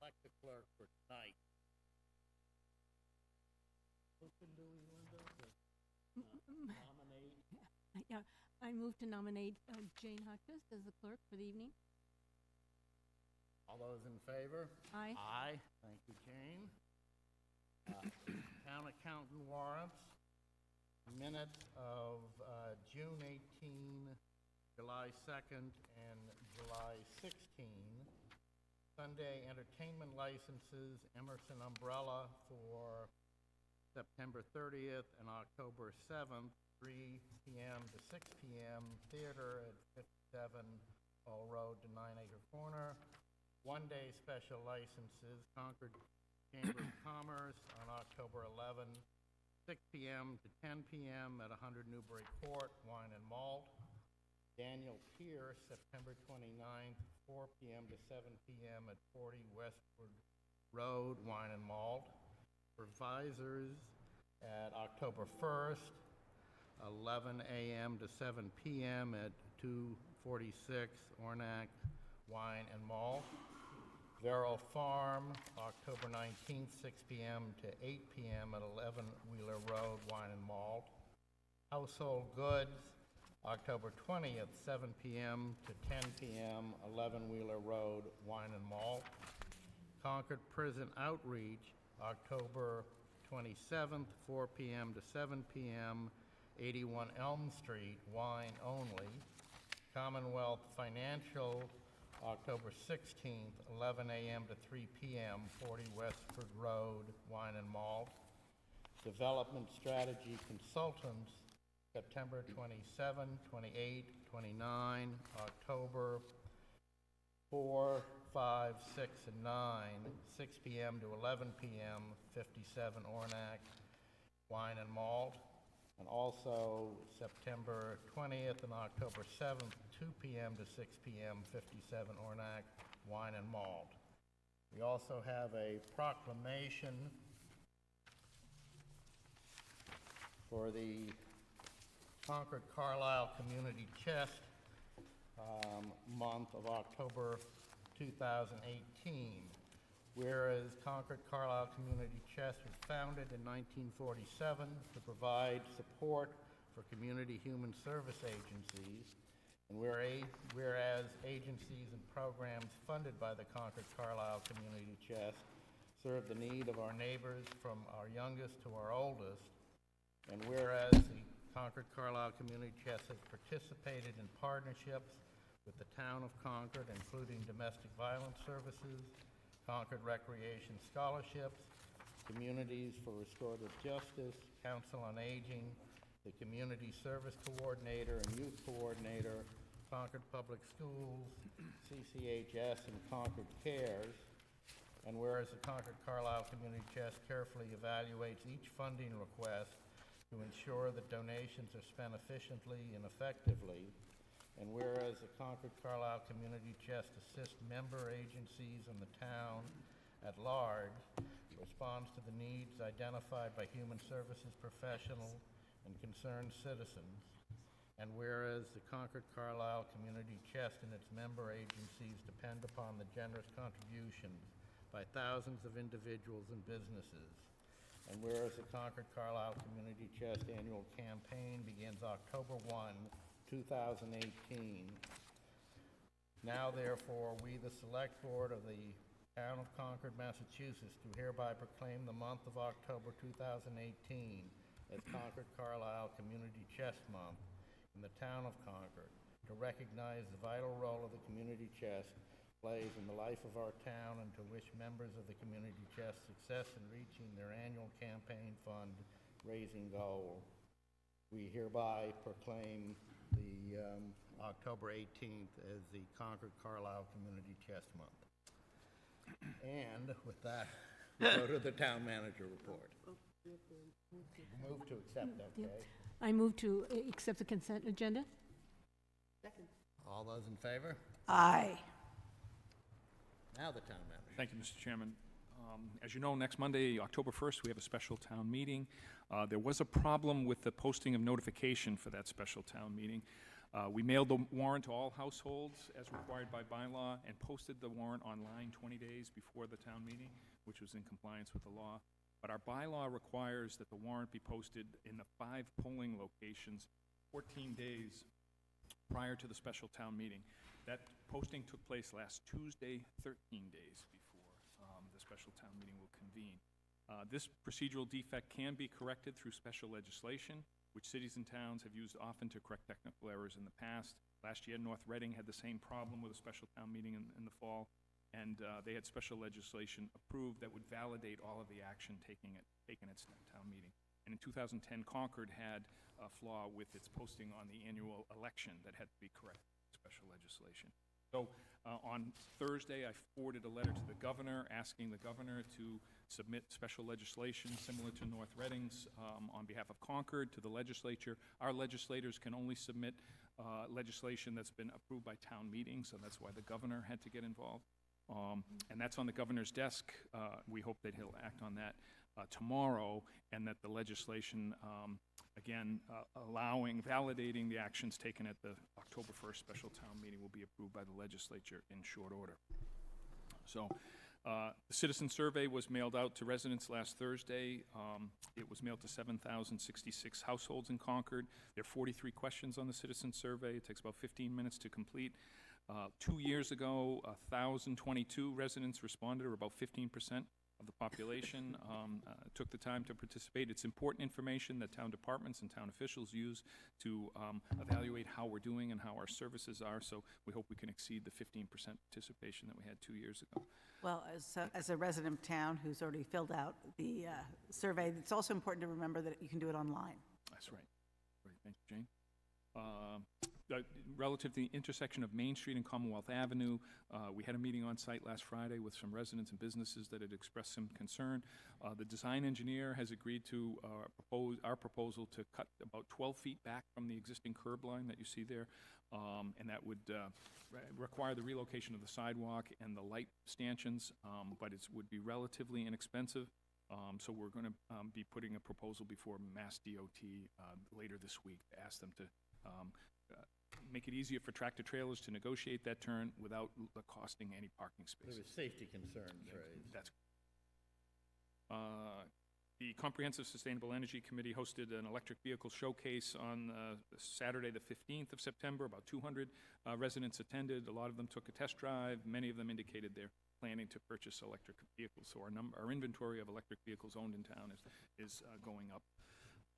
elect the clerk for tonight. Motion, do we, Linda, to nominate? Yeah, I move to nominate Jane Hotchkiss as the clerk for the evening. All those in favor? Aye. Aye. Thank you, Jane. Town accountant warrants. Minutes of June 18, July 2nd, and July 16. Sunday entertainment licenses, Emerson Umbrella for September 30th and October 7th, 3 p.m. to 6 p.m. Theater at 57 Hall Road to 9 Acre Corner. One-day special licenses, Concord Chamber of Commerce on October 11, 6 p.m. to 10 p.m. at 100 Newbury Court, Wine and Malt. Daniel Pierce, September 29th, 4 p.m. to 7 p.m. at 40 Westwood Road, Wine and Malt. Revisers at October 1st, 11 a.m. to 7 p.m. at 246 Ornac, Wine and Malt. Vero Farm, October 19th, 6 p.m. to 8 p.m. at 11 Wheeler Road, Wine and Malt. Household Goods, October 20th, 7 p.m. to 10 p.m., 11 Wheeler Road, Wine and Malt. Concord Prison Outreach, October 27th, 4 p.m. to 7 p.m., 81 Elm Street, wine only. Commonwealth Financial, October 16th, 11 a.m. to 3 p.m., 40 Westford Road, Wine and Malt. Development Strategy Consultants, September 27, 28, 29, October 4, 5, 6, and 9, 6 p.m. to 11 p.m., 57 Ornac, Wine and Malt. And also September 20th and October 7th, 2 p.m. to 6 p.m., 57 Ornac, Wine and Malt. We also have a proclamation for the Concord Carlisle Community Chest month of October 2018. Whereas Concord Carlisle Community Chest was founded in 1947 to provide support for community human service agencies, and whereas agencies and programs funded by the Concord Carlisle Community Chest serve the need of our neighbors from our youngest to our oldest, and whereas the Concord Carlisle Community Chest has participated in partnerships with the town of Concord, including domestic violence services, Concord Recreation Scholarships, Communities for Restorative Justice, Council on Aging, the Community Service Coordinator and Youth Coordinator, Concord Public Schools, CCHS, and Concord Cares. And whereas the Concord Carlisle Community Chest carefully evaluates each funding request to ensure that donations are spent efficiently and effectively, and whereas the Concord Carlisle Community Chest assists member agencies in the town at large, responds to the needs identified by human services professionals and concerned citizens, and whereas the Concord Carlisle Community Chest and its member agencies depend upon the generous contributions by thousands of individuals and businesses, and whereas the Concord Carlisle Community Chest annual campaign begins October 1, 2018. Now, therefore, we, the Select Board of the Town of Concord, Massachusetts, do hereby proclaim the month of October 2018 as Concord Carlisle Community Chest Month in the Town of Concord to recognize the vital role of the Community Chest plays in the life of our town and to wish members of the Community Chest success in reaching their annual campaign fund raising goal. We hereby proclaim the October 18th as the Concord Carlisle Community Chest Month. And with that, we go to the town manager report. Move to accept, okay? I move to accept the consent agenda. Second. All those in favor? Aye. Now the town manager. Thank you, Mr. Chairman. As you know, next Monday, October 1st, we have a special town meeting. There was a problem with the posting of notification for that special town meeting. We mailed the warrant to all households as required by bylaw and posted the warrant online 20 days before the town meeting, which was in compliance with the law. But our bylaw requires that the warrant be posted in the 5 polling locations 14 days prior to the special town meeting. That posting took place last Tuesday, 13 days before the special town meeting will convene. This procedural defect can be corrected through special legislation, which cities and towns have used often to correct technical errors in the past. Last year, North Reading had the same problem with a special town meeting in the fall, and they had special legislation approved that would validate all of the action taken at its town meeting. And in 2010, Concord had a flaw with its posting on the annual election that had to be corrected with special legislation. So on Thursday, I forwarded a letter to the governor asking the governor to submit special legislation similar to North Reading's on behalf of Concord to the legislature. Our legislators can only submit legislation that's been approved by town meetings, so that's why the governor had to get involved. And that's on the governor's desk. We hope that he'll act on that tomorrow, and that the legislation, again, validating the actions taken at the October 1st special town meeting will be approved by the legislature in short order. So the citizen survey was mailed out to residents last Thursday. It was mailed to 7,066 households in Concord. There are 43 questions on the citizen survey. It takes about 15 minutes to complete. 2 years ago, 1,022 residents responded, or about 15% of the population took the time to participate. It's important information that town departments and town officials use to evaluate how we're doing and how our services are, so we hope we can exceed the 15% participation that we had 2 years ago. Well, as a resident of town who's already filled out the survey, it's also important to remember that you can do it online. That's right. Great, thank you, Jane. Relative to the intersection of Main Street and Commonwealth Avenue, we had a meeting on site last Friday with some residents and businesses that had expressed some concern. The design engineer has agreed to our proposal to cut about 12 feet back from the existing curb line that you see there, and that would require the relocation of the sidewalk and the light stanchions, but it would be relatively inexpensive. So we're going to be putting a proposal before Mass DOT later this week to ask them to make it easier for tractor trailers to negotiate that turn without costing any parking spaces. There was safety concerns raised. That's the Comprehensive Sustainable Energy Committee hosted an electric vehicle showcase on Saturday, the 15th of September. About 200 residents attended. A lot of them took a test drive. Many of them indicated they're planning to purchase electric vehicles. So our inventory of electric vehicles owned in town is going up.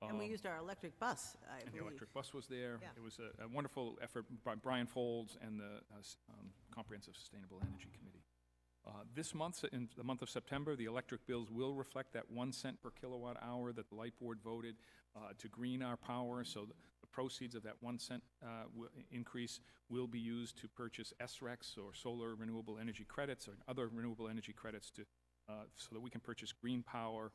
And we used our electric bus, I And the believe. electric bus was there. Yeah. It was a wonderful effort by Brian Folds and the Comprehensive Sustainable Energy Committee. This month, in the month of September, the electric bills will reflect that 1 cent per kilowatt hour that the Light Board voted to green our power. So the proceeds of that 1 cent increase will be used to purchase SRECs, or solar renewable energy credits, or other renewable energy credits so that we can purchase green power.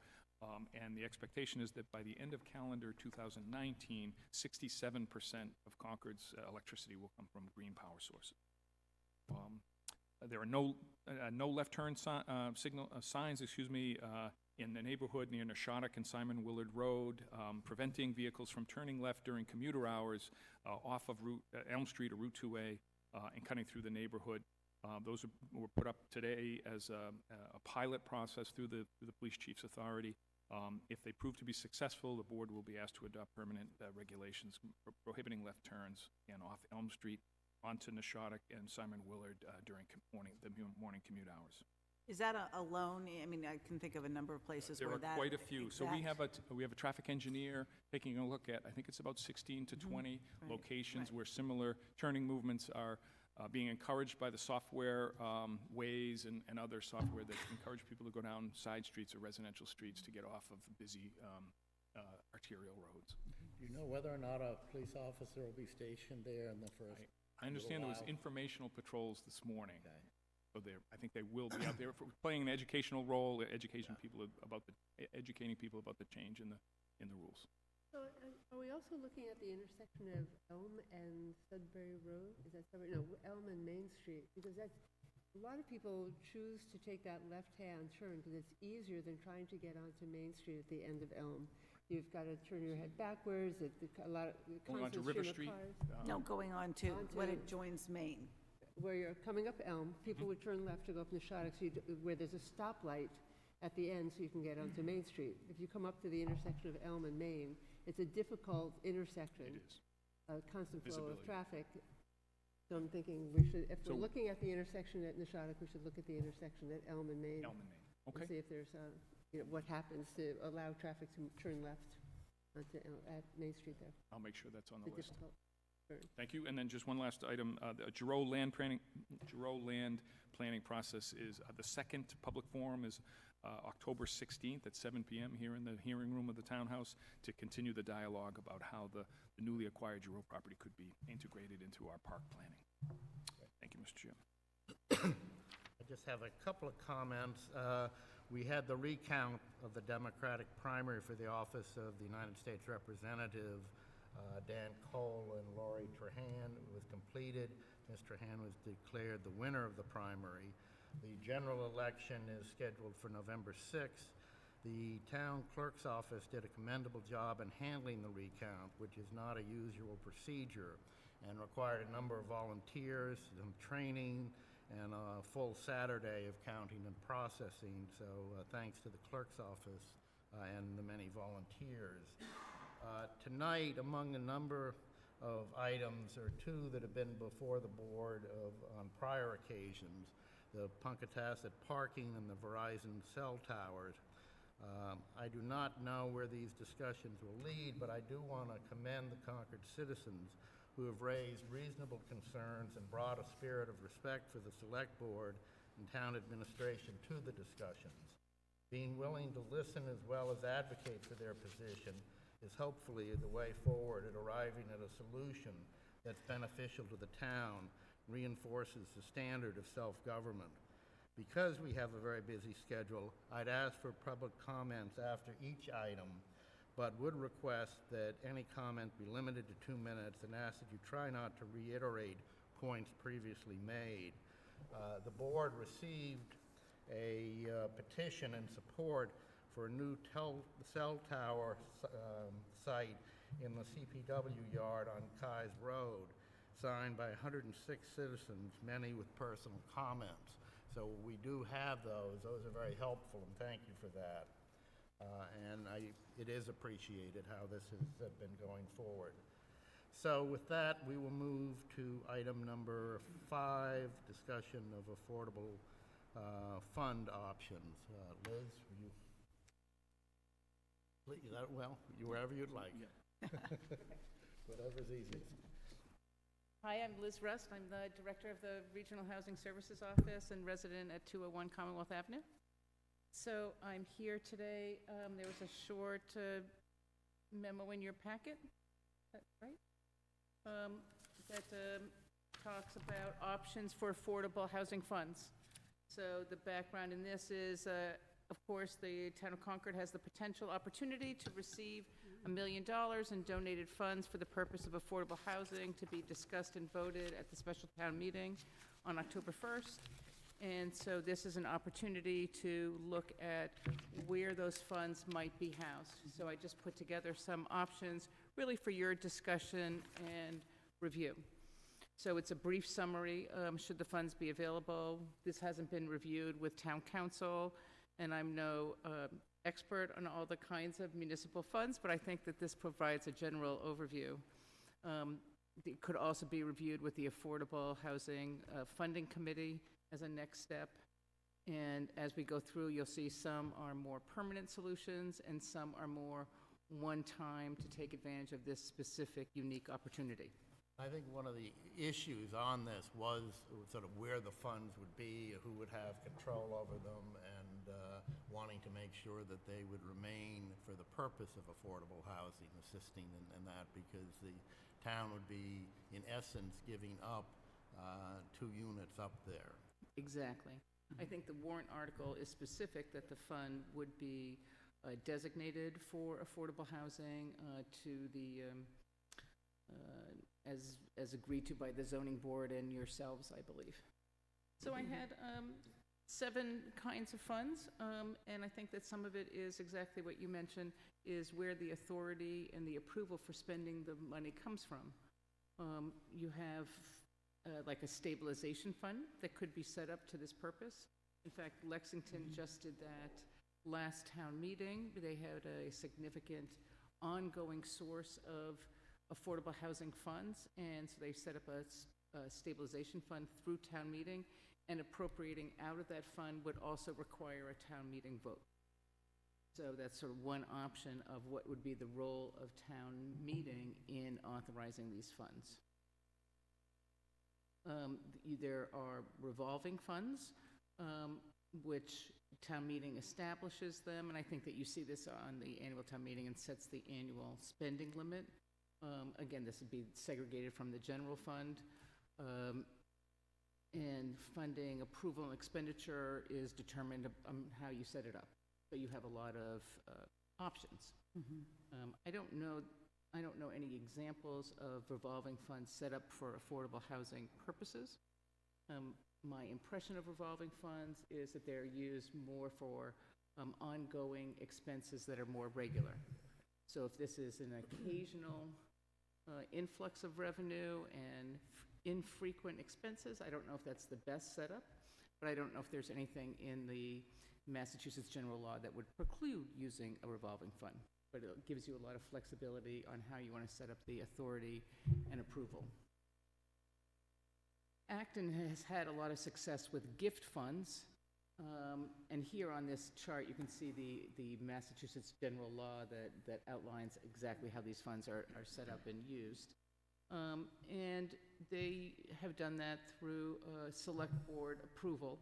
And the expectation is that by the end of calendar 2019, 67% of Concord's electricity will come from green power sources. There are no left turn signs, in the neighborhood near Neshonoc and Simon Willard Road, preventing vehicles from turning left during commuter hours off of Elm Street or Route 2A and cutting through the neighborhood. Those were put up today as a pilot process through the police chief's authority. If they prove to be successful, the board will be asked to adopt permanent regulations prohibiting left turns off Elm Street onto Neshonoc and Simon Willard during the morning commute hours. Is that alone? I mean, I can think of a number of places where that... There are quite a few. So we have a traffic engineer taking a look at, I think it's about 16 to 20 locations where similar turning movements are being encouraged by the software, Waze and other software that encourage people to go down side streets or residential streets to get off of busy arterial roads. Do you know whether or not a police officer will be stationed there in the first? I understand there was informational patrols this morning. Okay. So I think they will be out there playing an educational role, educating people about the change in the rules. So are we also looking at the intersection of Elm and Sudbury Road? Is that Sudbury? No, Elm and Main Street, because a lot of people choose to take that left-hand turn because it's easier than trying to get onto Main Street at the end of Elm. you've got to turn your head backwards, a lot of, the Going onto constant River stream of Street? cars. No, going on to when Onto- it joins Maine. Where you're coming up Elm, people would turn left to go up Neshotah, where there's a stoplight at the end so you can get onto Main Street. If you come up to the intersection of Elm and Main, it's a difficult intersection. It is. A constant flow of Visibility. traffic. So I'm thinking we should, if we're So- looking at the intersection at Neshotah, we should look at the intersection at Elm and Main. Elm and Main. And Okay. see if there's, what happens to allow traffic to turn left onto, at Main Street there. I'll make sure that's on It's the a list. difficult turn. Thank you. And then just one last item, the Giroux land planning process is, the second public forum is October 16th at 7 PM here in the hearing room of the Townhouse to continue the dialogue about how the newly acquired Giroux property could be integrated into our park planning. Thank you, Mr. Chairman. I just have a couple of comments. We had the recount of the Democratic primary for the office of the United States Representative, Dan Cole and Laurie Trahan. It was completed. Ms. Trahan was declared the winner of the primary. The general election is scheduled for November 6th. The town clerk's office did a commendable job in handling the recount, which is not a usual procedure, and required a number of volunteers, some training, and a full Saturday of counting and processing. So thanks to the clerk's office and the many volunteers. Tonight, among a number of items, there are two that have been before the board on prior occasions, the Punkatasset parking and the Verizon cell towers. I do not know where these discussions will lead, but I do want to commend the Concord citizens who have raised reasonable concerns and brought a spirit of respect for the select board and town administration to the discussions. Being willing to listen as well as advocate for their position is hopefully the way forward at arriving at a solution that's beneficial to the town, reinforces the standard of self-government. Because we have a very busy schedule, I'd ask for public comments after each item, but would request that any comment be limited to 2 minutes and ask that you try not to reiterate points previously made. The board received a petition in support for a new cell tower site in the CPW yard on Kai's Road, signed by 106 citizens, many with personal comments. So we do have those. Those are very helpful, and thank you for that. It is appreciated how this has been going forward. So with that, we will move to item number 5, discussion of affordable fund options. Liz, will you? Please, well, wherever you'd like. Whatever's easiest. Hi, I'm Liz Rust. I'm the Director of the Regional Housing Services Office and resident at 201 Commonwealth Avenue. So I'm here today. There was a short memo in your packet, is that right? That talks about options for affordable housing funds. So the background in this is, of course, the town of Concord has the potential opportunity to receive $1 million in donated funds for the purpose of affordable housing to be discussed and voted at the special town meeting on October 1st. And so this is an opportunity to look at where those funds might be housed. So I just put together some options really for your discussion and review. So it's a brief summary, should the funds be available. This hasn't been reviewed with town council, and I'm no expert on all the kinds of municipal funds, but I think that this provides a general overview. It could also be reviewed with the Affordable Housing Funding Committee as a next step. And as we go through, you'll see some are more permanent solutions and some are more one-time to take advantage of this specific, unique opportunity. I think one of the issues on this was sort of where the funds would be, who would have control over them, and wanting to make sure that they would remain for the purpose of affordable housing, assisting in that, because the town would be, in essence, giving up 2 units up there. Exactly. I think the warrant article is specific that the fund would be designated for affordable housing to the, as agreed to by the zoning board and yourselves, I believe. So I had 7 kinds of funds, and I think that some of it is exactly what you mentioned, is where the authority and the approval for spending the money comes from. You have like a stabilization fund that could be set up to this purpose. In fact, Lexington just did that last town meeting. They had a significant ongoing source of affordable housing funds, and so they set up a stabilization fund through town meeting, and appropriating out of that fund would also require a town meeting vote. So that's sort of one option of what would be the role of town meeting in authorizing these funds. There are revolving funds, which town meeting establishes them, and I think that you see this on the annual town meeting and sets the annual spending limit. Again, this would be segregated from the general fund. And funding approval and expenditure is determined on how you set it up. So you have a lot of options. I don't know any examples of revolving funds set up for affordable housing purposes. My impression of revolving funds is that they're used more for ongoing expenses that are more regular. So if this is an occasional influx of revenue and infrequent expenses, I don't know if that's the best setup, but I don't know if there's anything in the Massachusetts general law that would preclude using a revolving fund. But it gives you a lot of flexibility on how you want to set up the authority and approval. Acton has had a lot of success with gift funds. And here on this chart, you can see the Massachusetts general law that outlines exactly how these funds are set up and used. And they have done that through select board approval,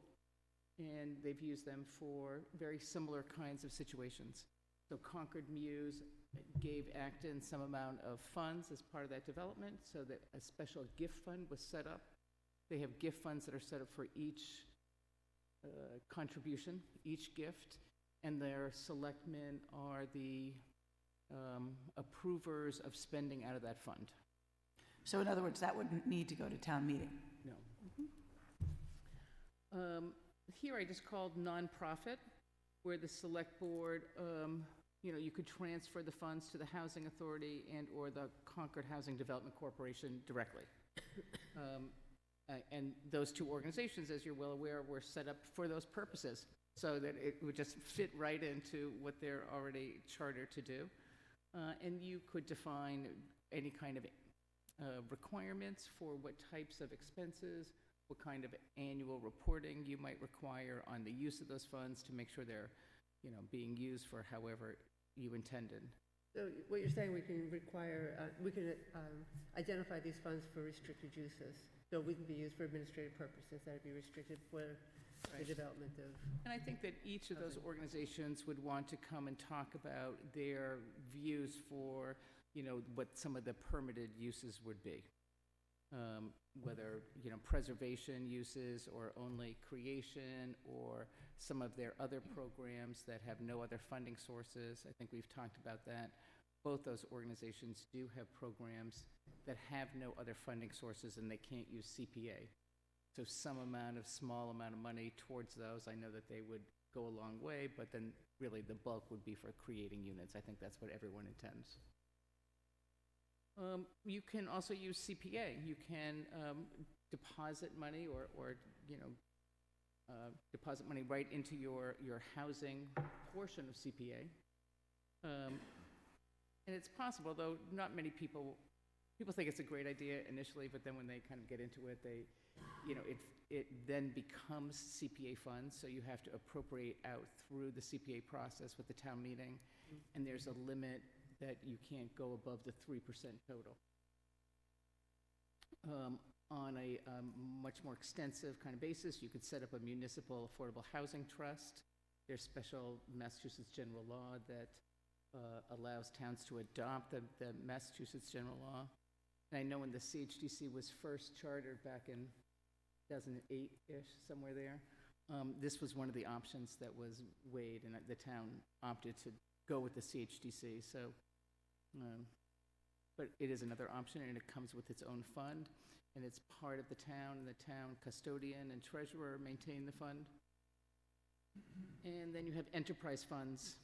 and they've used them for very similar kinds of situations. So Concord Muse gave Acton some amount of funds as part of that development, so that a special gift fund was set up. They have gift funds that are set up for each contribution, each gift, and their selectmen are the approvers of spending out of that fund. So in other words, that wouldn't need to go to town meeting? No. Here I just called nonprofit, where the select board, you could transfer the funds to the Housing Authority and or the Concord Housing Development Corporation directly. And those two organizations, as you're well aware, were set up for those purposes, so that it would just fit right into what they're already chartered to do. And you could define any kind of requirements for what types of expenses, what kind of annual reporting you might require on the use of those funds to make sure they're, being used for however you intended. So what you're saying, we can identify these funds for restricted uses. So we can be used for administrative purposes that would be restricted for the development of. And I think that each of those organizations would want to come and talk about their views for, what some of the permitted uses would be. Whether, preservation uses or only creation or some of their other programs that have no other funding sources. I think we've talked about that. Both those organizations do have programs that have no other funding sources and they can't use CPA. So some small amount of money towards those, I know that they would go a long way, but then really the bulk would be for creating units. I think that's what everyone intends. You can also use CPA. You can deposit money or deposit money right into your housing portion of CPA. And it's possible, though not many people think it's a great idea initially, but then when they kind of get into it, it then becomes CPA funds, so you have to appropriate out through the CPA process with the town meeting, and there's a limit that you can't go above the 3% total. On a much more extensive kind of basis, you could set up a municipal affordable housing trust. There's special Massachusetts general law that allows towns to adopt the Massachusetts general law. And I know when the CHDC was first chartered back in 2008-ish, somewhere there, this was one of the options that was weighed, and the town opted to go with the CHDC. So, but it is another option, and it comes with its own fund, and it's part of the town, and the town custodian and treasurer maintain the fund. And then you have enterprise funds,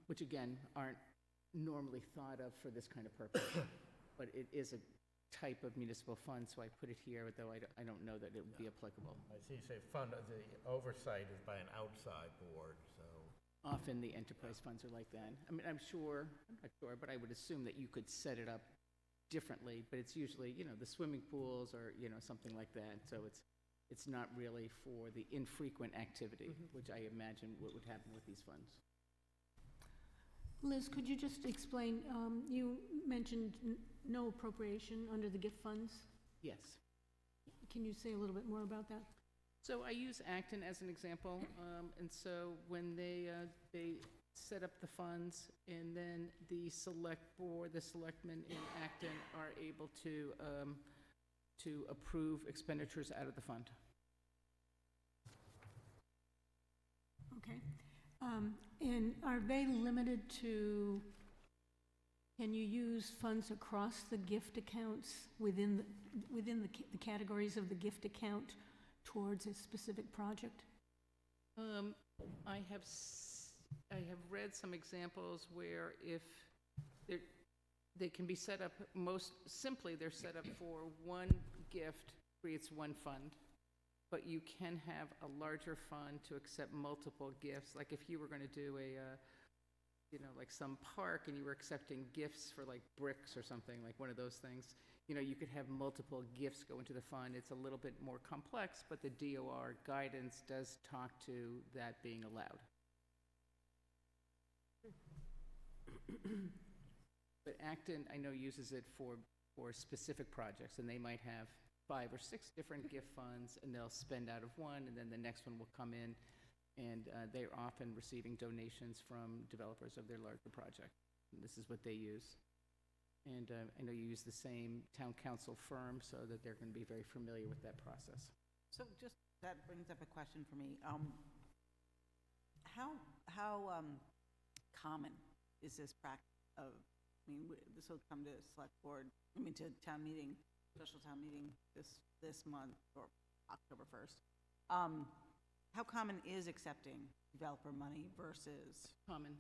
which again, aren't normally thought of for this kind of purpose. But it is a type of municipal fund, so I put it here, though I don't know that it would be applicable. I see you say fund, the oversight is by an outside board, so. Often the enterprise funds are like that. I mean, I'm not sure, but I would assume that you could set it up differently, but it's usually, the swimming pools or, something like that. So it's not really for the infrequent activity, which I imagine what would happen with these funds. Liz, could you just explain, you mentioned no appropriation under the gift funds. Yes. Can you say a little bit more about that? So I use Acton as an example, and so when they set up the funds, and then the select board, the selectmen in Acton are able to approve expenditures out of the fund. Okay. And are they limited to, can you use funds across the gift accounts within the categories of the gift account towards a specific project? I have read some examples where if they can be set up, most simply, they're set up for one gift creates one fund, but you can have a larger fund to accept multiple gifts. Like if you were going to do like some park and you were accepting gifts for like bricks or something, like one of those things, you could have multiple gifts go into the fund. It's a little bit more complex, but the DOR guidance does talk to that being allowed. But Acton, I know, uses it for specific projects, and they might have 5 or 6 different gift funds, and they'll spend out of one, and then the next one will come in, and they're often receiving donations from developers of their larger project. And this is what they use. And I know you use the same town council firm, so that they're going to be very familiar with that process. So just, that brings up a question for me. How common is this practice of, this will come to select board, to town meeting, special town meeting this month or October 1st. How common is accepting developer money versus Common.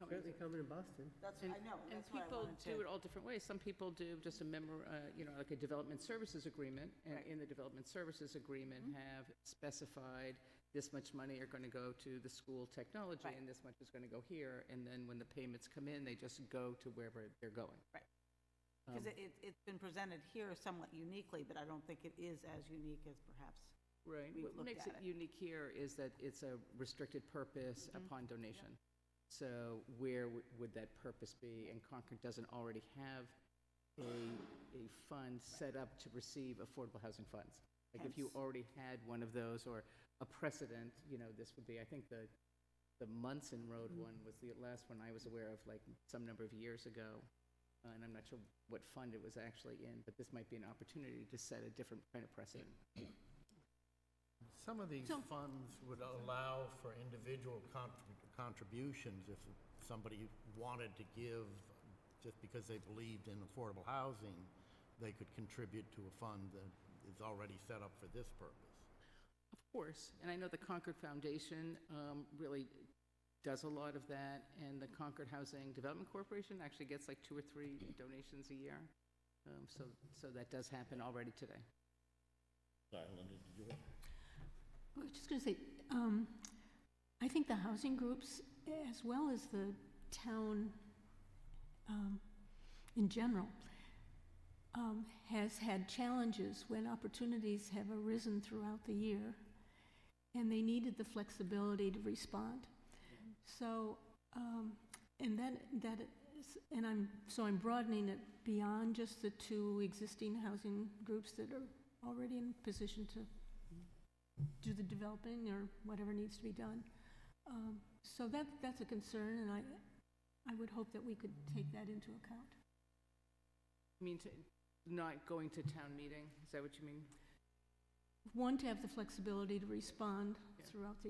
Certainly common in Boston. That's, And, I know, and that's what I people wanted do to. it all different ways. Some people do just a like a development services agreement, and Right. in the development services agreement have specified this much money are going to go to the school technology, Right. and this much is going to go here, and then when the payments come in, they just go to wherever they're going. Right. Because it's been presented here somewhat uniquely, but I don't think it is as unique as perhaps. Right. We've What looked makes at it it. unique here is that it's a restricted purpose upon donation. So where would that purpose be? And Concord doesn't already have a fund set up to receive affordable housing funds. Like if you Hence- already had one of those or a precedent, this would be, I think the Munson Road one was the last one I was aware of, like some number of years ago. And I'm not sure what fund it was actually in, but this might be an opportunity to set a different kind of precedent. Some of these So- funds would allow for individual contributions if somebody wanted to give, just because they believed in affordable housing, they could contribute to a fund that is already set up for this purpose. Of course, and I know the Concord Foundation really does a lot of that, and the Concord Housing Development Corporation actually gets like 2 or 3 donations a year. So that does happen already today. Sorry, Linda, did you? I was just going to say, I think the housing groups, as well as the town in general, has had challenges when opportunities have arisen throughout the year, and they needed the flexibility to respond. So, and I'm broadening it beyond just the 2 existing housing groups that are already in position to do the developing or whatever needs to be done. So that's a concern, and I would hope that we could take that into account. I mean, not going to town meeting, is that what you mean? One, to have the flexibility to respond Yeah. throughout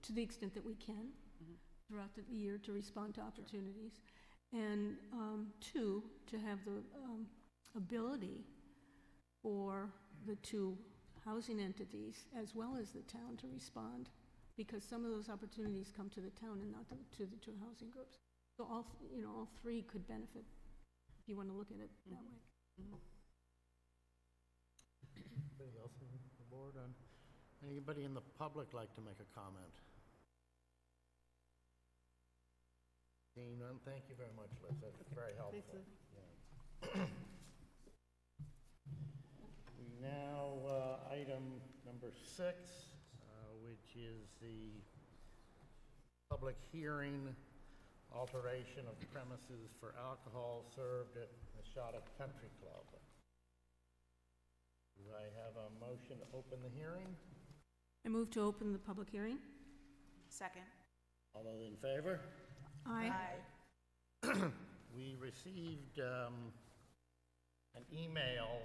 to the extent that we can, throughout the year to respond to opportunities. And 2, to have the ability for the 2 housing entities as well as the town to respond because some of those opportunities come to the town and not to the two housing groups. So all three could benefit, if you want to look at it that way. Anybody else on the board? Anybody in the public like to make a comment? Seeing none, thank you very much, Liz. That's very helpful. Thanks, Liz. Yeah. We now, item number 6, which is the public hearing, alteration of premises for alcohol served at Nashotah Country Club. Do I have a motion to open the hearing? I move to open the public hearing. Second. All those in favor? Aye. We received an email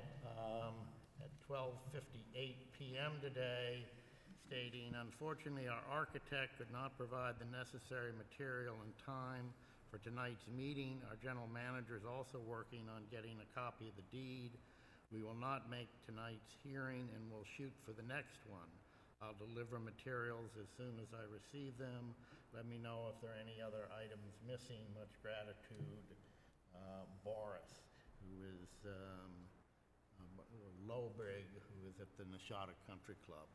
at 12:58 p.m. today stating, unfortunately, our architect could not provide the necessary material and time for tonight's meeting. Our general manager is also working on getting a copy of the deed. We will not make tonight's hearing and will shoot for the next one. I'll deliver materials as soon as I receive them. Let me know if there are any other items missing. Much gratitude, Boris, who is Lowbrig, who is at the Nashotah Country Club.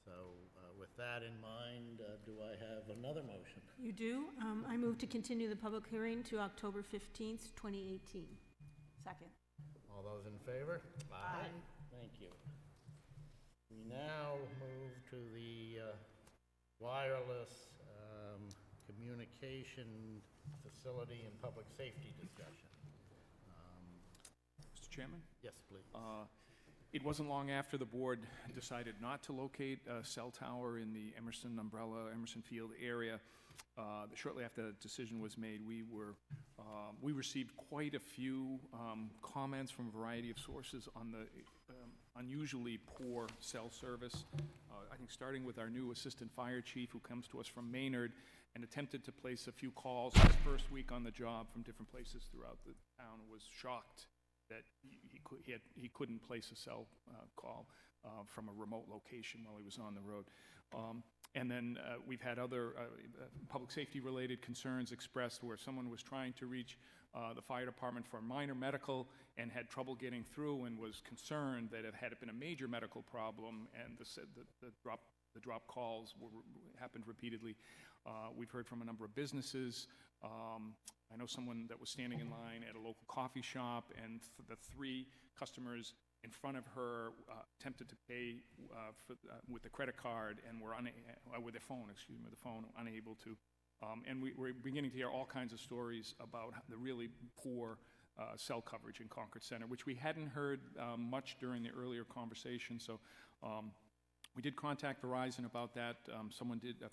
So with that in mind, do I have another motion? You do. I move to continue the public hearing to October 15th, 2018. Second. All those in favor? Aye. Thank you. We now move to the wireless communication facility and public safety discussion. Mr. Chairman? Yes, please. It wasn't long after the board decided not to locate a cell tower in the Emerson umbrella, Emerson Field area. Shortly after that decision was made, we received quite a few comments from a variety of sources on the unusually poor cell service. I think starting with our new assistant fire chief, who comes to us from Maynard and attempted to place a few calls his first week on the job from different places throughout the town, was shocked that he couldn't place a cell call from a remote location while he was on the road. And then we've had other public safety-related concerns expressed where someone was trying to reach the fire department for minor medical and had trouble getting through and was concerned that had it been a major medical problem and the drop calls happened repeatedly. We've heard from a number of businesses. I know someone that was standing in line at a local coffee shop, and the 3 customers in front of her attempted to pay with the credit card and were with their phone, unable to. And we're beginning to hear all kinds of stories about the really poor cell coverage in Concord Center, which we hadn't heard much during the earlier conversation. So we did contact Verizon about that.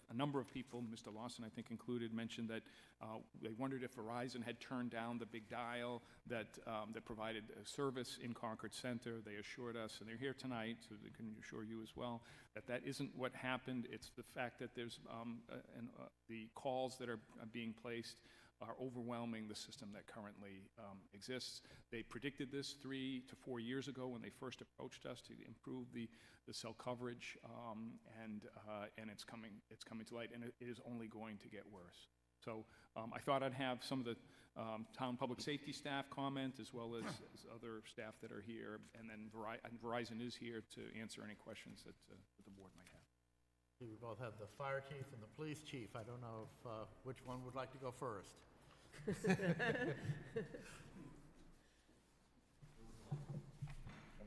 A number of people, Mr. Lawson I think included, mentioned that they wondered if Verizon had turned down the big dial that provided service in Concord Center. They assured us, and they're here tonight, so they can assure you as well, that isn't what happened. It's the fact that there's the calls that are being placed are overwhelming the system that currently exists. They predicted this 3 to 4 years ago when they first approached us to improve the cell coverage, and it's coming to light, and it is only going to get worse. So I thought I'd have some of the town public safety staff comment, as well as other staff that are here, and then Verizon is here to answer any questions that the board might have. We both have the fire chief and the police chief. I don't know if which one would like to go first. Come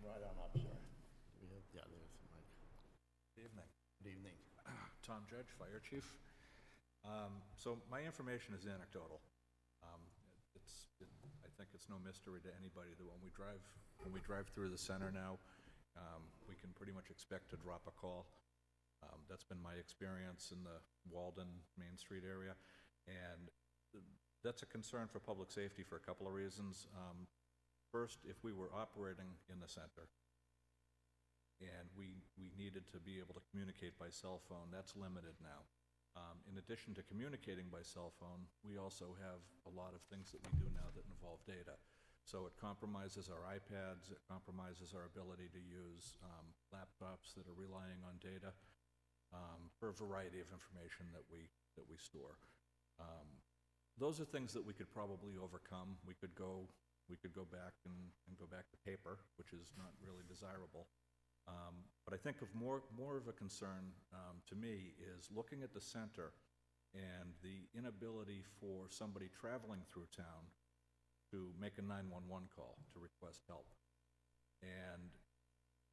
right on up, sir. Yeah, there's the mic. Good evening. Good evening. Tom Judge, Fire Chief. So my information is anecdotal. I think it's no mystery to anybody that when we drive through the center now, we can pretty much expect to drop a call. That's been my experience in the Walden, Main Street area, and that's a concern for public safety for a couple of reasons. First, if we were operating in the center and we needed to be able to communicate by cell phone, that's limited now. In addition to communicating by cell phone, we also have a lot of things that we do now that involve data. So it compromises our iPads, it compromises our ability to use laptops that are relying on data. for a variety of information that we store. Those are things that we could probably overcome. We could go back and go back to paper, which is not really desirable. But I think of more of a concern to me is looking at the center and the inability for somebody traveling through town to make a 911 call to request help. And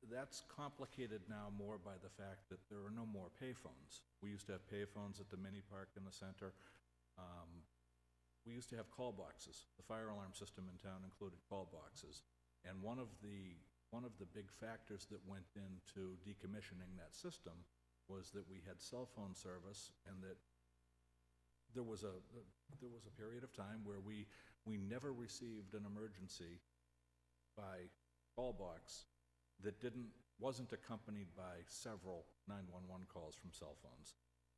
that's complicated now more by the fact that there are no more payphones. We used to have payphones at the mini park in the center. We used to have call boxes. The fire alarm system in town included call boxes. And one of the big factors that went into decommissioning that system was that we had cell phone service, and that there was a period of time where we never received an emergency by call box that wasn't accompanied by several 911 calls from cell phones.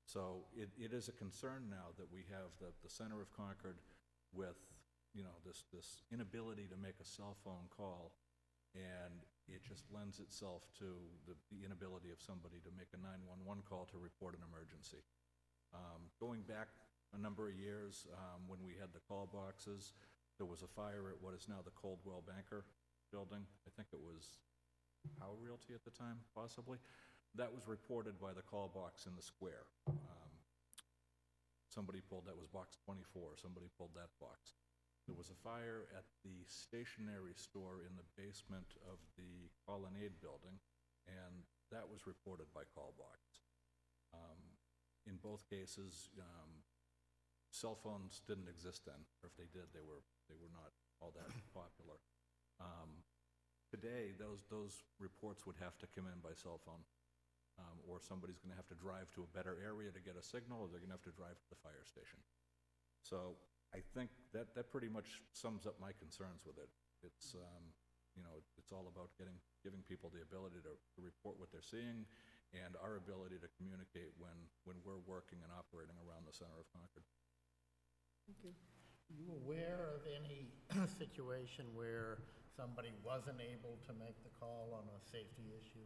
So it is a concern now that we have the center of Concord with, this inability to make a cell phone call, and it just lends itself to the inability of somebody to make a 911 call to report an emergency. Going back a number of years, when we had the call boxes, there was a fire at what is now the Coldwell Banker building. I think it was Power Realty at the time, possibly. That was reported by the call box in the square. That was box 24, somebody pulled that box. There was a fire at the stationery store in the basement of the Colonnade building, and that was reported by call box. In both cases, cell phones didn't exist then, or if they did, they were not all that popular. Today, those reports would have to come in by cell phone, or somebody's going to have to drive to a better area to get a signal, or they're going to have to drive to the fire station. So I think that pretty much sums up my concerns with it. It's it's all about giving people the ability to report what they're seeing, and our ability to communicate when we're working and operating around the center of Concord. Thank you. Are you aware of any situation where somebody wasn't able to make the call on a safety issue?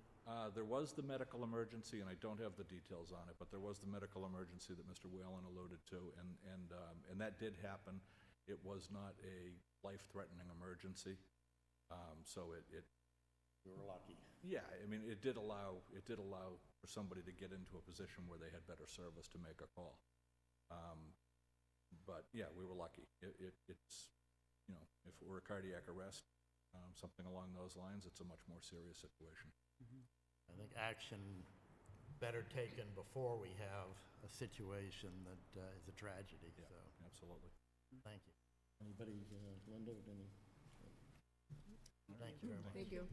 There was the medical emergency, and I don't have the details on it, but there was the medical emergency that Mr. Whalen alluded to, and that did happen. It was not a life-threatening emergency, so it. We were lucky. Yeah, I mean, it did allow for somebody to get into a position where they had better service to make a call. But yeah, we were lucky. It's if it were a cardiac arrest, something along those lines, it's a much more serious situation. I think action better taken before we have a situation that is a tragedy, Yeah, so, absolutely. thank you. Anybody, Linda, with any? Thank you very much. Thank you.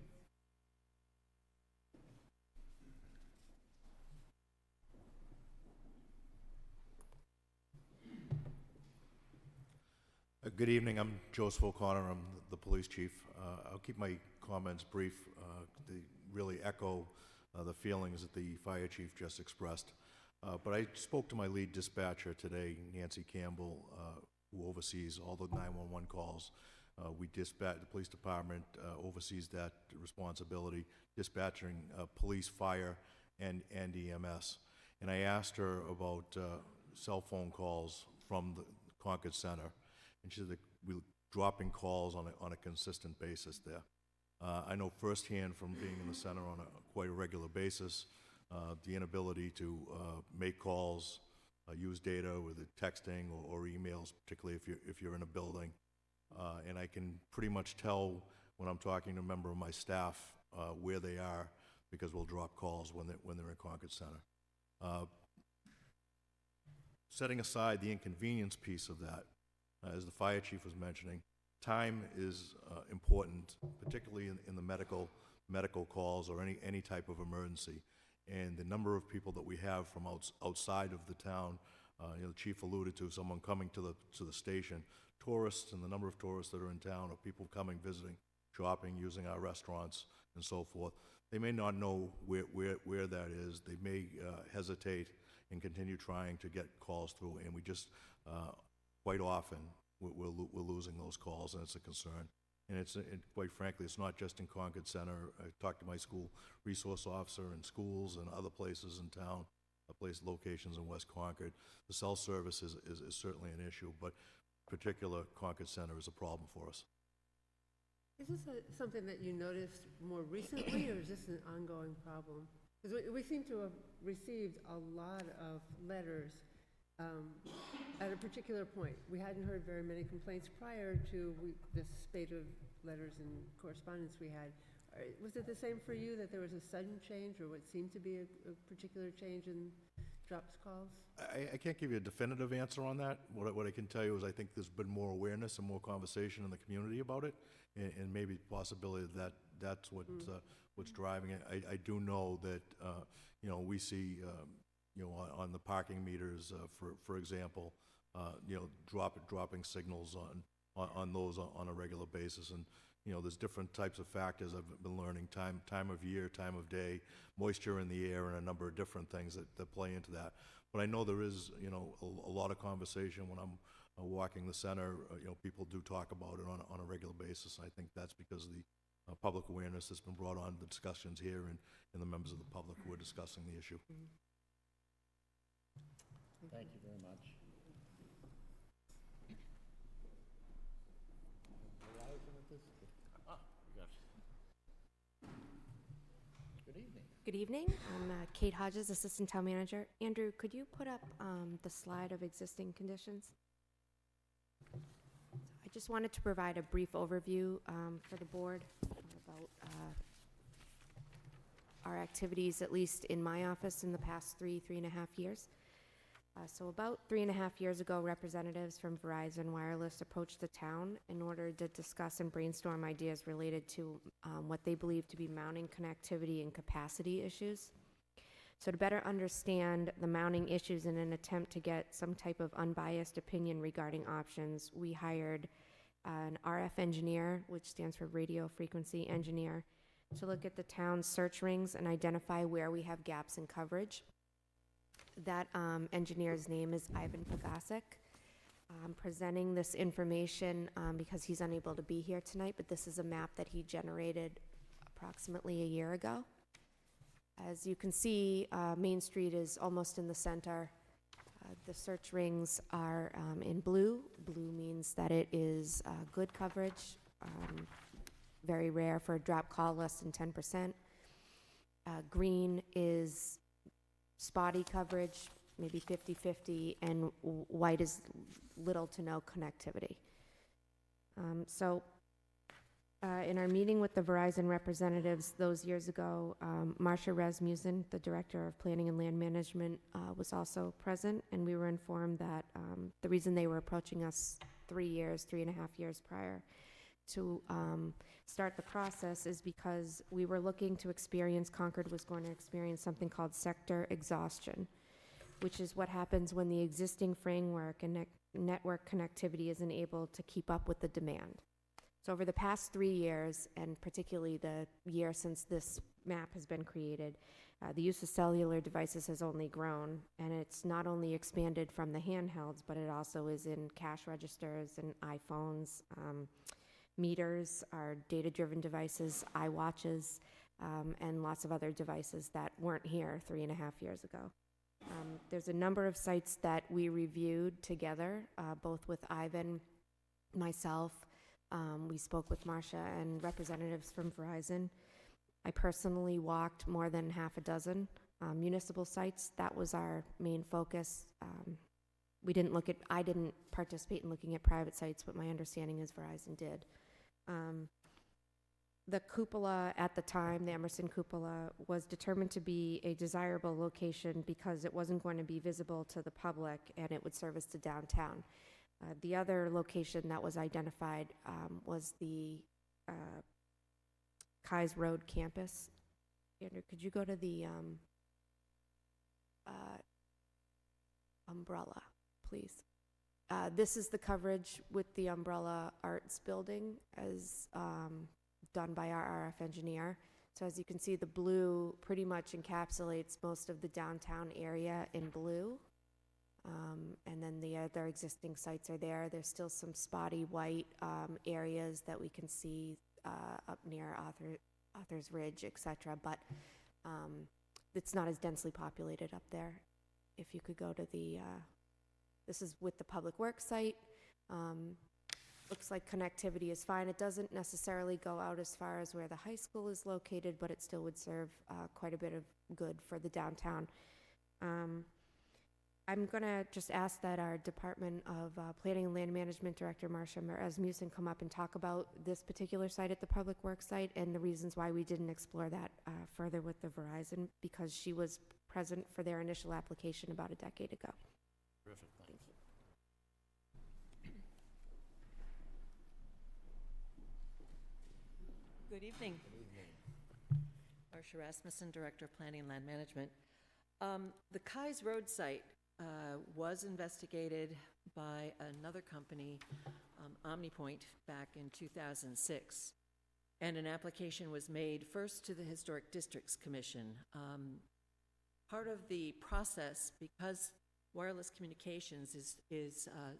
Good evening. I'm Joseph O'Connor. I'm the police chief. I'll keep my comments brief. They really echo the feelings that the fire chief just expressed. But I spoke to my lead dispatcher today, Nancy Campbell, who oversees all the 911 calls. The police department oversees that responsibility, dispatching police, fire, and EMS. And I asked her about cell phone calls from the Concord Center. And she said that we were dropping calls on a consistent basis there. I know firsthand from being in the center on quite a regular basis, the inability to make calls, use data with texting or emails, particularly if you're in a building. And I can pretty much tell when I'm talking to a member of my staff where they are, because we'll drop calls when they're in Concord Center. Setting aside the inconvenience piece of that, as the fire chief was mentioning, time is important, particularly in the medical calls or any type of emergency. And the number of people that we have from outside of the town, the chief alluded to someone coming to the station, tourists, and the number of tourists that are in town, or people coming, visiting, shopping, using our restaurants, and so forth. They may not know where that is. They may hesitate and continue trying to get calls through, and we just quite often, we're losing those calls, and it's a concern. And quite frankly, it's not just in Concord Center. I talked to my school resource officer in schools and other places in town. place locations in West Concord. The cell service is certainly an issue, but particular Concord Center is a problem for us. Is this something that you noticed more recently, or is this an ongoing problem? Because we seem to have received a lot of letters at a particular point. We hadn't heard very many complaints prior to this spate of letters and correspondence we had. Was it the same for you, that there was a sudden change, or what seemed to be a particular change in drops calls? I can't give you a definitive answer on that. What I can tell you is I think there's been more awareness and more conversation in the community about it, and maybe possibility that that's what's driving it. I do know that, you know, we see, you know, on the parking meters, for example, you know, dropping signals on those on a regular basis. And, you know, there's different types of factors I've been learning, time of year, time of day, moisture in the air, and a number of different things that play into that. But I know there is, you know, a lot of conversation when I'm walking the center. You know, people do talk about it on a regular basis. I think that's because of the public awareness that's been brought on, the discussions here, and the members of the public who are discussing the issue. Thank you very much. Verizon at this? Yes. Good evening. Good evening. I'm Kate Hodges, Assistant Town Manager. Andrew, could you put up the slide of existing conditions? I just wanted to provide a brief overview for the board about our activities, at least in my office, in the past 3.5 years. So about 3.5 years ago, representatives from Verizon Wireless approached the town in order to discuss and brainstorm ideas related to what they believe to be mounting connectivity and capacity issues. So to better understand the mounting issues in an attempt to get some type of unbiased opinion regarding options, we hired an RF engineer, which stands for radio frequency engineer, to look at the town's search rings and identify where we have gaps in coverage. That engineer's name is Ivan Pagasek. I'm presenting this information because he's unable to be here tonight, but this is a map that he generated approximately a year ago. As you can see, Main Street is almost in the center. The search rings are in blue. Blue means that it is good coverage, very rare for a drop call, less than 10%. Green is spotty coverage, maybe 50-50, and white is little to no connectivity. In our meeting with the Verizon representatives those years ago, Marcia Rasmussen, the Director of Planning and Land Management, was also present, and we were informed that the reason they were approaching us 3.5 years prior to start the process is because we were looking to experience, Concord was going to experience something called sector exhaustion, which is what happens when the existing framework and network connectivity isn't able to keep up with the demand. So over the past 3 years, and particularly the year since this map has been created, the use of cellular devices has only grown, and it's not only expanded from the handhelds, but it also is in cash registers and iPhones, meters, our data-driven devices, iWatches, and lots of other devices that weren't here 3.5 years ago. There's a number of sites that we reviewed together, both with Ivan, myself. We spoke with Marcia and representatives from Verizon. I personally walked more than half a dozen municipal sites. That was our main focus. I didn't participate in looking at private sites, but my understanding is Verizon did. The cupola at the time, the Emerson cupola, was determined to be a desirable location because it wasn't going to be visible to the public and it would service the downtown. The other location that was identified was the Keyes Road campus. Andrew, could you go to the umbrella, please? This is the coverage with the Umbrella Arts building as done by our RF engineer. So as you can see, the blue pretty much encapsulates most of the downtown area in blue. And then the other existing sites are there. There's still some spotty white areas that we can see up near Author's Ridge, et cetera, but it's not as densely populated up there. if you could go to the, this is with the Public Works site. Looks like connectivity is fine. It doesn't necessarily go out as far as where the high school is located, but it still would serve quite a bit of good for the downtown. I'm going to just ask that our Department of Planning and Land Management Director, Marcia Rasmussen, come up and talk about this particular site at the Public Works site and the reasons why we didn't explore that further with the Verizon, because she was present for their initial application about a decade ago. Terrific, thank you. Good evening. Marcia Rasmussen, Director of Planning and Land Management. The Kai's Road site was investigated by another company, OmniPoint, back in 2006. And an application was made first to the Historic Districts Commission. Part of the process, because wireless communications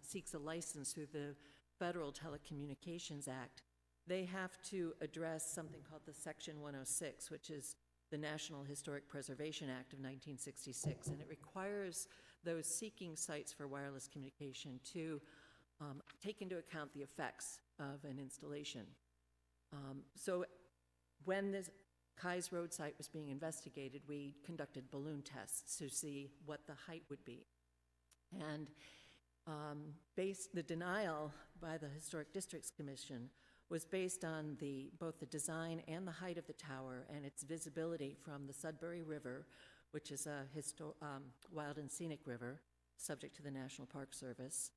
seeks a license through the Federal Telecommunications Act, they have to address something called the Section 106, which is the National Historic Preservation Act of 1966, and it requires those seeking sites for wireless communication to take into account the effects of an installation. So when this Kai's Road site was being investigated, we conducted balloon tests to see what the height would be. And the denial by the Historic Districts Commission was based on both the design and the height of the tower and its visibility from the Sudbury River, which is a wild and scenic river, subject to the National Park Service.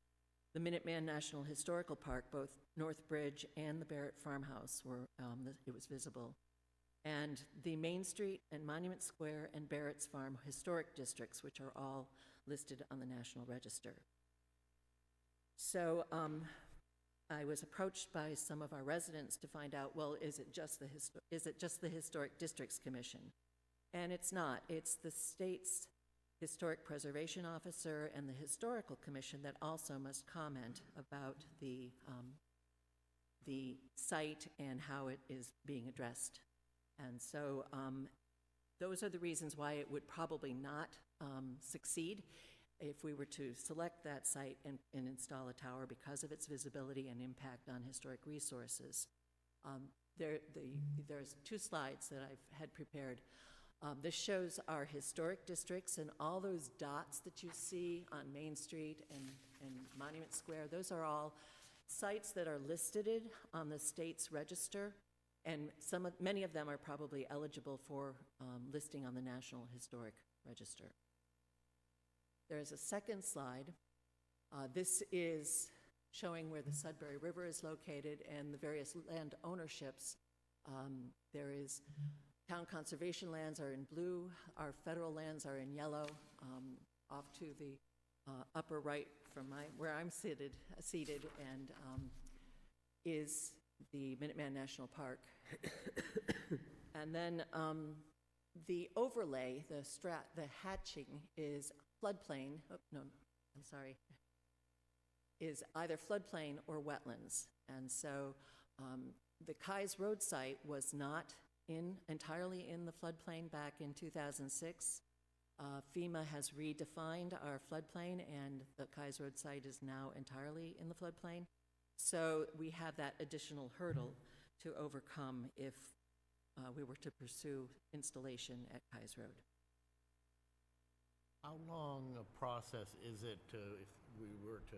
The Minuteman National Historical Park, both North Bridge and the Barrett Farmhouse, it was visible. And the Main Street and Monument Square and Barrett's Farm historic districts, which are all listed on the National Register. So I was approached by some of our residents to find out, well, is it just the Historic Districts Commission? And it's not. It's the state's Historic Preservation Officer and the Historical Commission that also must comment about the site and how it is being addressed. And so those are the reasons why it would probably not succeed if we were to select that site and install a tower because of its visibility and impact on historic resources. There's 2 slides that I've had prepared. This shows our historic districts, and all those dots that you see on Main Street and Monument Square, those are all sites that are listed on the state's register, and many of them are probably eligible for listing on the National Historic Register. There is a second slide. This is showing where the Sudbury River is located and the various land ownerships. There is town conservation lands are in blue, our federal lands are in yellow. Off to the upper right from where I'm seated and is the Minuteman National Park. And then the overlay, the hatching is floodplain, is either floodplain or wetlands. And so the Kai's Road site was not entirely in the floodplain back in 2006. FEMA has redefined our floodplain, and the Kai's Road site is now entirely in the floodplain. So we have that additional hurdle to overcome if we were to pursue installation at Kai's Road. How long a process is it if we were to,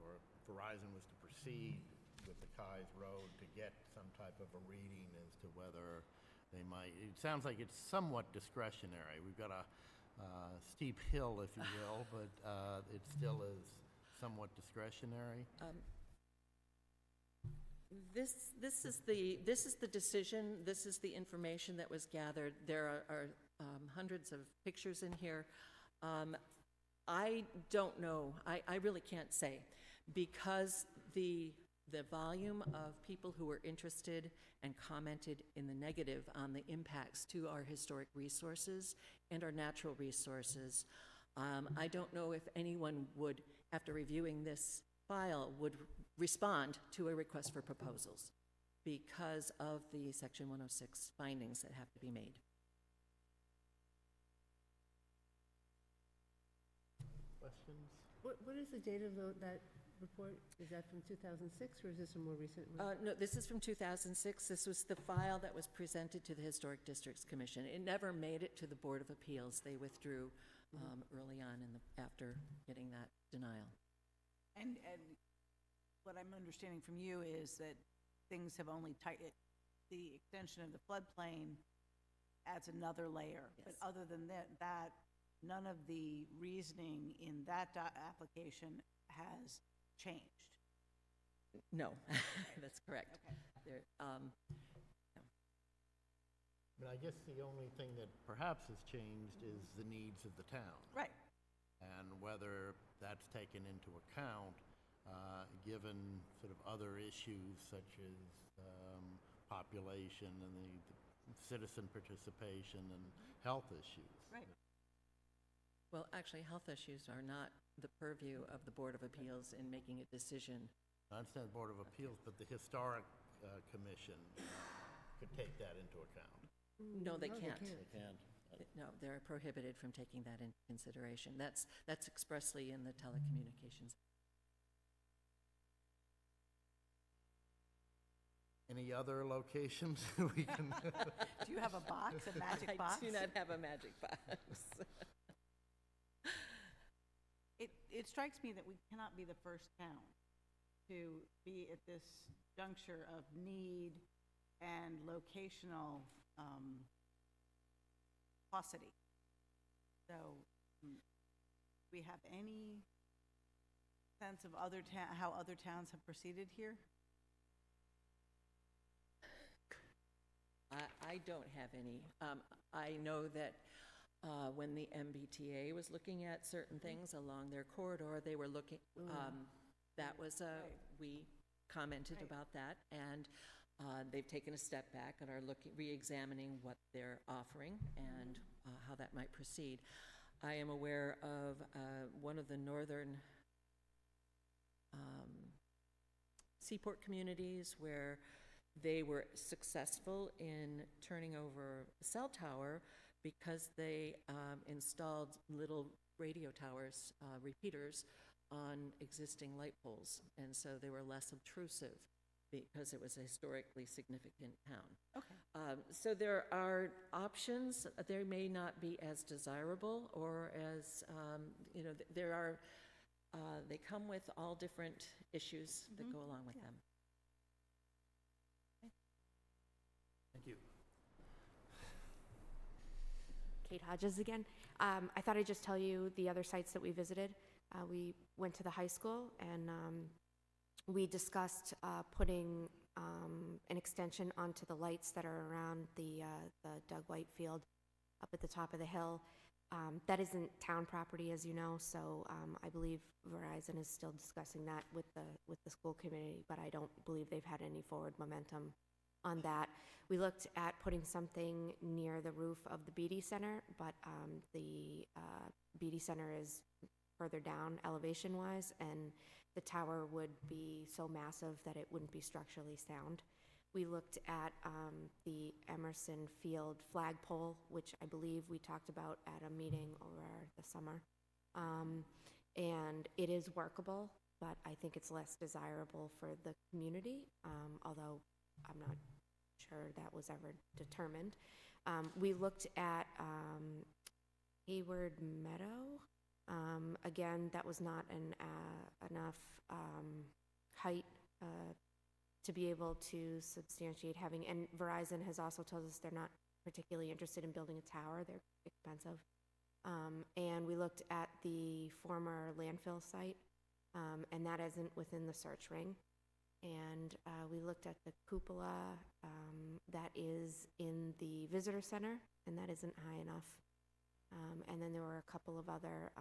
or Verizon was to proceed with the Kai's Road to get some type of a reading as to whether they might, it sounds like it's somewhat discretionary. We've got a steep hill, if you will, but it still is somewhat discretionary. This is the decision. This is the information that was gathered. There are hundreds of pictures in here. I don't know. I really can't say, because the volume of people who were interested and commented in the negative on the impacts to our historic resources and our natural resources. I don't know if anyone would, after reviewing this file, would respond to a request for proposals because of the Section 106 findings that have to be made. questions? What is the date of that report? Is that from 2006, or is this a more recent one? No, this is from 2006. This was the file that was presented to the Historic Districts Commission. It never made it to the Board of Appeals. They withdrew early on after getting that denial. And what I'm understanding from you is that things have only tightened, the extension of the floodplain adds another layer. But Yes. other than that, none of the reasoning in that application has changed. No, that's correct. Okay. There, But I guess the only thing that perhaps has changed is the needs of the town. Right. And whether that's taken into account, given sort of other issues such as population and the citizen participation and health issues. Right. well, actually, health issues are not the purview of the Board of Appeals in making a decision. I understand the Board of Appeals, but the Historic Commission could take that into account. No, they can't. They can't. No, they're prohibited from taking that into consideration. That's expressly in the telecommunications. Any other locations we can? Do you have a box, a magic box? I do not have a magic box. It strikes me that we cannot be the first town to be at this juncture of need and locational paucity. So, do we have any sense of how other towns have proceeded here? I don't have any. I know that when the MBTA was looking at certain things along their corridor, they were looking, that was we commented Right. about that, and they've taken a step back and are re-examining what they're offering and how that might proceed. I am aware of one of the northern seaport communities where they were successful in turning over a cell tower because they installed little radio towers, repeaters, on existing light poles. And so they were less obtrusive because it was a historically significant town. Okay. So there are options. They may not be as desirable or as, there are, they come with all different issues that go along with them. Thank you. Kate Hodges again. I thought I'd just tell you the other sites that we visited. We went to the high school and we discussed putting an extension onto the lights that are around the Doug White Field up at the top of the hill. That isn't town property, as you know, so I believe Verizon is still discussing that with the school committee, but I don't believe they've had any forward momentum on that. We looked at putting something near the roof of the BD Center, but the BD Center is further down elevation-wise, and the tower would be so massive that it wouldn't be structurally sound. We looked at the Emerson Field flagpole, which I believe we talked about at a meeting over the summer. And it is workable, but I think it's less desirable for the community, although I'm not sure that was ever determined. We looked at Hayward Meadow. Again, that was not enough height to be able to substantiate having, and Verizon has also told us they're not particularly interested in building a tower. They're expensive. And we looked at the former landfill site, and that isn't within the search ring. And we looked at the cupola that is in the visitor center, and that isn't high enough. And then there were a couple of other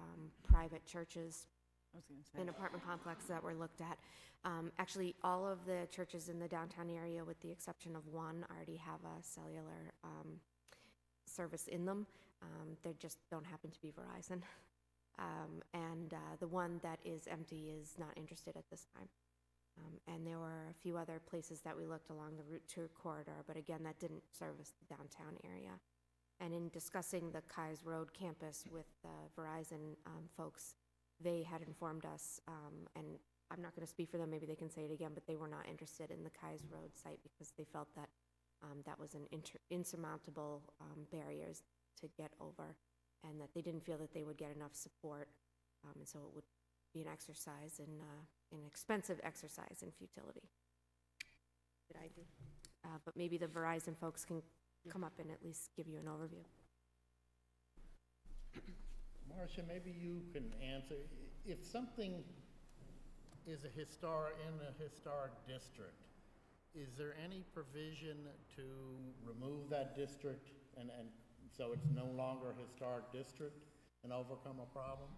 private churches I was going to say. and apartment complexes that were looked at. Actually, all of the churches in the downtown area, with the exception of one, already have a cellular service in them. They just don't happen to be Verizon. And the one that is empty is not interested at this time. And there were a few other places that we looked along the Route 2 corridor, but again, that didn't service the downtown area. And in discussing the Keyes Road campus with the Verizon folks, they had informed us, and I'm not going to speak for them, maybe they can say it again, but they were not interested in the Kais Road site because they felt that that was an insurmountable barriers to get over, and that they didn't feel that they would get enough support, and so it would be an exercise in an expensive exercise in futility. Did I do? But maybe the Verizon folks can come up and at least give you an overview. Marcia, maybe you can answer. If something is in a historic district, is there any provision to remove that district and so it's no longer a historic district and overcome a problem?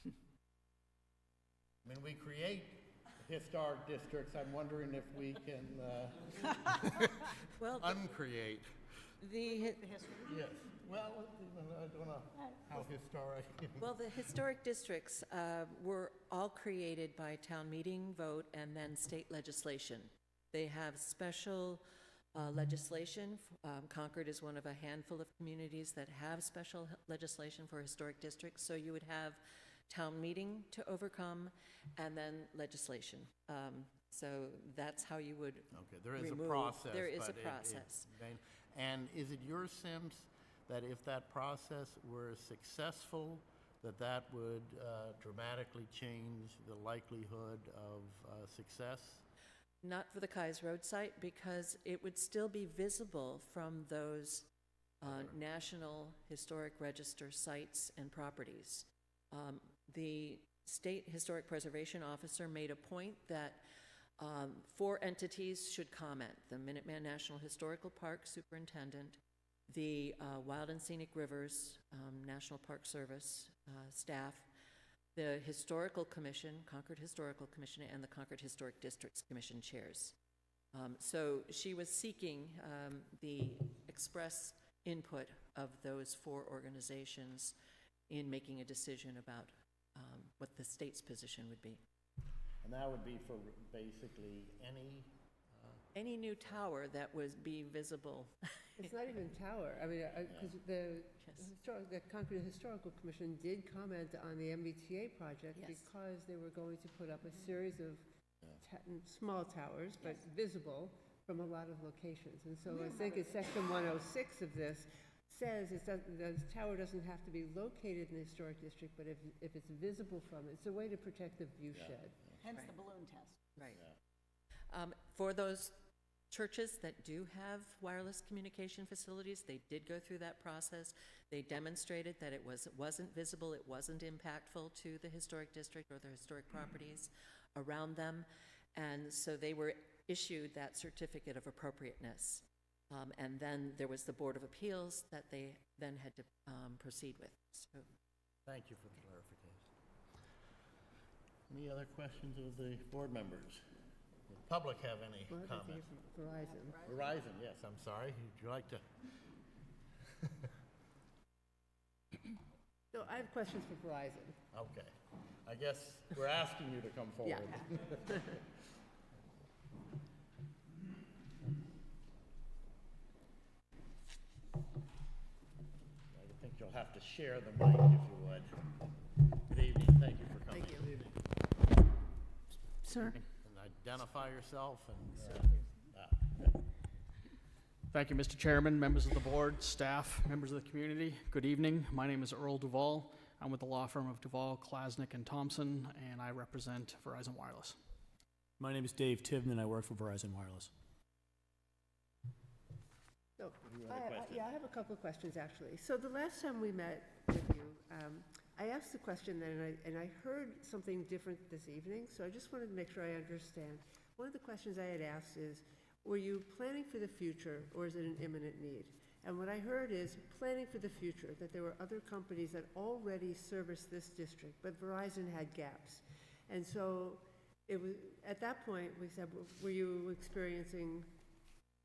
I mean, we create historic districts. I'm wondering if we can Well, uncreate. the, Yes. Well, I don't know how historic. well, the historic districts were all created by town meeting vote and then state legislation. They have special legislation. Concord is one of a handful of communities that have special legislation for historic districts. So you would have town meeting to overcome and then legislation. So that's how you would Okay, there is a remove- process. there is a but process. And is it your sense that if that process were successful, that would dramatically change the likelihood of success? Not for the Kais Road site, because it would still be visible from those National Historic Register sites and properties. The State Historic Preservation Officer made a point that 4 entities should comment: the Minuteman National Historical Park Superintendent, the Wild and Scenic Rivers National Park Service staff, the Historical Commission, Concord Historical Commission, and the Concord Historic Districts Commission chairs. So she was seeking the express input of those 4 organizations in making a decision about what the state's position would be. And that would be for basically Any new tower that would be visible. It's not even tower, I mean, because the Concord Historical Commission did comment on the MBTA project Yes. because they were going to put up a series of small towers, but visible from a lot of locations. And so I think it's section 106 of this says the tower doesn't have to be located in the historic district, but if it's visible from it, it's a way to protect the view shed. Hence the balloon test. Right. For those churches that do have wireless communication facilities, they did go through that process. They demonstrated that it wasn't visible, it wasn't impactful to the historic district or the historic properties around them. And so they were issued that certificate of appropriateness. And then there was the Board of Appeals that they then had to proceed with. So, Thank you for the clarification. Any other questions of the board members? Does the public have any Well, I'd like to hear comments? from Verizon. Verizon, yes, I'm sorry. Would you like to? So I have questions for Verizon. Okay. I guess we're asking you to come forward. Yeah. I think you'll have to share the mic if you would. Good evening, thank you for coming. Thank you. Sir? And identify yourself and. Thank you, Mr. Chairman, members of the board, staff, members of the community. Good evening. My name is Earl Duvall. I'm with the law firm of Duvall, Klasnick, and Thompson, and I represent Verizon Wireless. My name is Dave Tivnan. I work for Verizon Wireless. So, You had a question? yeah, I have a couple of questions, actually. So the last time we met with you, I asked the question then, and I heard something different this evening, so I just wanted to make sure I understand. One of the questions I had asked is, were you planning for the future, or is it an imminent need? And what I heard is planning for the future, that there were other companies that already service this district, but Verizon had gaps. And so it was, at that point, we said, were you experiencing,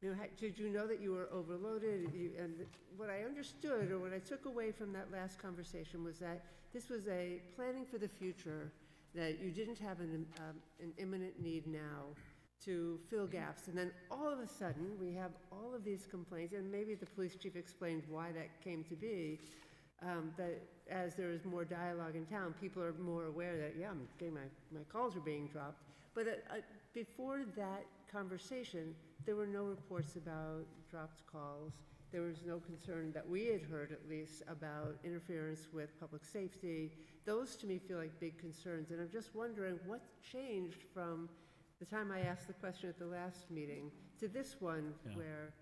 did you know that you were overloaded? And what I understood, or what I took away from that last conversation, was that this was a planning for the future, that you didn't have an imminent need now to fill gaps. And then all of a sudden, we have all of these complaints, and maybe the police chief explained why that came to be, that as there is more dialogue in town, people are more aware that, yeah, I'm getting my calls are being dropped. But before that conversation, there were no reports about dropped calls. There was no concern that we had heard, at least, about interference with public safety. Those, to me, feel like big concerns. And I'm just wondering what changed from the time I asked the question at the last meeting to this one, Yeah. where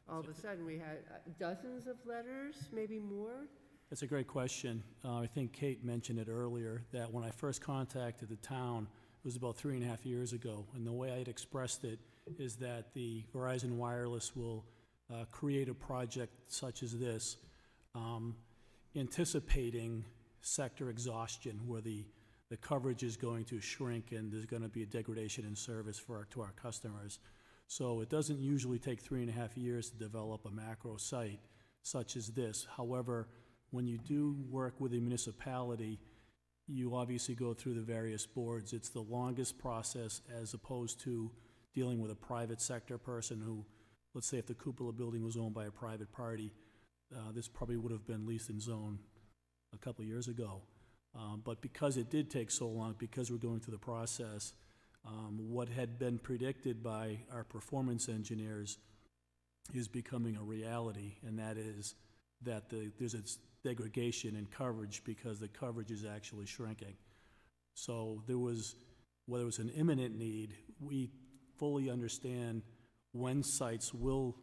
all of a sudden we had dozens of letters, maybe more? That's a great question. I think Kate mentioned it earlier, that when I first contacted the town, it was about 3.5 years ago, and the way I had expressed it is that the Verizon Wireless will create a project such as this, anticipating sector exhaustion, where the coverage is going to shrink and there's going to be a degradation in service to our customers. So it doesn't usually take 3.5 years to develop a macro site such as this. However, when you do work with a municipality, you obviously go through the various boards. It's the longest process as opposed to dealing with a private sector person who, let's say if the cupola building was owned by a private party, this probably would have been leased and zoned a couple of years ago. But because it did take so long, because we're going through the process, what had been predicted by our performance engineers is becoming a reality, and that is that there's a degradation in coverage because the coverage is actually shrinking. So whether it was an imminent need, we fully understand when sites will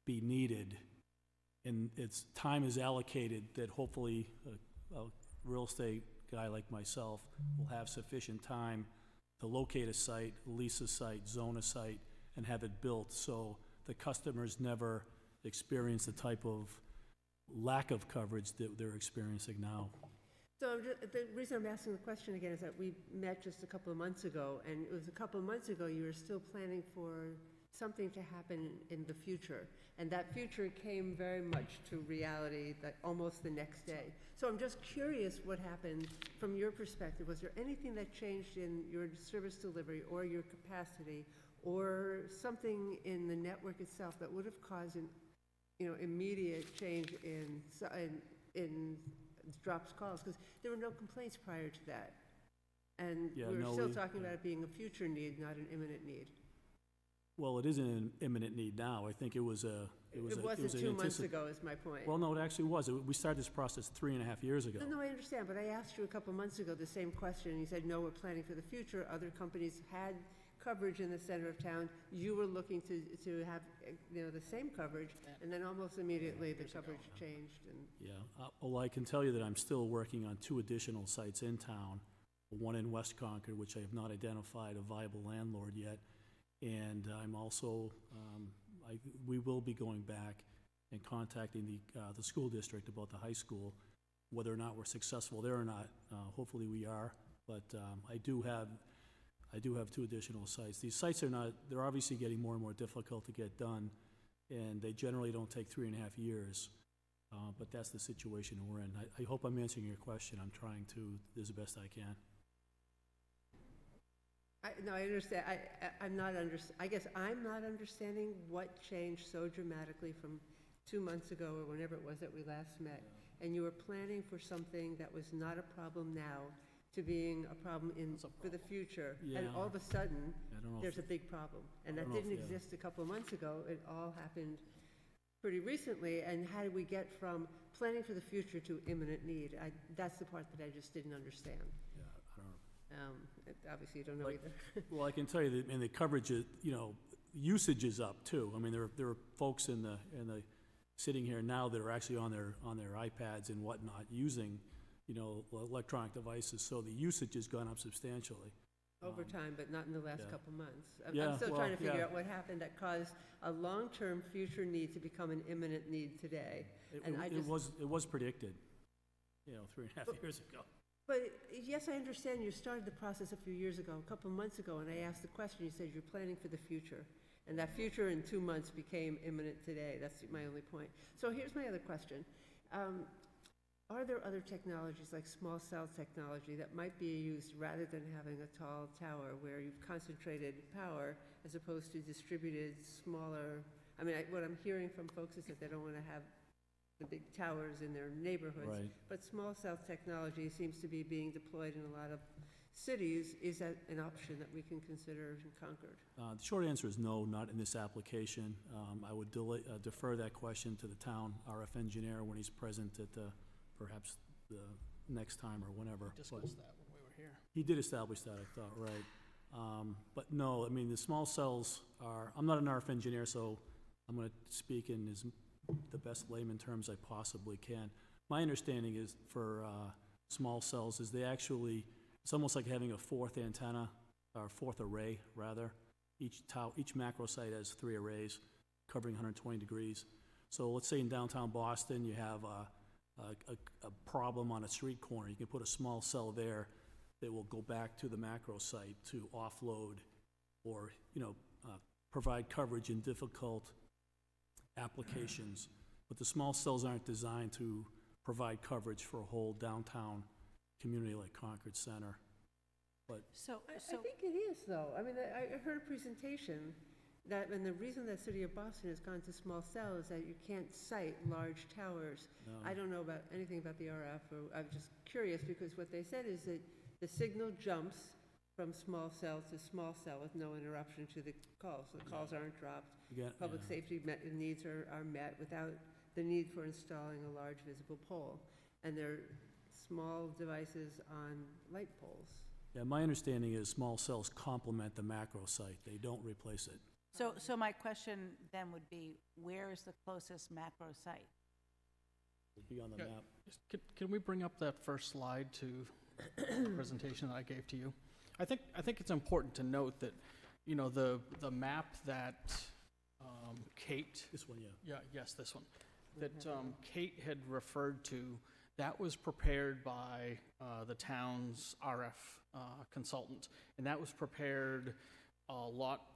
be needed, and time is allocated that hopefully a real estate guy like myself will have sufficient time to locate a site, lease a site, zone a site, and have it built so the customers never experience the type of lack of coverage that they're experiencing now. So the reason I'm asking the question again is that we met just a couple of months ago, and it was a couple of months ago you were still planning for something to happen in the future. And that future came very much to reality like almost the next day. So I'm just curious what happened from your perspective. Was there anything that changed in your service delivery or your capacity or something in the network itself that would have caused an immediate change in dropped calls? Because there were no complaints prior to that. And Yeah, we were no, still we- talking about it being a future need, not an imminent need. Well, it isn't an imminent need now. I think it was It wasn't 2 months ago, is my point. Well, no, it actually was. We started this process 3.5 years ago. No, I understand, but I asked you a couple months ago the same question, and you said, no, we're planning for the future. Other companies had coverage in the center of town. You were looking to have, the same coverage, and then almost immediately the coverage changed. And Yeah, well, I can tell you that I'm still working on 2 additional sites in town, one in West Concord, which I have not identified a viable landlord yet, and I'm also, we will be going back and contacting the school district about the high school, whether or not we're successful there or not. Hopefully we are, but I do have 2 additional sites. These sites they're obviously getting more and more difficult to get done, and they generally don't take 3.5 years, but that's the situation we're in. I hope I'm answering your question. I'm trying to do the best I can. No, I understand. I guess I'm not understanding what changed so dramatically from 2 months ago or whenever it was that we last met. And you were planning for something that was not a problem now to being a problem for the future. And Yeah. all of a sudden, I don't know if- there's a big problem. And I that don't know if- didn't yeah. exist a couple of months ago. It all happened pretty recently. And how did we get from planning for the future to imminent need? That's the part that I just didn't understand. Yeah, I don't know. Obviously, you don't know Like- either. Well, I can tell you that, and the coverage, usage is up too. I mean, there are folks sitting here now that are actually on their iPads and whatnot using, electronic devices. So the usage has gone up substantially. Over time, but not in the last yeah. couple months. Yeah, I'm still well, trying to figure yeah. out what happened that caused a long-term future need to become an imminent need today. And I just- It was predicted, 3.5 years ago. But yes, I understand you started the process a few years ago, a couple months ago, and I asked the question, you said you're planning for the future. And that future in 2 months became imminent today. That's my only point. So here's my other question. Are there other technologies like small cell technology that might be used rather than having a tall tower where you've concentrated power as opposed to distributed smaller? I mean, what I'm hearing from folks is that they don't want to have the big towers in their neighborhoods. Right. But small cell technology seems to be being deployed in a lot of cities. Is that an option that we can consider in Concord? The short answer is no, not in this application. I would defer that question to the town RF engineer when he's present at perhaps the next time or whenever. Discussed that when we were here. He did establish that, I thought, right. But no, I mean, the small cells are, I'm not an RF engineer, so I'm going to speak in the best layman terms I possibly can. My understanding is for small cells is they actually, it's almost like having a fourth antenna, or fourth array, rather. Each macro site has 3 arrays covering 120 degrees. So let's say in downtown Boston, you have a problem on a street corner. You can put a small cell there that will go back to the macro site to offload or, provide coverage in difficult applications. But the small cells aren't designed to provide coverage for a whole downtown community like Concord Center. But I think it is, though. I mean, I heard a presentation that, and the reason that City of Boston has gone to small cell is that you can't site large towers. no, I don't know about anything about the RF, or I'm just curious, because what they said is that the signal jumps from small cell to small cell with no interruption to the calls. The calls aren't dropped. Public safety needs are met without the need for installing a large visible pole. And they're small devices on light poles. Yeah, my understanding is small cells complement the macro site. They don't replace it. So my question then would be, where is the closest macro site? It'll be on the Yeah. map. Can we bring up that first slide to the presentation that I gave to you? I think it's important to note that, the map that Kate, This one, yeah. yes, this one, that Kate had referred to, that was prepared by the town's RF consultant, and that was prepared a lot,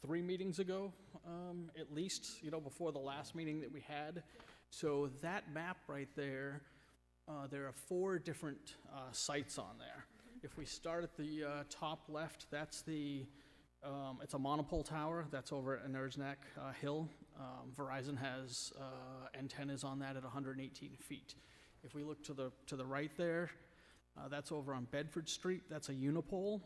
3 meetings ago, at least, before the last meeting that we had. So that map right there, there are 4 different sites on there. If we start at the top left, that's it's a monopole tower that's over at Neck Hill. Verizon has antennas on that at 118 feet. If we look to the right there, that's over on Bedford Street. That's a unipole,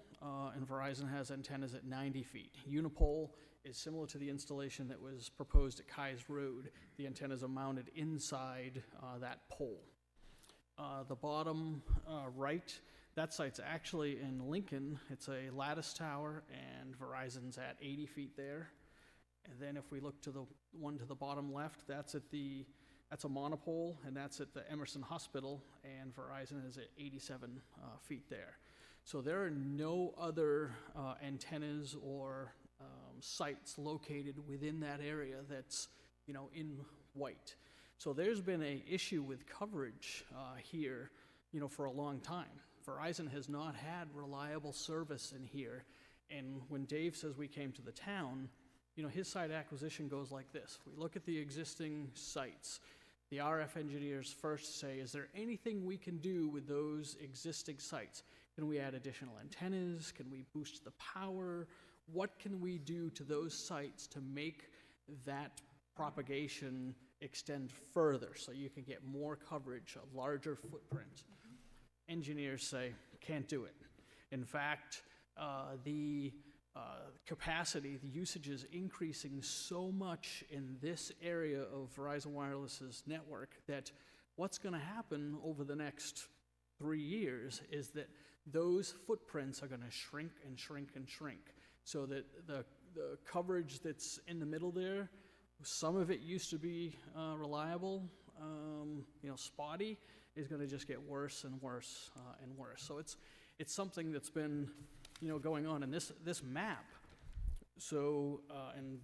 and Verizon has antennas at 90 feet. Unipole is similar to the installation that was proposed at Keyes Road. The antennas are mounted inside that pole. The bottom right, that site's actually in Lincoln. It's a lattice tower, and Verizon's at 80 feet there. And then if we look to the one to the bottom left, that's a monopole, and that's at the Emerson Hospital, and Verizon is at 87 feet there. So there are no other antennas or sites located within that area that's, in white. So there's been an issue with coverage here, for a long time. Verizon has not had reliable service in here, and when Dave says we came to the town, his site acquisition goes like this. We look at the existing sites. The RF engineers first say, is there anything we can do with those existing sites? Can we add additional antennas? Can we boost the power? What can we do to those sites to make that propagation extend further so you can get more coverage, a larger footprint? Engineers say, can't do it. In fact, the capacity, the usage is increasing so much in this area of Verizon Wireless's network that what's going to happen over the next 3 years is that those footprints are going to shrink and shrink and shrink, so that the coverage that's in the middle there, some of it used to be reliable, spotty, is going to just get worse and worse and worse. So it's something that's been going on. And this map, so, and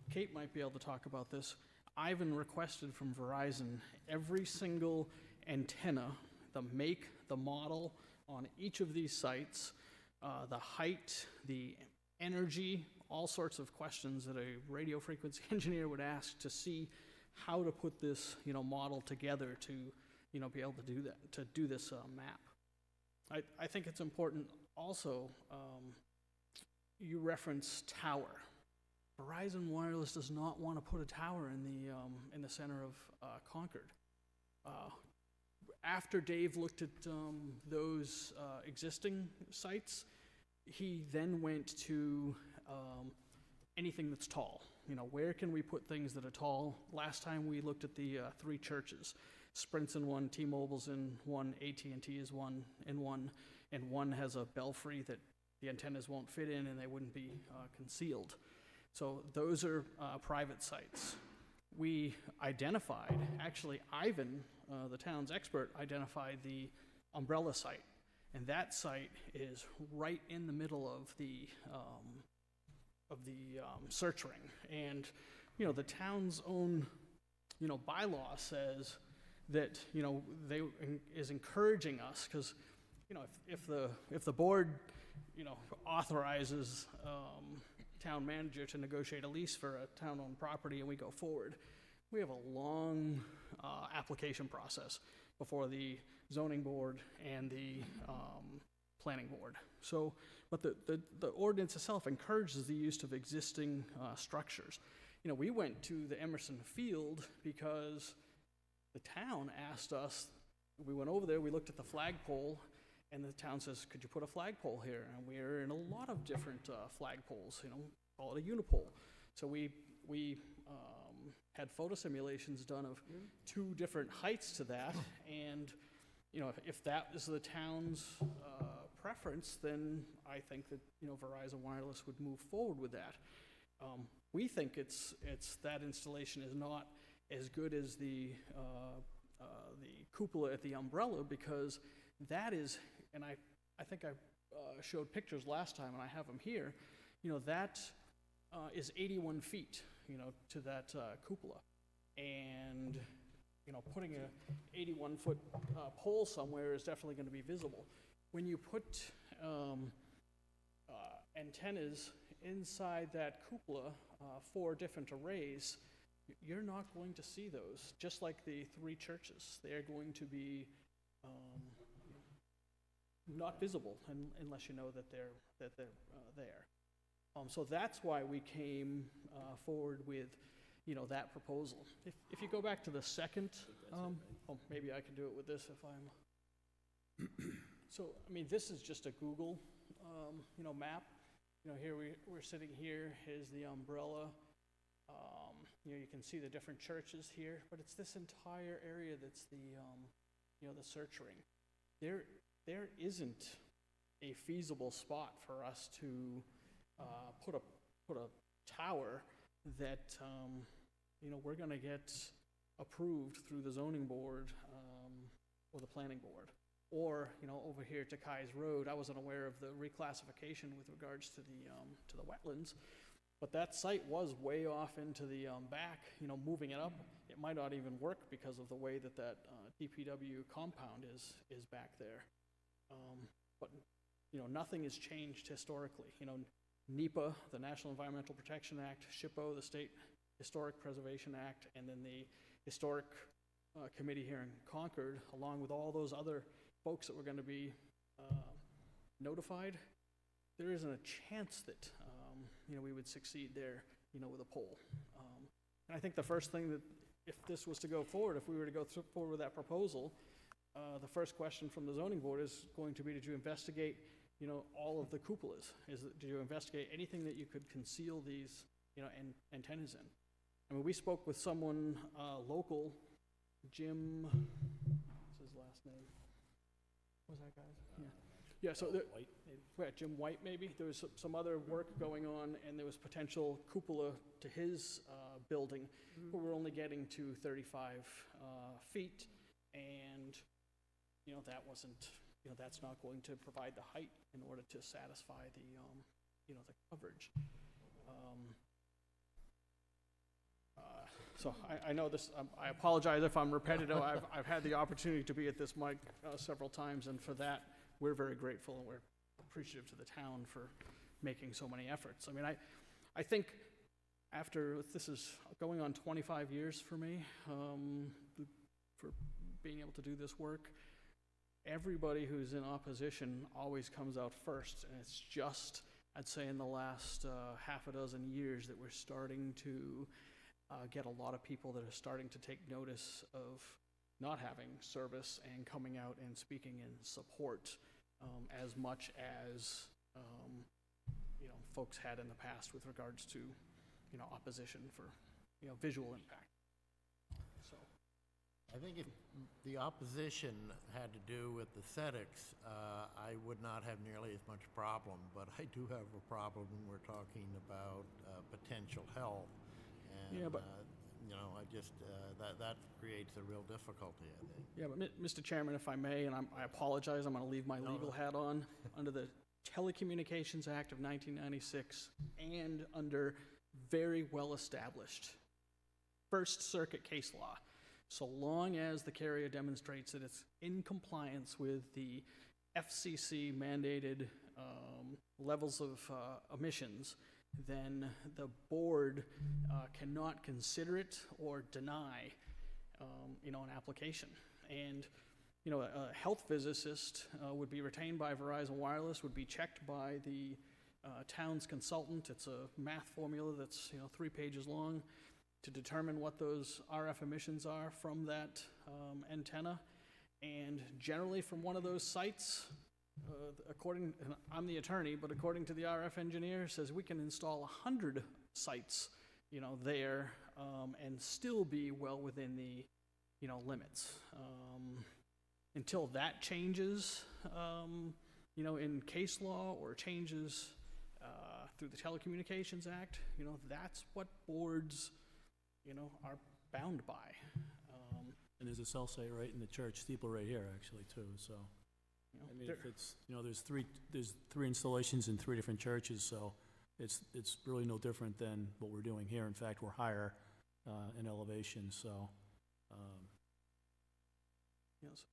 Kate might be able to talk about this, Ivan requested from Verizon every single antenna, the make, the model on each of these sites, the height, the energy, all sorts of questions that a radio frequency engineer would ask to see how to put this, model together to, be able to do that, to do this map. I think it's important also, you reference tower. Verizon Wireless does not want to put a tower in the center of Concord. After Dave looked at those existing sites, he then went to anything that's tall. You know, where can we put things that are tall? Last time we looked at the 3 churches. Sprint's in one, T-Mobile's in one, AT&T is in one, and one has a belfry that the antennas won't fit in and they wouldn't be concealed. So those are private sites. We identified, actually Ivan, the town's expert, identified the umbrella site. And that site is right in the middle of the search ring. And, you know, the town's own, you know, bylaw says that, you know, is encouraging us, because, you know, if the board, you know, authorizes town manager to negotiate a lease for a town-owned property and we go forward, we have a long application process before the zoning board and the planning board. So, but the ordinance itself encourages the use of existing structures. You know, we went to the Emerson Field because the town asked us, we went over there, we looked at the flagpole, and the town says, could you put a flagpole here? And we're in a lot of different flagpoles, you know, call it a unipole. So we had photo simulations done of 2 different heights to that, and, you know, if that is the town's preference, then I think that, you know, Verizon Wireless would move forward with that. We think it's that installation is not as good as the cupola at the umbrella, because that is, and I think I showed pictures last time, and I have them here, you know, that is 81 feet, you know, to that cupola. And, you know, putting a 81-foot pole somewhere is definitely going to be visible. When you put antennas inside that cupola, 4 different arrays, you're not going to see those. Just like the 3 churches, they're going to be not visible unless you know that they're there. So that's why we came forward with, you know, that proposal. If you go back to the second, maybe I can do it with this if I'm. So I mean, this is just a Google, you know, map. You know, here we're sitting here. Here's the umbrella. You know, you can see the different churches here, but it's this entire area that's the, you know, the search ring. There isn't a feasible spot for us to put a tower that, you know, we're going to get approved through the zoning board or the planning board. Or, you know, over here to Kai's Road, I wasn't aware of the reclassification with regards to the wetlands, but that site was way off into the back. You know, moving it up, it might not even work because of the way that DPW compound is back there. But, you know, nothing has changed historically. You know, NEPA, the National Environmental Protection Act, SHPO, the State Historic Preservation Act, and then the Historic Committee here in Concord, along with all those other folks that were going to be notified, there isn't a chance that, you know, we would succeed there, you know, with a pole. And I think the first thing that, if this was to go forward, if we were to go forward with that proposal, the first question from the zoning board is going to be, did you investigate, you know, all of the cupolas? Did you investigate anything that you could conceal these, you know, antennas in? I mean, we spoke with someone local, Jim, what's his last name? What was that guy's? Yeah, so Jim White, maybe. There was some other work going on, and there was potential cupola to his building, but we're only getting to 35 feet, and, you know, that wasn't, you know, that's not going to provide the height in order to satisfy the, you know, the coverage. So I know this, I apologize if I'm repetitive. I've had the opportunity to be at this mic several times, and for that, we're very grateful, and we're appreciative to the town for making so many efforts. I mean, I think after, this is going on 25 years for me, for being able to do this work, everybody who's in opposition always comes out first, and it's just I'd say in the last half a dozen years that we're starting to get a lot of people that are starting to take notice of not having service and coming out and speaking in support as much as folks had in the past with regards to opposition for visual impact. So I think if the opposition had to do with aesthetics, I would not have nearly as much problem, but I do have a problem when we're talking about potential health. And, Yeah, but- I just, that creates a real difficulty, I think. yeah, but Mr. Chairman, if I may, and I apologize, I'm going to leave my No, legal no. hat on, under the Telecommunications Act of 1996 and under very well-established First Circuit case law, so long as the carrier demonstrates that it's in compliance with the FCC mandated levels of emissions, then the board cannot consider it or deny, an application. And, a health physicist would be retained by Verizon Wireless, would be checked by the town's consultant. It's a math formula that's, 3 pages long to determine what those RF emissions are from that antenna. And generally from one of those sites, and I'm the attorney, but according to the RF engineer, says we can install 100 sites, there, and still be well within the, limits. Until that changes, in case law or changes through the Telecommunications Act, that's what boards, are bound by. And there's a cell site right in the church steeple right here, actually, too, so. I mean, there- if it's, there's three installations in 3 different churches, so it's really no different than what we're doing here. In fact, we're higher in elevation, so. Yes.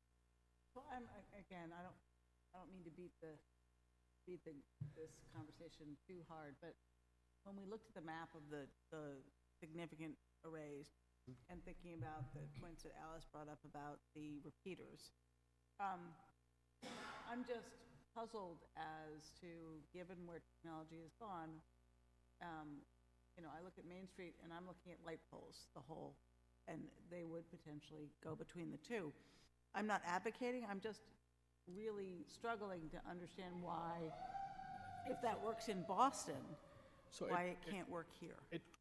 Well, again, I don't mean to beat this conversation too hard, but when we looked at the map of the significant arrays and thinking about the points that Alice brought up about the repeaters, I'm just puzzled as to, given where technology has gone, I look at Main Street and I'm looking at light poles, and they would potentially go between the two. I'm not advocating, I'm just really struggling to understand why, if that works in Boston, So why it can't work here.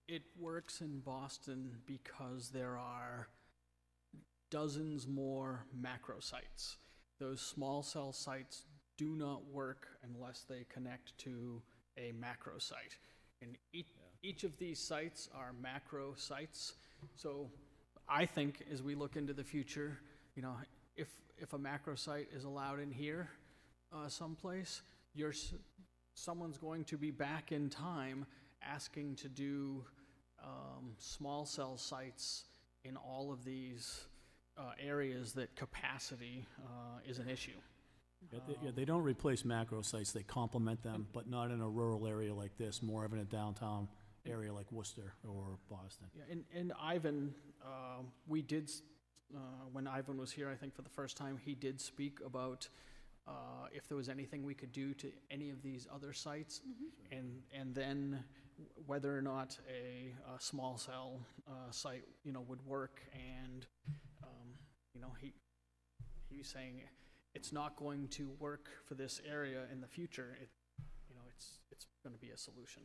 It works in Boston because there are dozens more macro sites. Those small cell sites do not work unless they connect to a macro site. And each of these sites are macro sites. So I think as we look into the future, if a macro site is allowed in here someplace, someone's going to be back in time asking to do small cell sites in all of these areas that capacity is an issue. They don't replace macro sites, they complement them, but not in a rural area like this, more of in a downtown area like Worcester or Boston. Yeah, and Ivan, we did, when Ivan was here, I think for the first time, he did speak about if there was anything we could do to any of these other sites, and then whether or not a small cell site, would work. And he's saying it's not going to work for this area in the future. It's going to be a solution,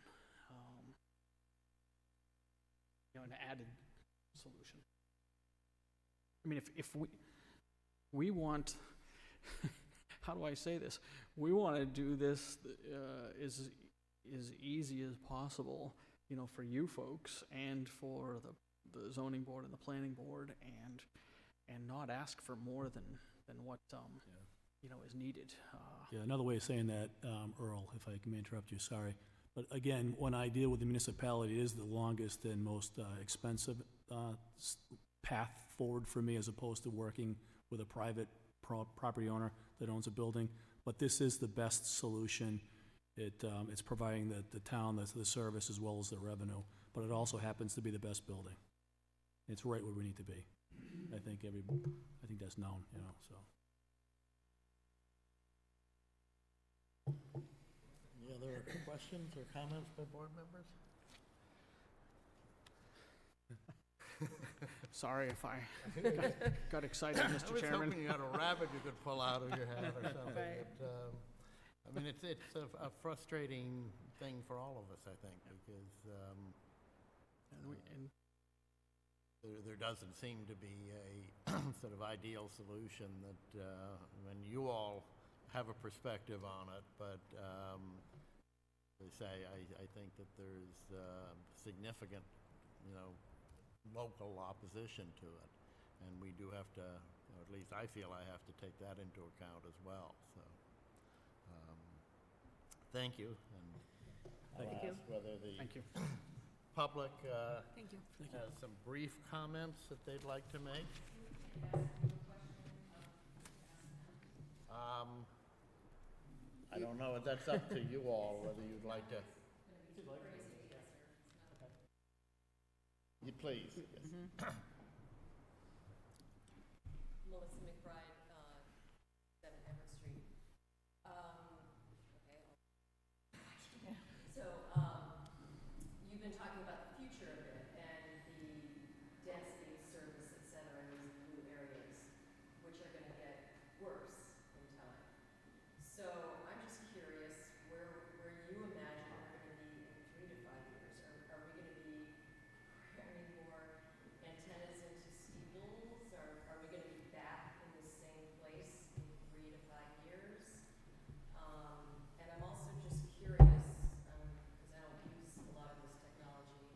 an added solution. I mean, if we want, how do I say this? We want to do this as easy as possible, for you folks and for the zoning board and the planning board, and not ask for more than what is needed. Yeah, another way of saying that, Earl, if I may interrupt you, sorry. But again, when I deal with the municipality, it is the longest and most expensive path forward for me, as opposed to working with a private property owner that owns a building. But this is the best solution. It's providing the town the service as well as the revenue, but it also happens to be the best building. It's right where we need to be. I think that's known, so. Yeah, there are a questions or comments by board members? Sorry if I got excited, I Mr. was Chairman. hoping you had a rabbit you could pull out of your hat or something. Right. But, I mean, it's a frustrating thing for all of us, I think, because And there doesn't seem to be a sort of ideal solution that, when you all have a perspective on it, but they say, I think that there's significant, local opposition to it. And we do have to, or at least I feel I have to take that into account as well, so. Thank you, and I'll ask whether the thank you. public Thank you. has some brief comments that they'd like to make. I don't know, that's up to you all, whether you'd like to. You please, yes. Melissa McBride, 7 Everett Street. So, you've been talking about the future of it and the density of service, et cetera, in these blue areas, which are gonna get worse in time. So, I'm just curious where you imagine we're gonna be in 3 to 5 years. Are we gonna be cramming more antennas into steeples? Are we gonna be back in the same place in 3 to 5 years? And I'm also just curious, because I don't use a lot of this technology,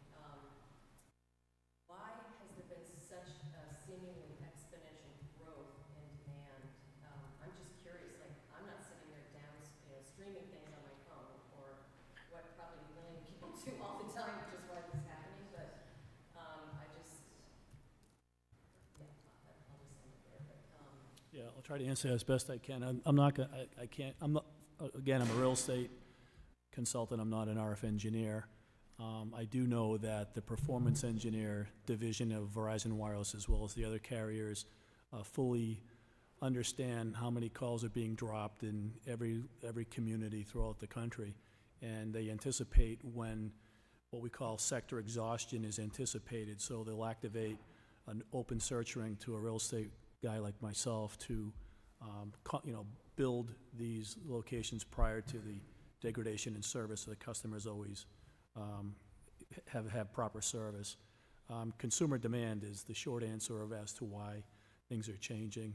why has there been such a seemingly exponential growth in demand? I'm just curious, like, I'm not sitting there streaming things on my phone, or what probably a million people do all the time, which is why this is happening, but I just, yeah, I'll just end it there, but, Yeah, I'll try to answer as best I can. I'm not gonna, I can't, I'm not, again, I'm a real estate consultant, I'm not an RF engineer. I do know that the performance engineer division of Verizon Wireless, as well as the other carriers, fully understand how many calls are being dropped in every community throughout the country. And they anticipate when what we call sector exhaustion is anticipated, so they'll activate an open search ring to a real estate guy like myself to, build these locations prior to the degradation in service, so the customers always have proper service. Consumer demand is the short answer of as to why things are changing.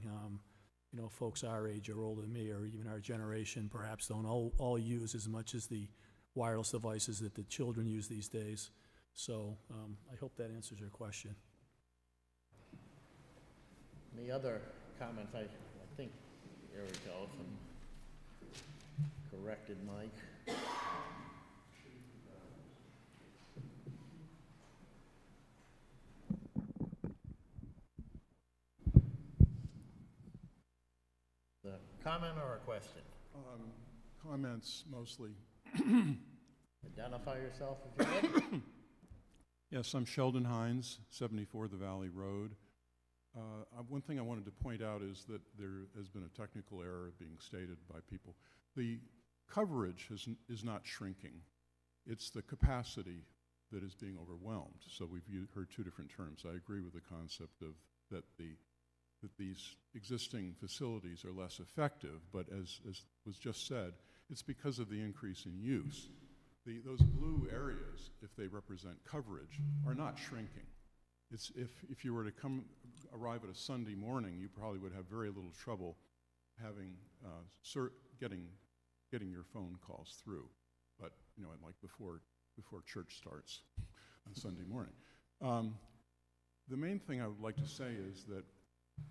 Folks our age or older than me, or even our generation, perhaps don't all use as much as the wireless devices that the children use these days. So I hope that answers your question. Any other comments? I think, there we go, some corrected mic. The comment or a question? Comments mostly. Identify yourself if you would. Yes, I'm Sheldon Hines, 74 The Valley Road. One thing I wanted to point out is that there has been a technical error being stated by people. The coverage is not shrinking. It's the capacity that is being overwhelmed. So we've heard two different terms. I agree with the concept of that these existing facilities are less effective, but as was just said, it's because of the increase in use. Those blue areas, if they represent coverage, are not shrinking. It's if you were to arrive at a Sunday morning, you probably would have very little trouble having getting your phone calls through. But like before church starts on Sunday morning. The main thing I would like to say is that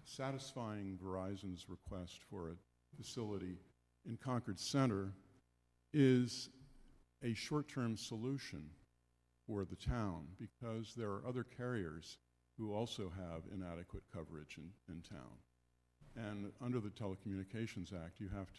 satisfying Verizon's request for a facility in Concord Center is a short-term solution for the town, because there are other carriers who also have inadequate coverage in town. And under the Telecommunications Act, we have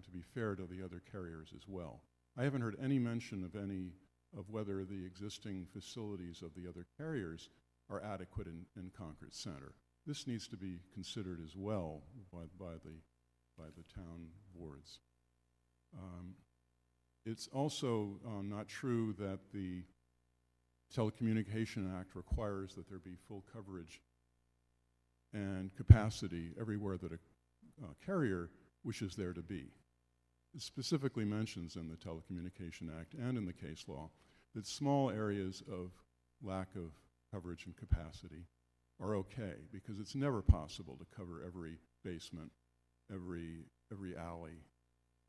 to be fair to the other carriers as well. I haven't heard any mention of whether the existing facilities of the other carriers are adequate in Concord Center. This needs to be considered as well by the town boards. It's also not true that the Telecommunication Act requires that there be full coverage and capacity everywhere that a carrier wishes there to be. It specifically mentions in the Telecommunication Act and in the case law that small areas of lack of coverage and capacity are okay, because it's never possible to cover every basement, every alley,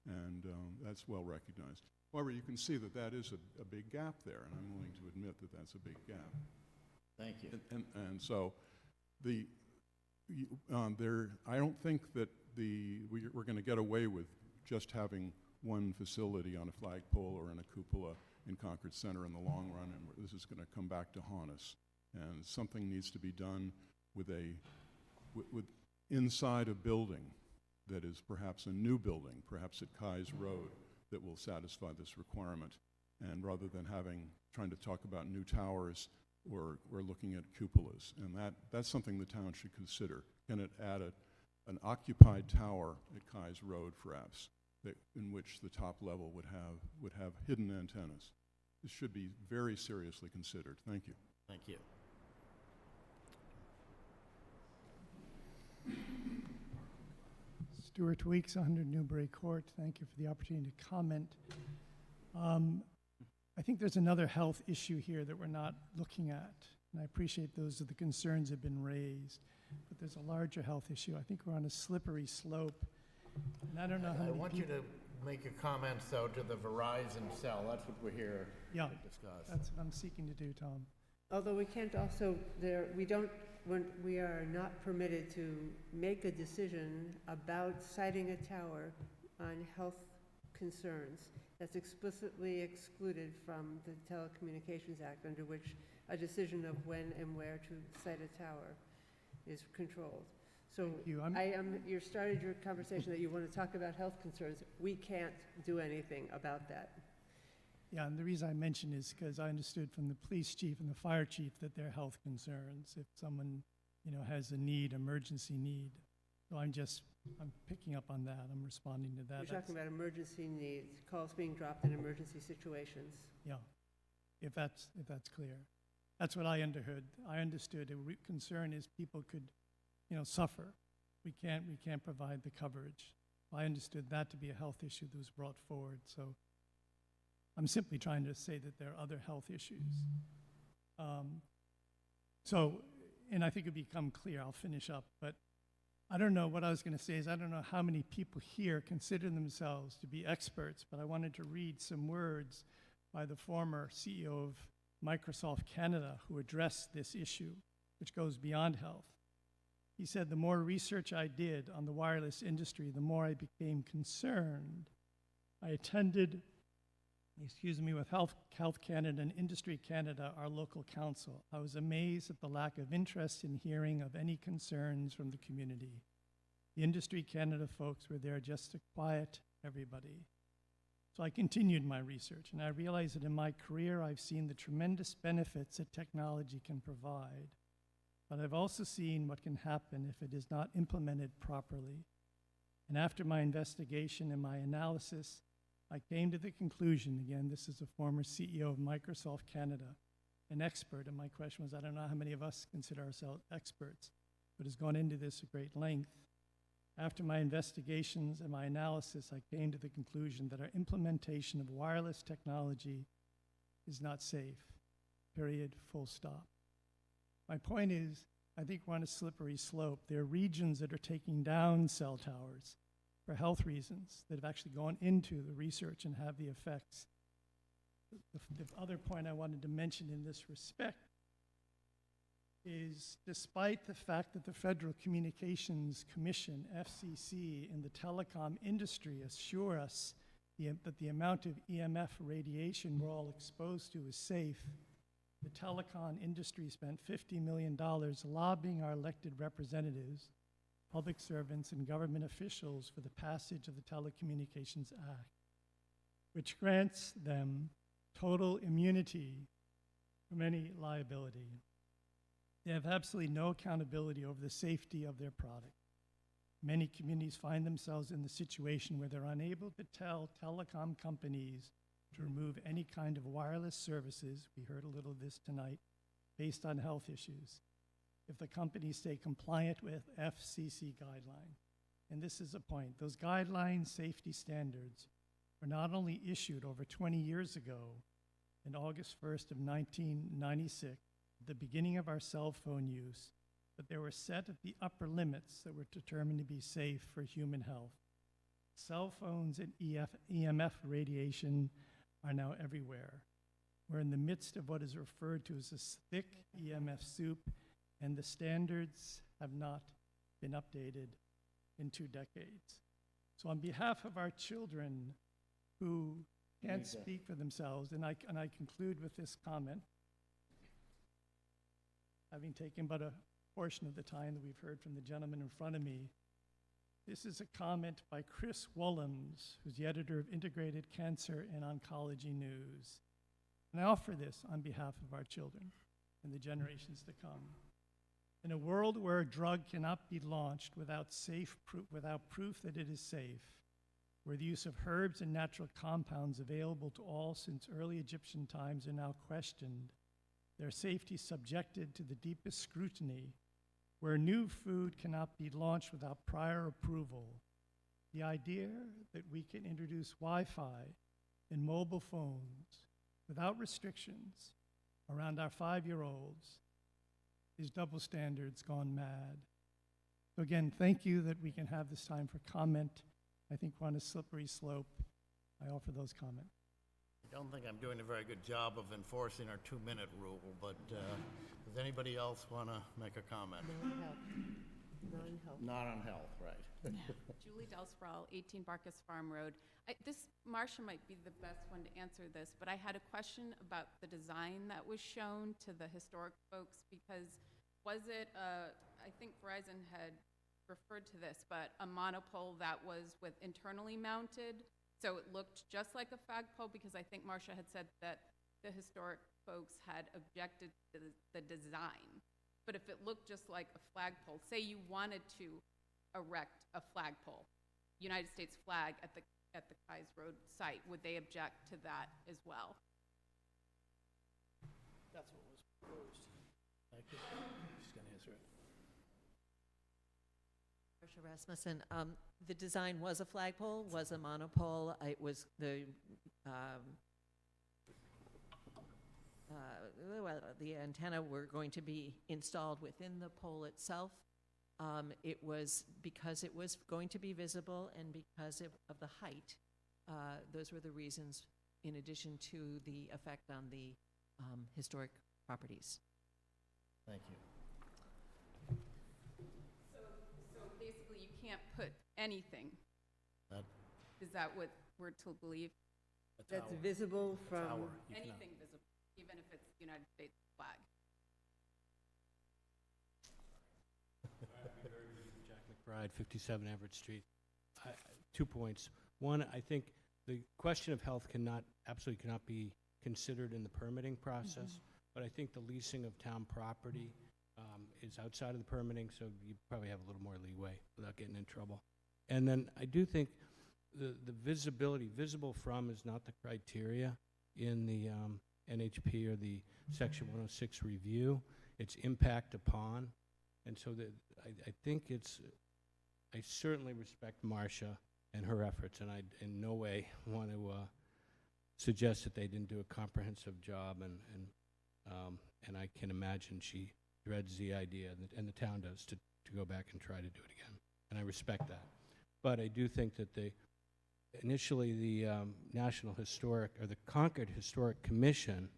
and that's well recognized. However, you can see that that is a big gap there, and I'm willing to admit that that's a big gap. Thank you. And so I don't think that we're going to get away with just having one facility on a flagpole or in a cupola in Concord Center in the long run, and this is going to come back to haunt us. And something needs to be done with inside a building that is perhaps a new building, perhaps at Kai's Road, that will satisfy this requirement. And rather than trying to talk about new towers, we're looking at cupolas. And that's something the town should consider. Can it add an occupied tower at Kai's Road, perhaps, in which the top level would have hidden antennas? This should be very seriously considered. Thank you. Thank you. Stuart Weeks, 100 Newbury Court. Thank you for the opportunity to comment. I think there's another health issue here that we're not looking at, and I appreciate those are the concerns that have been raised, but there's a larger health issue. I think we're on a slippery slope, and I don't know how I many want you to make a comment, though, to the Verizon cell. That's what we're here to discuss. That's what I'm seeking to do, Tom. Although we can't also, we are not permitted to make a decision about siting a tower on health concerns. That's explicitly excluded from the Telecommunications Act, under which a decision of when and where to site a tower is controlled. So you started your conversation that you want to talk about health concerns. We can't do anything about that. Yeah, and the reason I mention is because I understood from the police chief and the fire chief that they're health concerns if someone, has a emergency need. So I'm picking up on that. I'm responding to that. You're talking about emergency needs, calls being dropped in emergency situations. Yeah, if that's clear. That's what I understood. I understood a root concern is people could, suffer. We can't provide the coverage. I understood that to be a health issue that was brought forward. So I'm simply trying to say that there are other health issues. And I think it'll become clear. I'll finish up, but I don't know what I was going to say is I don't know how many people here consider themselves to be experts, but I wanted to read some words by the former CEO of Microsoft Canada who addressed this issue, which goes beyond health. He said, the more research I did on the wireless industry, the more I became concerned. I attended, with Health Canada and Industry Canada, our local council. I was amazed at the lack of interest in hearing of any concerns from the community. The Industry Canada folks were there just to quiet everybody. So I continued my research, and I realized that in my career I've seen the tremendous benefits that technology can provide, but I've also seen what can happen if it is not implemented properly. And after my investigation and my analysis, I came to the conclusion, again, this is a former CEO of Microsoft Canada, an expert, and my question was, I don't know how many of us consider ourselves experts, but has gone into this at great length. After my investigations and my analysis, I came to the conclusion that our implementation of wireless technology is not safe, period, full stop. My point is, I think we're on a slippery slope. There are regions that are taking down cell towers for health reasons that have actually gone into the research and have the effects. The other point I wanted to mention in this respect is despite the fact that the Federal Communications Commission, FCC, and the telecom industry assure us that the amount of EMF radiation we're all exposed to is safe, the telecom industry spent $50 million lobbying our elected representatives, public servants, and government officials for the passage of the Telecommunications Act, which grants them total immunity from any liability. They have absolutely no accountability over the safety of their product. Many communities find themselves in the situation where they're unable to tell telecom companies to remove any kind of wireless services, we heard a little of this tonight, based on health issues, if the companies stay compliant with FCC guidelines. And this is a point. Those guidelines, safety standards, were not only issued over 20 years ago, in August 1st of 1996, at the beginning of our cell phone use, but they were set at the upper limits that were determined to be safe for human health. Cell phones and EMF radiation are now everywhere. We're in the midst of what is referred to as this thick EMF soup, and the standards have not been updated in 2 decades. So on behalf of our children who can't speak for themselves, and I conclude with this comment, having taken but a portion of the time that we've heard from the gentleman in front of me, this is a comment by Chris Wollums, who's the editor of Integrated Cancer and Oncology News. And I offer this on behalf of our children and the generations to come. In a world where a drug cannot be launched without proof that it is safe, where the use of herbs and natural compounds available to all since early Egyptian times are now questioned, their safety subjected to the deepest scrutiny, where new food cannot be launched without prior approval, the idea that we can introduce Wi-Fi in mobile phones without restrictions around our 5-year-olds is double standards gone mad. So again, thank you that we can have this time for comment. I think we're on a slippery slope. I offer those comments. I don't think I'm doing a very good job of enforcing our 2-minute rule, but does anybody else want to make a comment? Non-health. Not on health, right. Julie Delsfraul, 18 Barkus Farm Road. Marcia might be the best one to answer this, but I had a question about the design that was shown to the historic folks, because was it, I think Verizon had referred to this, but a monopole that was with internally mounted, so it looked just like a flagpole, because I think Marcia had said that the historic folks had objected to the design. But if it looked just like a flagpole, say you wanted to erect a flagpole, United States flag at the Keyes Road site, would they object to that as well? That's what was proposed. She's going to answer it. Marcia Rasmussen, the design was a flagpole, was a monopole. It was the antenna were going to be installed within the pole itself. It was because it was going to be visible and because of the height. Those were the reasons, in addition to the effect on the historic properties. Thank you. So basically, you can't put anything. Is that what we're to believe? That's visible from... Anything visible, even if it's the United States flag. Jack McBride, 57 Everett Street. 2 points. One, I think the question of health absolutely cannot be considered in the permitting process, but I think the leasing of town property is outside of the permitting, so you probably have a little more leeway without getting in trouble. And then I do think the visibility, visible from is not the criteria in the NHP or the Section 106 review. It's impact upon. And so I think I certainly respect Marcia and her efforts, and I in no way want to suggest that they didn't do a comprehensive job, and I can imagine she dreads the idea, and the town does, to go back and try to do it again, and I respect that. But I do think that initially the National Historic, or the Concord Historic Commission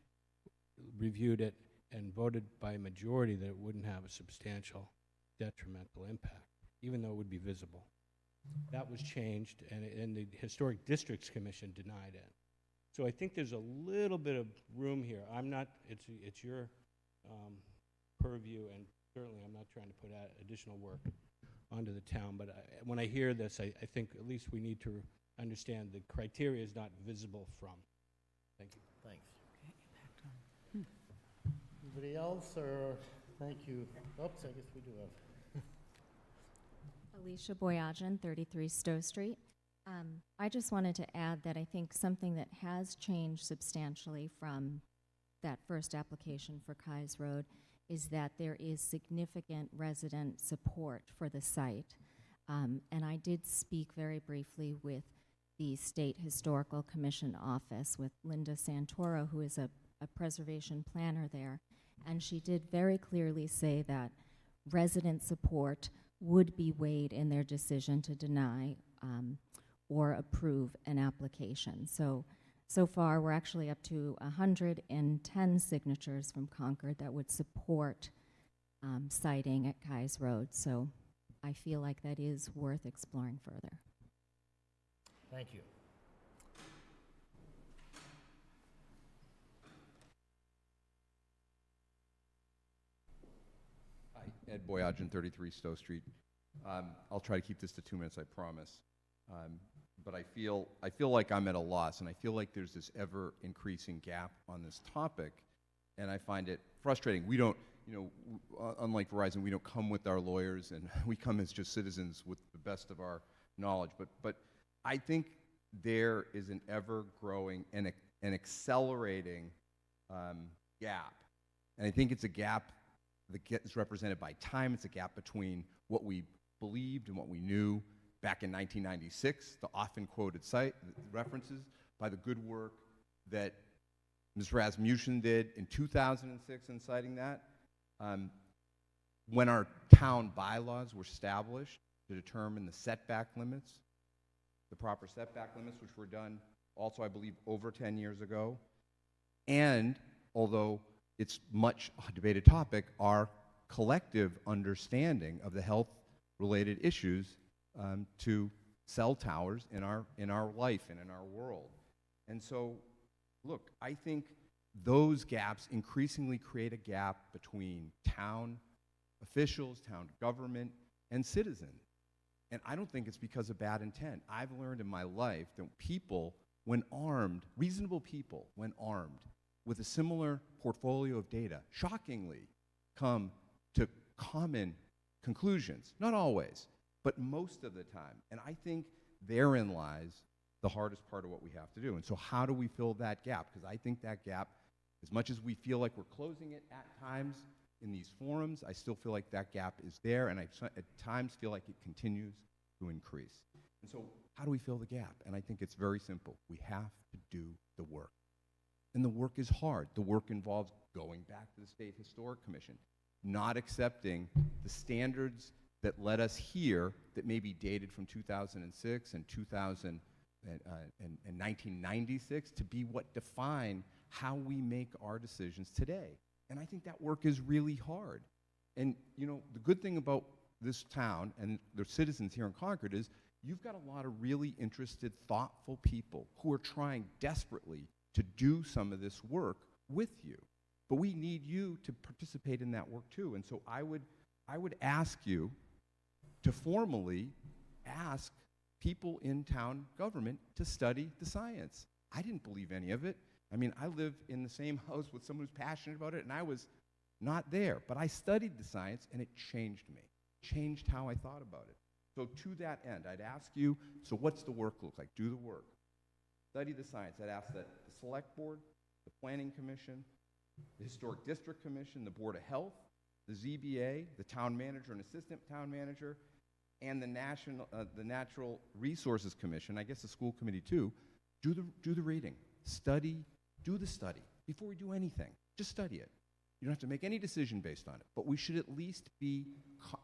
reviewed it and voted by a majority that it wouldn't have a substantial detrimental impact, even though it would be visible. That was changed, and the Historic Districts Commission denied it. So I think there's a little bit of room here. It's your purview, and certainly I'm not trying to put additional work onto the town, but when I hear this, I think at least we need to understand the criteria is not visible from. Thank you. Thanks. Anybody else, or thank you? Oops, I guess we do have. Alicia Boyajian, 33 Stowe Street. I just wanted to add that I think something that has changed substantially from that first application for Kai's Road is that there is significant resident support for the site. And I did speak very briefly with the State Historical Commission office with Linda Santoro, who is a preservation planner there, and she did very clearly say that resident support would be weighed in their decision to deny or approve an application. So far, we're actually up to 110 signatures from Concord that would support siting at Kai's Road. So I feel like that is worth exploring further. Thank you. Hi, Ed Boyajian, 33 Stowe Street. I'll try to keep this to 2 minutes, I promise. But I feel like I'm at a loss, and I feel like there's this ever-increasing gap on this topic, and I find it frustrating. We don't, unlike Verizon, we don't come with our lawyers, and we come as just citizens with the best of our knowledge. But I think there is an ever-growing and an accelerating gap, and I think it's a gap that is represented by time. It's a gap between what we believed and what we knew back in 1996, the often quoted references by the good work that Ms. Rasmussen did in 2006 in citing that. When our town bylaws were established to determine the setback limits, the proper setback limits, which were done also, I believe, over 10 years ago. And although it's much a debated topic, our collective understanding of the health-related issues to cell towers in our life and in our world. And so, look, I think those gaps increasingly create a gap between town officials, town government, and citizens. And I don't think it's because of bad intent. I've learned in my life that people, when armed, reasonable people, when armed with a similar portfolio of data, shockingly come to common conclusions. Not always, but most of the time. And I think therein lies the hardest part of what we have to do. And so how do we fill that gap? Because I think that gap, as much as we feel like we're closing it at times in these forums, I still feel like that gap is there, and I at times feel like it continues to increase. And so how do we fill the gap? And I think it's very simple. We have to do the work. And the work is hard. The work involves going back to the State Historic Commission, not accepting the standards that led us here that may be dated from 2006 and 1996 to be what define how we make our decisions today. And I think that work is really hard. And the good thing about this town and the citizens here in Concord is you've got a lot of really interested, thoughtful people who are trying desperately to do some of this work with you. But we need you to participate in that work too. And so I would ask you to formally ask people in town government to study the science. I didn't believe any of it. I mean, I live in the same house with someone who's passionate about it, and I was not there. But I studied the science, and it changed me, changed how I thought about it. So to that end, I'd ask you, so what's the work look like? Do the work. Study the science. I'd ask that the Select Board, the Planning Commission, the Historic District Commission, the Board of Health, the ZBA, the town manager and assistant town manager, and the Natural Resources Commission, I guess the school committee too, do the reading. Study, do the study. Before we do anything, just study it. You don't have to make any decision based on it, but we should at least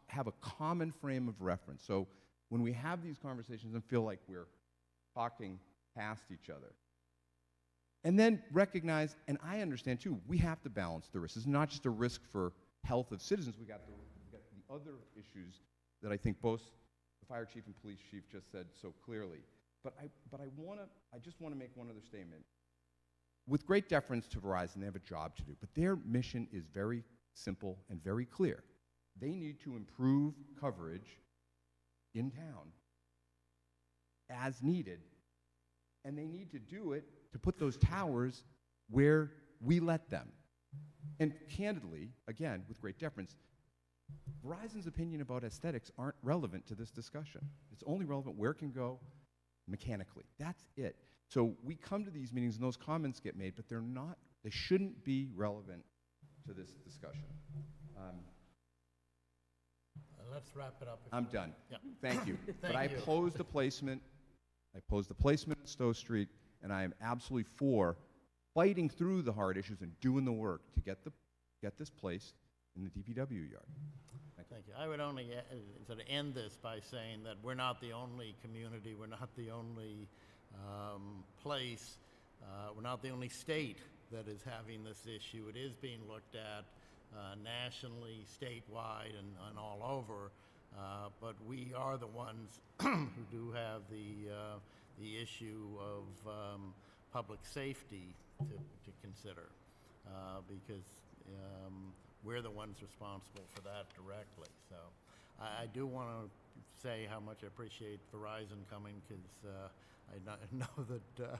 have a common frame of reference. So when we have these conversations and feel like we're talking past each other. And then recognize, and I understand too, we have to balance the risks. It's not just a risk for health of citizens, we got the other issues that I think both the fire chief and police chief just said so clearly. But I just want to make one other statement. With great deference to Verizon, they have a job to do, but their mission is very simple and very clear. They need to improve coverage in town as needed, and they need to do it to put those towers where we let them. And candidly, again, with great deference, Verizon's opinion about aesthetics aren't relevant to this discussion. It's only relevant where it can go mechanically. That's it. So we come to these meetings and those comments get made, but they shouldn't be relevant to this discussion. Let's wrap it up. I'm done. Yeah. Thank you. But Thank I you. oppose the placement. I oppose the placement at Stowe Street, and I am absolutely for fighting through the hard issues and doing the work to get this placed in the DPW yard. Thank you. I would only sort of end this by saying that we're not the only community, we're not the only place, we're not the only state that is having this issue. It is being looked at nationally, statewide, and all over. But we are the ones who do have the issue of public safety to consider, because we're the ones responsible for that directly. So I do want to say how much I appreciate Verizon coming, because I know that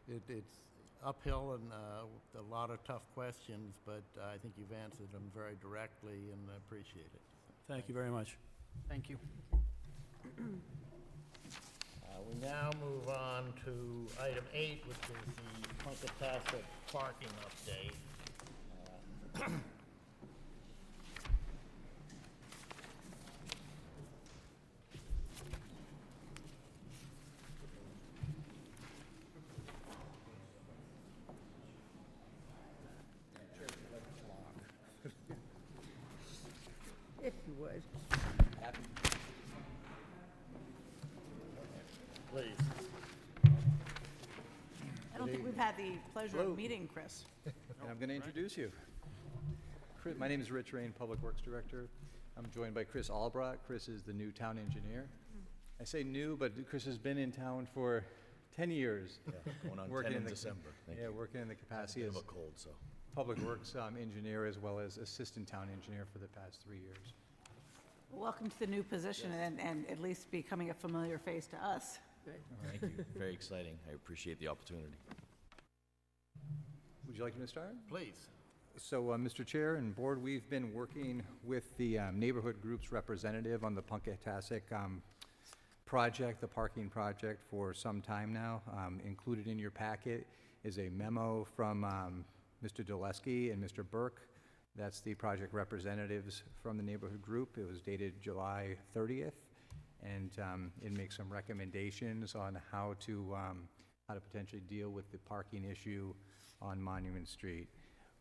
it's uphill and a lot of tough questions, but I think you've answered them very directly, and I appreciate it. Thank you very much. Thank you. We now move on to item 8, which is the Punkatasset parking update. If you would. Please. I don't think we've had the pleasure of meeting Chris. And I'm going to introduce you. My name is Rich Rain, Public Works Director. I'm joined by Chris Albrock. Chris is the new town engineer. I say new, but Chris has been in town for 10 years. Yeah, going on working 10 in the, December. Thank yeah, you. working in the capacity Bit as of a cold, so. Public Works engineer, as well as assistant town engineer for the past 3 years. Welcome to the new position, and at least becoming a familiar face to us. Thank you. Very exciting. I appreciate the opportunity. Would you like me to start? Please. So, Mr. Chair and Board, we've been working with the neighborhood group's representative on the Punkatasset project, the parking project, for some time now. Included in your packet is a memo from Mr. Dolesky and Mr. Burke. That's the project representatives from the neighborhood group. It was dated July 30th, and it makes some recommendations on how to potentially deal with the parking issue on Monument Street.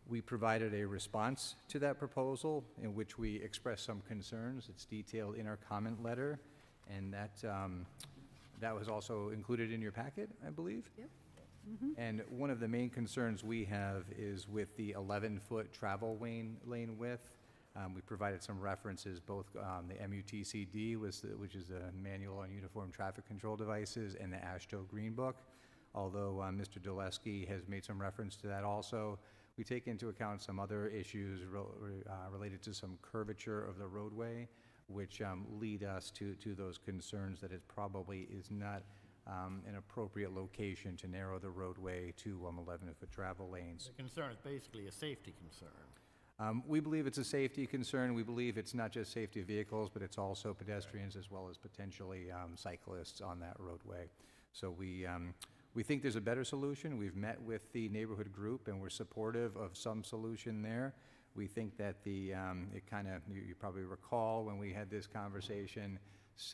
We provided a response to that proposal in which we expressed some concerns. It's detailed in our comment letter, and that was also included in your packet, I believe. Yep. And one of the main concerns we have is with the 11-foot travel lane width. We provided some references, both the MUTCD, which is the Manual on Uniform Traffic Control Devices, and the AASHTO Green Book. Although Mr. Dolesky has made some reference to that also, we take into account some other issues related to some curvature of the roadway, which lead us to those concerns that it probably is not an appropriate location to narrow the roadway to 11-foot travel lanes. The concern is basically a safety concern. We believe it's a safety concern. We believe it's not just safety of vehicles, but it's also pedestrians as well as potentially cyclists on that roadway. So we think there's a better solution. We've met with the neighborhood group, and we're supportive of some solution there. We think that you probably recall when we had this conversation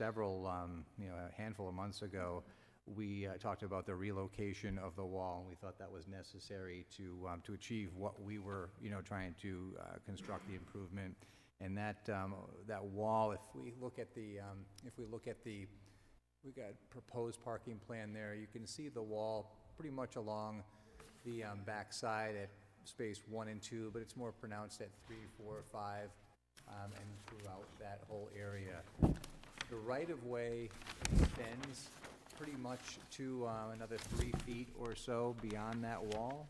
a handful of months ago, we talked about the relocation of the wall, and we thought that was necessary to achieve what we were, trying to construct the improvement. And that wall, if we look at the we got proposed parking plan there, you can see the wall pretty much along the back side at space 1 and 2, but it's more pronounced at 3, 4, 5, and throughout that whole area. The right-of-way extends pretty much to another 3 feet or so beyond that wall,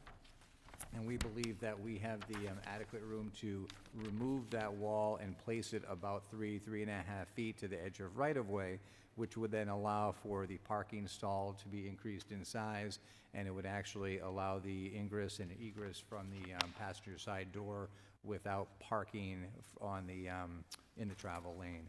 and we believe that we have the adequate room to remove that wall and place it about 3.5 feet to the edge of right-of-way, which would then allow for the parking stall to be increased in size, and it would actually allow the ingress and egress from the passenger side door without parking in the travel lane.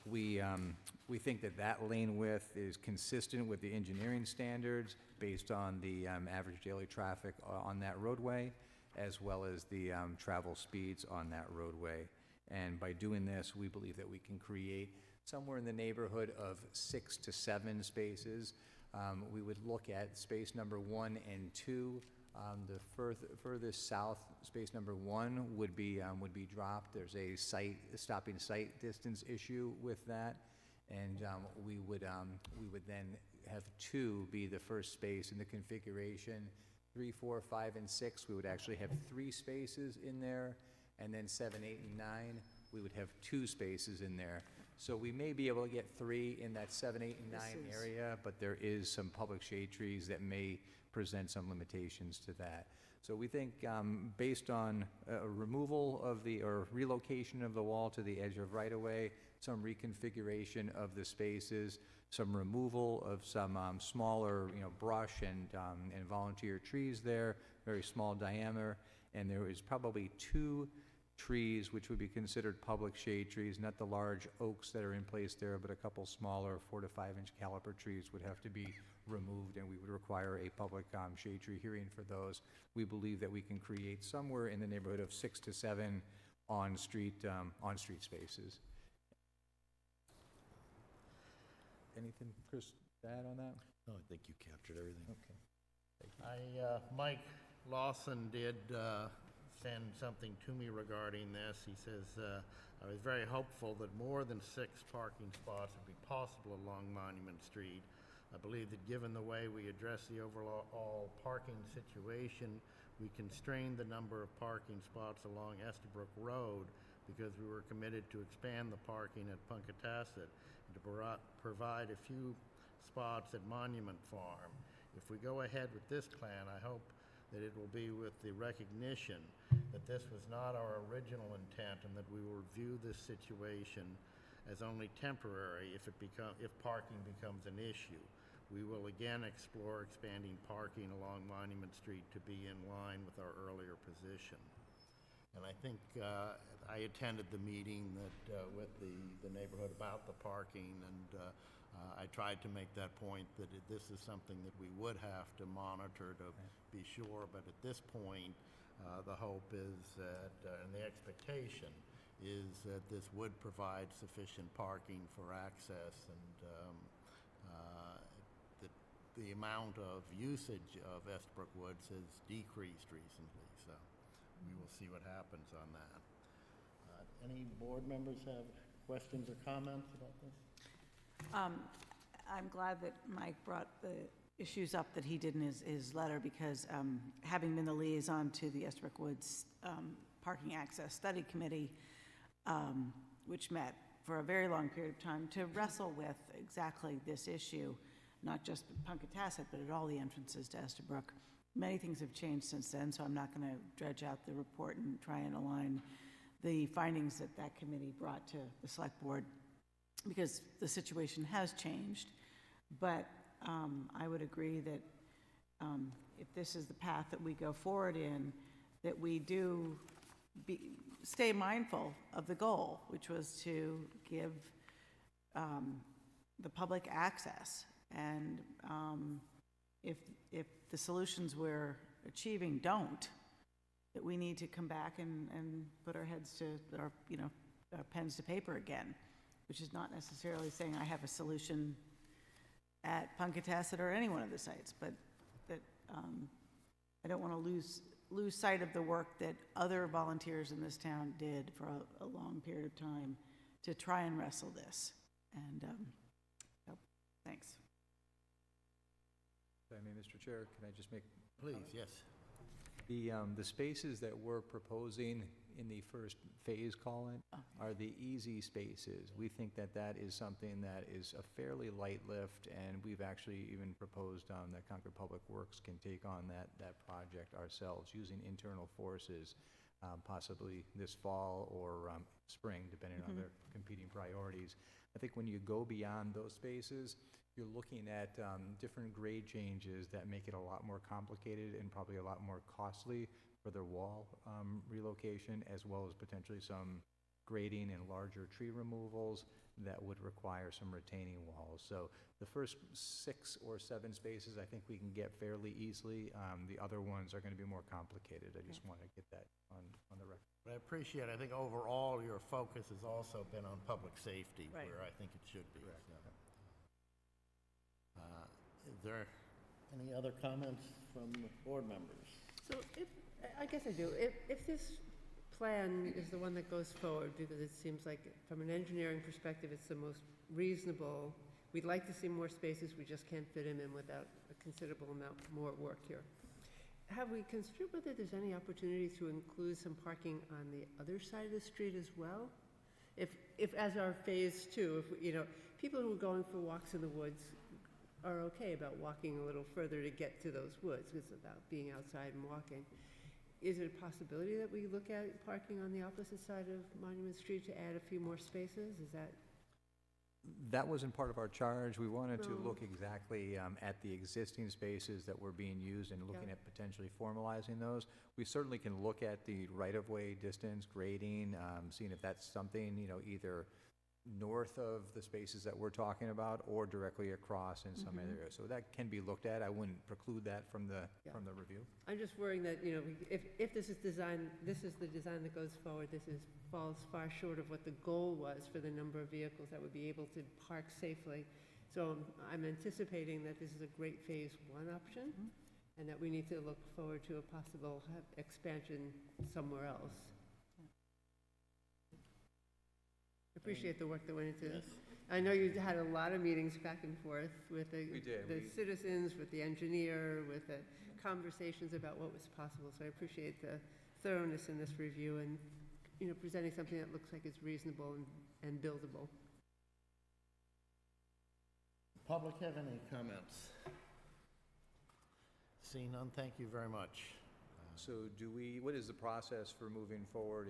We think that that lane width is consistent with the engineering standards based on the average daily traffic on that roadway, as well as the travel speeds on that roadway. And by doing this, we believe that we can create somewhere in the neighborhood of 6 to 7 spaces. We would look at space number 1 and 2. The furthest south, space number 1 would be dropped. There's a stopping sight distance issue with that, and we would then have 2 be the first space in the configuration. 3, 4, 5, and 6, we would actually have 3 spaces in there, and then 7, 8, and 9, we would have 2 spaces in there. So we may be able to get 3 in that 7, 8, and 9 area, but there is some public shade trees that may present some limitations to that. So we think based on a removal of or relocation of the wall to the edge of right-of-way, some reconfiguration of the spaces, some removal of some smaller, brush and volunteer trees there, very small diameter, and there is probably 2 trees which would be considered public shade trees, not the large oaks that are in place there, but a couple smaller 4 to 5 inch caliper trees would have to be removed, and we would require a public shade tree hearing for those. We believe that we can create somewhere in the neighborhood of 6 to 7 on-street spaces. Anything, Chris, to add on that? No, I think you captured everything. Okay. Mike Lawson did send something to me regarding this. He says, I was very hopeful that more than 6 parking spots would be possible along Monument Street. I believe that given the way we address the overall parking situation, we constrained the number of parking spots along Estabrook Road because we were committed to expand the parking at Punkatasset and to provide a few spots at Monument Farm. If we go ahead with this plan, I hope that it will be with the recognition that this was not our original intent and that we will view this situation as only temporary if parking becomes an issue. We will again explore expanding parking along Monument Street to be in line with our earlier position. And I think I attended the meeting with the neighborhood about the parking, and I tried to make that point that this is something that we would have to monitor to be sure, but at this point, the hope is that, and the expectation is that this would provide sufficient parking for access, and that the amount of usage of Estabrook Woods has decreased recently, so we will see what happens on that. Any board members have questions or comments about this? I'm glad that Mike brought the issues up that he did in his letter, because having been the liaison to the Estabrook Woods Parking Access Study Committee, which met for a very long period of time to wrestle with exactly this issue, not just at Punkatasset, but at all the entrances to Estabrook. Many things have changed since then, so I'm not going to dredge out the report and try and align the findings that that committee brought to the select board, because the situation has changed. But I would agree that if this is the path that we go forward in, that we do stay mindful of the goal, which was to give the public access. And if the solutions we're achieving don't, that we need to come back and put our heads to our pens to paper again, which is not necessarily saying I have a solution at Punkatasset or any one of the sites, but that I don't want to lose sight of the work that other volunteers in this town did for a long period of time to try and wrestle this. And so, thanks. If I may, Mr. Chair, can I just make? Please, yes. The spaces that we're proposing in the first phase, Colin, are the easy spaces. We think that that is something that is a fairly light lift, and we've actually even proposed that Concord Public Works can take on that project ourselves using internal forces, possibly this fall or spring, depending on their competing priorities. I think when you go beyond those spaces, you're looking at different grade changes that make it a lot more complicated and probably a lot more costly for their wall relocation, as well as potentially some grading and larger tree removals that would require some retaining walls. So the first 6 or 7 spaces, I think we can get fairly easily. The other ones are going to be more complicated. I just want to get that on the record. But I appreciate, I think overall, your focus has also been on public safety, Right. where I think it should be. So. Is there any other comments from the board members? So I guess I do. If this plan is the one that goes forward, because it seems like from an engineering perspective, it's the most reasonable. We'd like to see more spaces, we just can't fit them in without a considerable amount more work here. Have we considered whether there's any opportunity to include some parking on the other side of the street as well? If as our phase 2, if, you know, people who are going for walks in the woods are okay about walking a little further to get to those woods, it's about being outside and walking. Is it a possibility that we look at parking on the opposite side of Monument Street to add a few more spaces? Is that? That wasn't part of our charge. We wanted to No. look exactly at the existing spaces that were being used and looking Yeah. at potentially formalizing those. We certainly can look at the right-of-way distance, grading, seeing if that's something, you know, either north of the spaces that we're talking about or directly across in some Mhm. area. So that can be looked at. I wouldn't preclude that from the Yeah. review. I'm just worrying that, you know, if this is the design that goes forward, falls far short of what the goal was for the number of vehicles that would be able to park safely. So I'm anticipating that this is a great phase 1 option, and that we need to look forward to a possible expansion somewhere else. Appreciate the work that went into this. I know you had a lot of meetings back and forth with the citizens, with the engineer, with the conversations about what was possible. So I appreciate the thoroughness in this review and, you know, presenting something that looks like it's reasonable and buildable. Public have any comments? Seeing none, thank you very much. So what is the process for moving forward?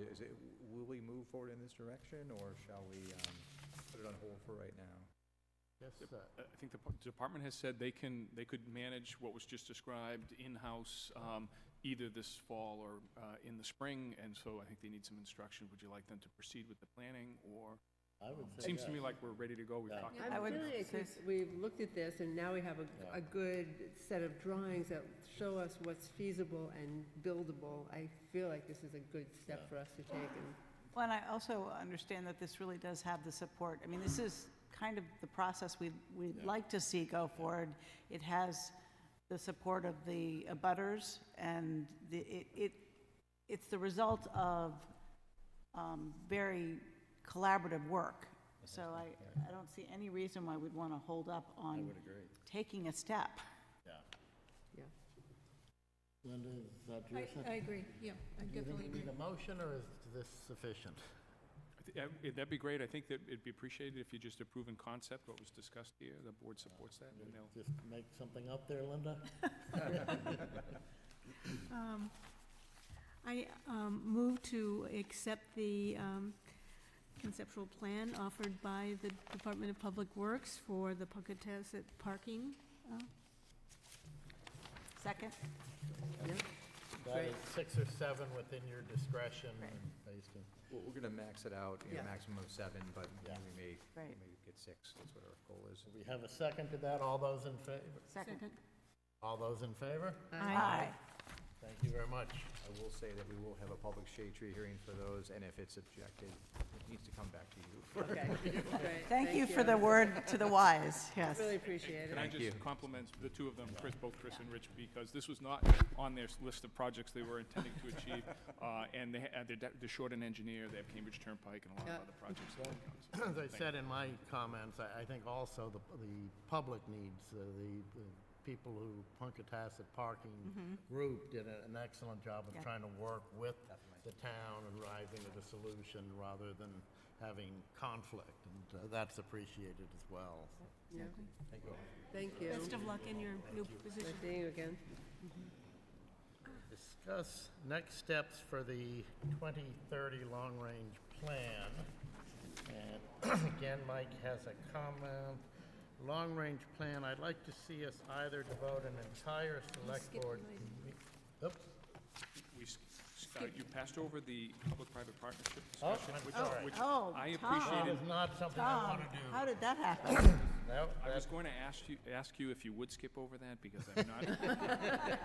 Will we move forward in this direction, or shall we put it on hold for right now? Yes, I think the department has said they could manage what was just described in-house either this fall or in the spring, and so I think they need some instruction. Would you like them to proceed with the planning, or? I would say Seems to me yes. like we're ready to go. We've talked about it. I'm really, because we've looked at this, and now we have a good set of drawings that show us what's feasible and buildable. I feel like this is a good step for us to take. Well, and I also understand that this really does have the support. I mean, this is kind of the process we'd like to see go forward. It has the support of the abutters, and it's the result of very collaborative work. So I don't see any reason why we'd want to hold up on taking a step. Yeah. Yeah. Linda, is that your sense? I agree, yeah, I Do you definitely think we agree. need a motion, or is this sufficient? That'd be great. I think that it'd be appreciated if you just approve in concept what was discussed here. The board supports that, and they'll. Just make something up there, Linda? I move to accept the conceptual plan offered by the Department of Public Works for the Pocahontas parking. Second? That is 6 or 7 within your discretion, based on. Well, we're going to max it out, Yeah. maximum of 7, but Yeah. we may Right. get 6. That's what our goal is. We have a second to that. All those in favor? Second. All those in favor? Aye. Thank you very much. I will say that we will have a public shade tree hearing for those, and if it's objected, it needs to come back to you. Okay, great. Thank you for the word to the wise, yes. Really appreciate it. Can I Thank you. just compliment the two of them, both Chris and Rich, because this was not on their list of projects they were intending to achieve. And they're short an engineer, they have Cambridge Turnpike and a lot of other projects. they're working on. So As I thank said in my comments, I think also the public needs, the people who Punkatassett Parking Group did an excellent job of Yeah. trying to work with the town and arriving at a solution rather than having conflict, and that's appreciated as well. Yeah. Thank you all. Thank you. Best of luck in your new position. Nice seeing you again. Discuss next steps for the 2030 long-range plan. And again, Mike has a comment. Long-range plan, I'd like to see us either devote an entire select skipped board. mine. Oops, We sorry, you passed over the public-private partnership Oh, discussion, I'm which, sorry. which Oh, I Tom. That appreciated. is not something I Tom, want to do. how did that happen? No, I was that- going to ask you if you would skip over that, because I'm not,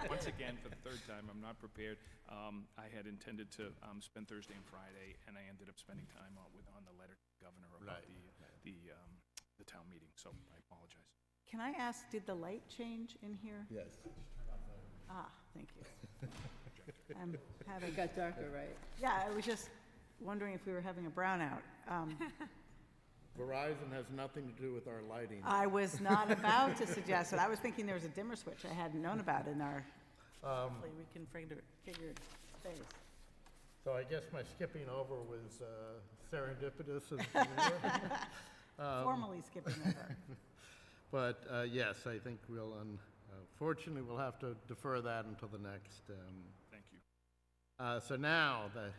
once again, for the third time, I'm not prepared. I had intended to spend Thursday and Friday, and I ended up spending time on the letter to the governor about the town meeting, so I apologize. Can I ask, did the light change in here? Yes. Ah, thank you. I'm having, It got darker, right? yeah, I was just wondering if we were having a brownout. Verizon has nothing to do with our lighting. I was not about to suggest it. I was thinking there was a dimmer switch I hadn't known about in our, hopefully we can figure space. So I guess my skipping over was serendipitous as it were. Formally skipping over. But yes, I think we'll, unfortunately, we'll have to defer that until the next. Thank you. So now, the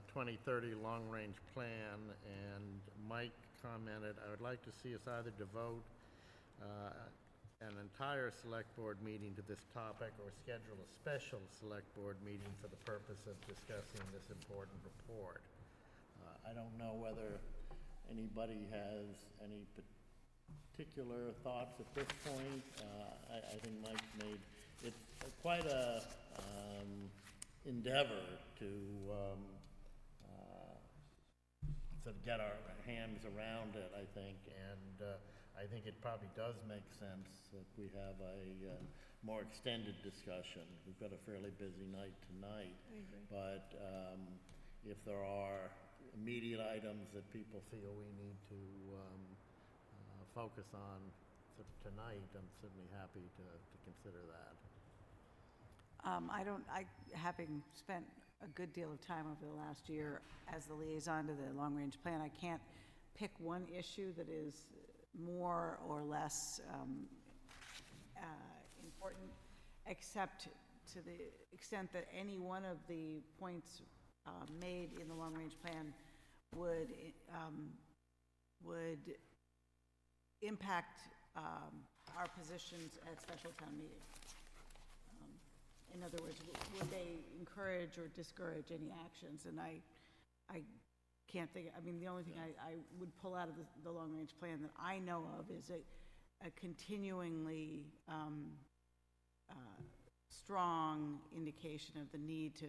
2030 long-range plan, and Mike commented, I would like to see us either devote an entire select board meeting to this topic or schedule a special select board meeting for the purpose of discussing this important report. I don't know whether anybody has any particular thoughts at this point. I think Mike made, it's quite a endeavor to sort of get our hands around it, I think, and I think it probably does make sense that we have a more extended discussion. We've got a fairly busy night tonight. I agree. But if there are immediate items that people feel we need to focus on sort of tonight, I'm certainly happy to consider that. Having spent a good deal of time over the last year as the liaison to the long-range plan, I can't pick one issue that is more or less important, except to the extent that any one of the points made in the long-range plan would impact our positions at special town meeting. In other words, would they encourage or discourage any actions? And I can't think, I mean, the only thing I would pull out of the long-range plan that I know of is a continuingly strong indication of the need to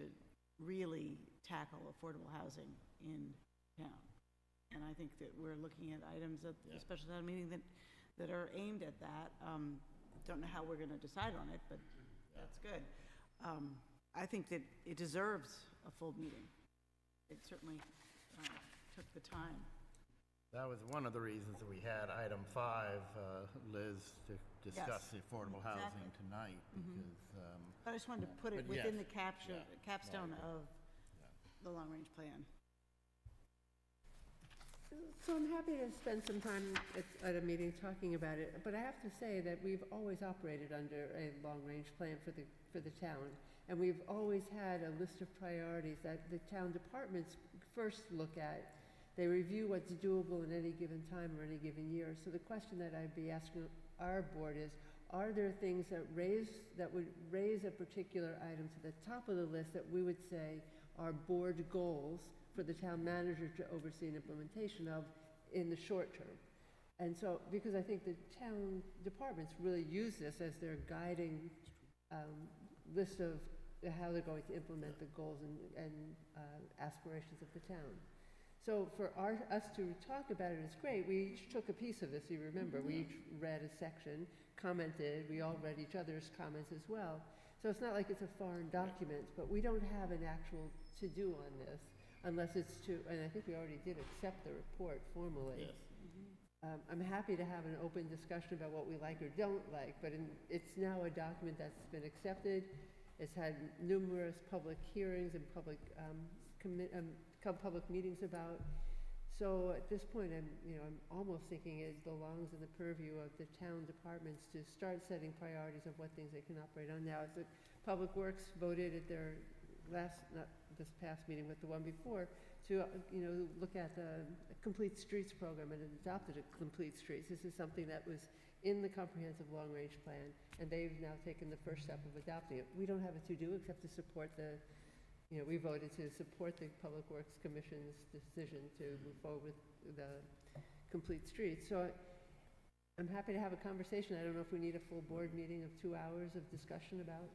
really tackle affordable housing in town. And I think that we're looking at items at the special town meeting that are aimed at that. Don't know how we're going to decide on it, but that's good. I think that it deserves a full meeting. It certainly took the time. That was one of the reasons that we had item 5, Liz, to discuss the affordable housing tonight, because. I just wanted to put it but within yes, the capstone of the long-range plan. So I'm happy to spend some time at a meeting talking about it, but I have to say that we've always operated under a long-range plan for the town, and we've always had a list of priorities that the town departments first look at. They review what's doable at any given time or any given year. So the question that I'd be asking our board is, are there things that would raise a particular item to the top of the list that we would say are board goals for the town manager to oversee an implementation of in the short term? And so, because I think the town departments really use this as their guiding list of how they're going to implement the goals and aspirations of the town. So for us to talk about it is great. We each took a piece of this, you remember. We each read a section, commented, we all read each other's comments as well. So it's not like it's a foreign document, but we don't have an actual to-do on this unless it's to, and I think we already did accept the report formally. Yes. I'm happy to have an open discussion about what we like or don't like, but it's now a document that's been accepted. It's had numerous public hearings and public meetings about. So at this point, I'm almost thinking it belongs in the purview of the town departments to start setting priorities of what things they can operate on now. The Public Works voted at their not this past meeting, but the one before, to look at the Complete Streets program and adopted a Complete Streets. This is something that was in the comprehensive long-range plan, and they've now taken the first step of adopting it. We don't have a to-do except to support the you know, we voted to support the Public Works Commission's decision to move forward with the complete streets. So I'm happy to have a conversation. I don't know if we need a full board meeting of 2 hours of discussion about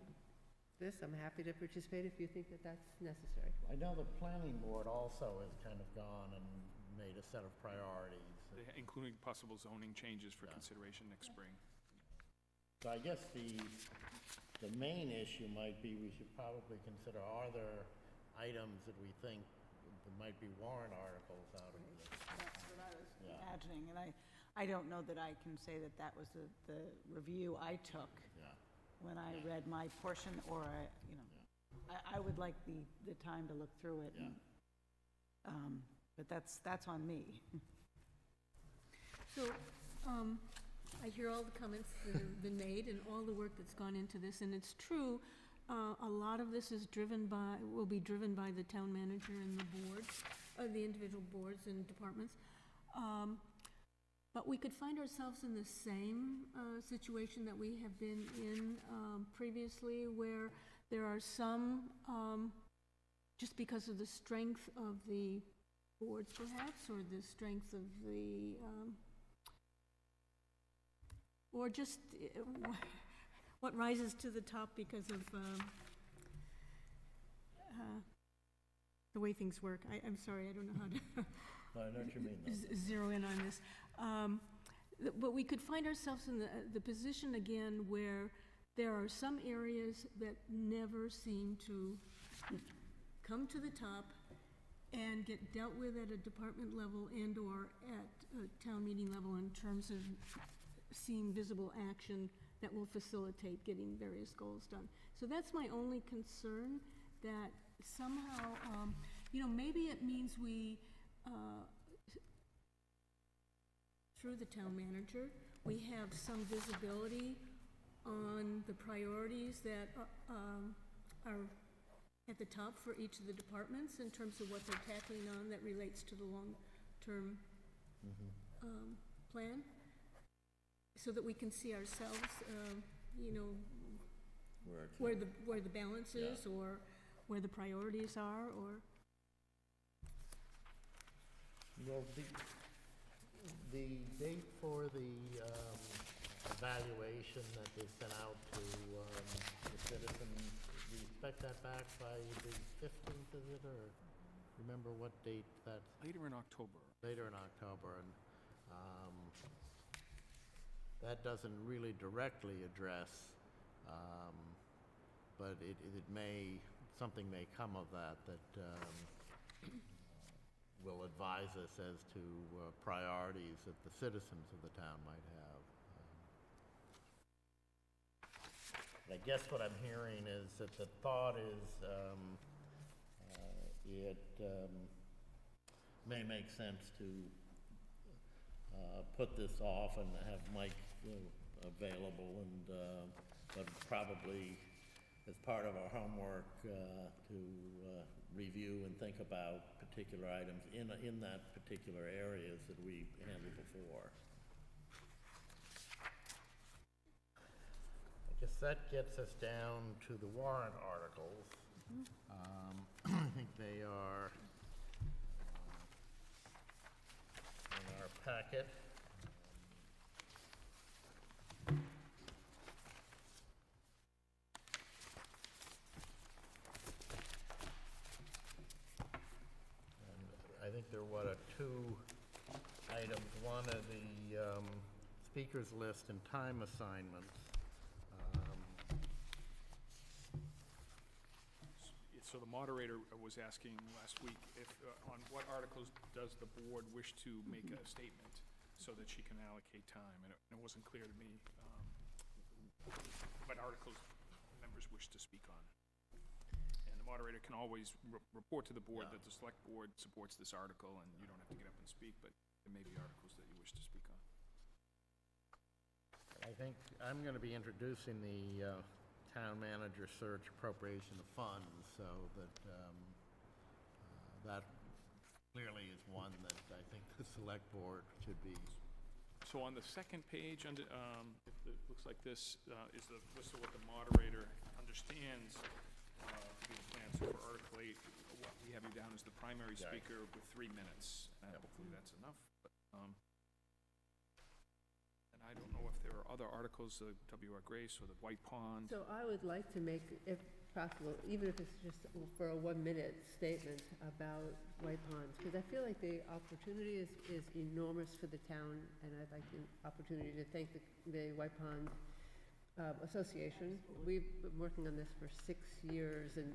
this. I'm happy to participate if you think that that's necessary. I know the planning board also has kind of gone and made a set of priorities. Including possible zoning changes for consideration next spring. So I guess the main issue might be, we should probably consider, are there items that we think there might be warrant articles out of this? That's what I was imagining, and I don't know that I can say that that was the review I took when I read my portion, or I would like the time to look through it. And, but that's on me. So, I hear all the comments that have been made and all the work that's gone into this, and it's true, a lot of this is will be driven by the town manager and the boards, the individual boards and departments. But we could find ourselves in the same situation that we have been in previously, where there are some, just because of the strength of the boards perhaps, or the strength of the, or just what rises to the top because of the way things work. I'm sorry, I don't know how to I know what you mean, though. zero in on this. But we could find ourselves in the position again where there are some areas that never seem to come to the top and get dealt with at a department level and/or at a town meeting level in terms of seeing visible action that will facilitate getting various goals done. So that's my only concern, that somehow, maybe it means we, through the town manager, we have some visibility on the priorities that are at the top for each of the departments in terms of what they're tackling on that relates to the long-term plan, so that we can see ourselves, where the balance is, or where the priorities are, or... Well, the date for the evaluation that they sent out to the citizens, we expect that back by the 15th, is it, or remember what date that's? Later in October. Later in October, and that doesn't really directly address, but something may come of that will advise us as to priorities that the citizens of the town might have. I guess what I'm hearing is that the thought is it may make sense to put this off and have Mike available, and but probably as part of our homework to review and think about particular items in that particular areas that we handled before. I guess that gets us down to the warrant articles. I think they are in our packet. I think there were two items. One of the speakers list and time assignments. So the moderator was asking last week if, on what articles does the board wish to make a statement so that she can allocate time, and it wasn't clear to me what articles members wish to speak on. And the moderator can always report to the board that the select board supports this article, and you don't have to get up and speak, but there may be articles that you wish to speak on. I think I'm going to be introducing the town manager search appropriation of funds, so that that clearly is one that I think the select board should be. So on the second page, under, it looks like this is the list of what the moderator understands to be the plan. So for Article 8, what we have you down as the primary speaker with 3 minutes. And hopefully that's enough. But, and I don't know if there are other articles, the W.R. Grace or the White Pond. So I would like to make, if possible, even if it's just for a 1-minute statement about White Ponds, because I feel like the opportunity is enormous for the town, and I'd like the opportunity to thank the White Pond Association. We've been working on this for 6 years, and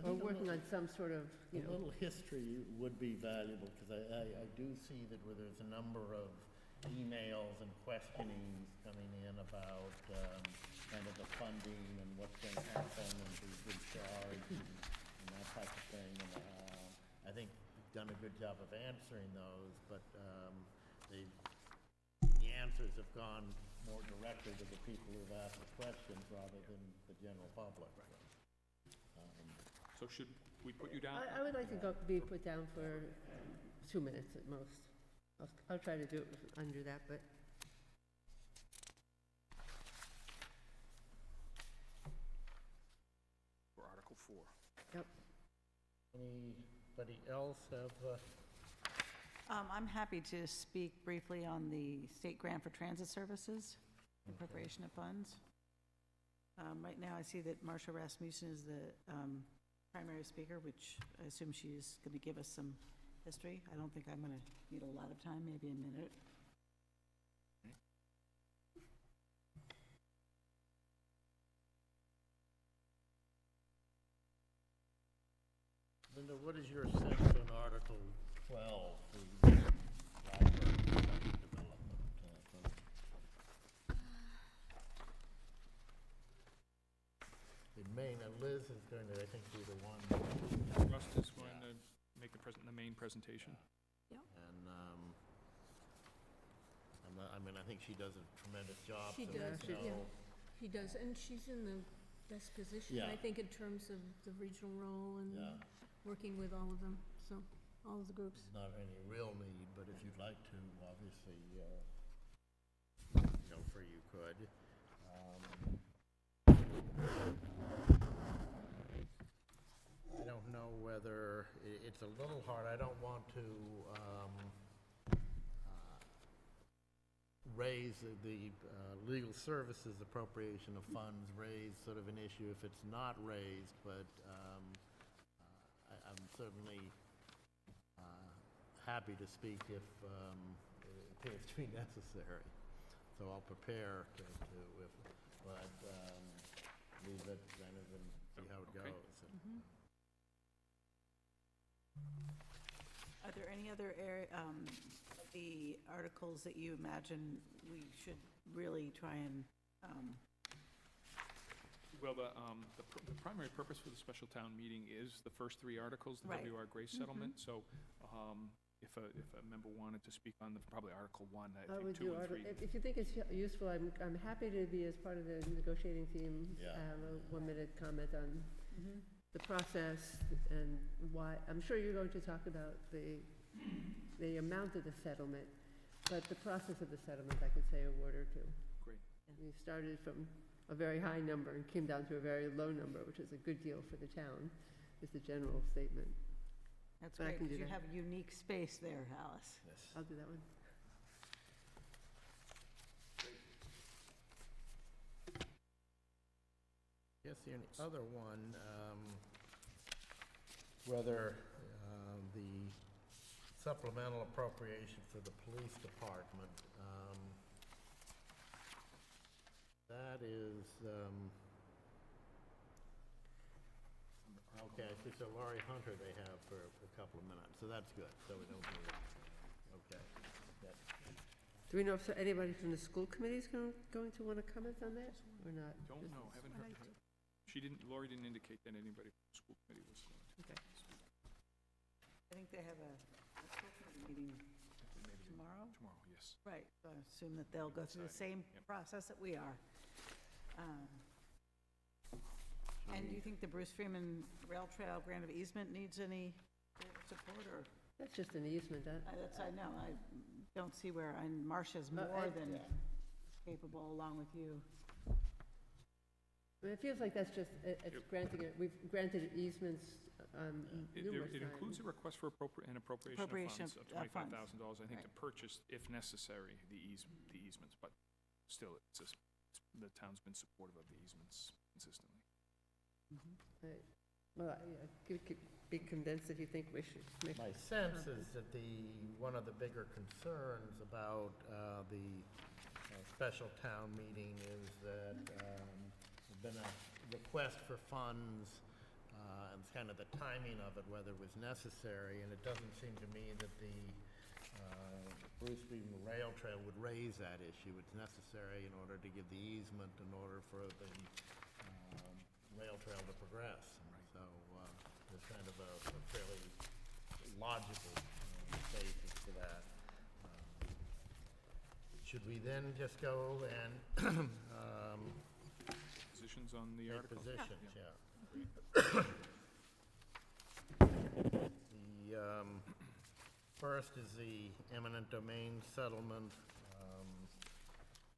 we're working on some sort of, A little history would be valuable, because I do see that where there's a number of emails and questionings coming in about kind of the funding and what's going to happen and who's in charge and that type of thing. And I think we've done a good job of answering those, but the answers have gone more directly to the people who've asked the questions rather than the general public. So should we put you down? I would like to be put down for 2 minutes at most. I'll try to do it under that, but. For Article 4. Yep. Anybody else have? I'm happy to speak briefly on the state grant for transit services, the appropriation of funds. Right now, I see that Marcia Rasmussen is the primary speaker, which I assume she's going to give us some history. I don't think I'm going to need a lot of time, maybe a minute. Linda, what is your sense on Article 12, the library development? In Maine, Liz is going to, I think, be the one. Rust is going to make the main presentation. And, I mean, I think she does a tremendous job. She so does, there's yeah. no- She does, and she's in the best position, I Yeah. think, in terms of the regional role and Yeah. working with all of them, so, all of the groups. There's not any real need, but if you'd like to, obviously, for you could. I don't know whether, it's a little hard, I don't want to raise the legal services appropriation of funds, raise sort of an issue if it's not raised, but I'm certainly happy to speak if it appears to be necessary. So I'll prepare to leave it kind of and see how it Okay. goes. Are there any other the articles that you imagine we should really try and, Well, the primary purpose for the special town meeting is the first 3 articles, the Right. W.R. Grace settlement. So if a member wanted to speak on probably Article 1, I I think would 2 do, and 3. if you think it's useful, I'm happy to be as part of the negotiating team. Yeah. Have a 1-minute comment on the process and why, I'm sure you're going to talk about the amount of the settlement, but the process of the settlement, I could say a word or two. Great. We started from a very high number and came down to a very low number, which is a good deal for the town, is the general statement. that's But I great, can do because you that. have unique space there, Alice. I'll do that one. Yes, the only other one, whether the supplemental appropriation for the police department, that is, okay, I see, so Laurie Hunter they have for a couple of minutes, so that's good, so we don't need it. Okay. That- Do we know if anybody from the school committee is going to want to comment on that, or not? Don't know, haven't heard. Lori didn't indicate that anybody from the school committee was going to Okay. speak. I think they have a school committee meeting tomorrow? Tomorrow, yes. Right, so I assume that they'll go through the same process that we are. And do you think the Bruce Freeman Rail Trail grant of easement needs any support, or? That's just an easement, That's, I know, I don't see where, and Marcia's more than capable, along with you. I mean, it feels like that's just, it's granting it, we've granted easements numerous It times. includes a request for an appropriation of Appropriation funds of of funds. $25,000, I think, to Right. purchase, if necessary, the easements, but still, the town's been supportive of the easements consistently. Right. Well, be convinced if you think we should make. My sense is that one of the bigger concerns about the special town meeting is that there's been a request for funds, and it's kind of the timing of it, whether it was necessary, and it doesn't seem to me that the Bruce Street Rail Trail would raise that issue. It's necessary in order to give the easement, in order for the rail trail to progress. So there's kind of a fairly logical basis for that. Should we then just go and Positions on the take article? positions? The first is the eminent domain settlement,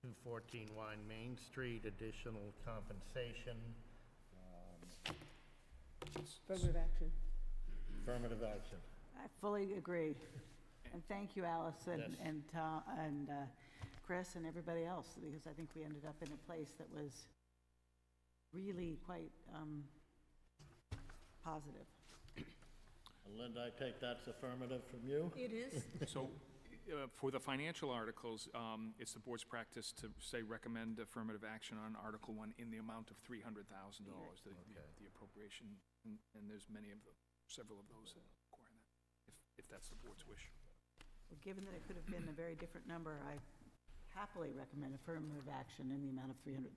214 Wine Main Street, additional compensation. Affirmative action. Affirmative action. I fully agree. And thank you, Alice, Yes. and Tom, and Chris, and everybody else, because I think we ended up in a place that was really quite positive. Linda, I take that's affirmative from you? It is. So, for the financial articles, it's the board's practice to say recommend affirmative action on Article 1 in the amount of $300,000, the appropriation, and there's several of those that require that, if that's the board's wish. Well, given that it could have been a very different number, I happily recommend affirmative action in the amount of $300,000.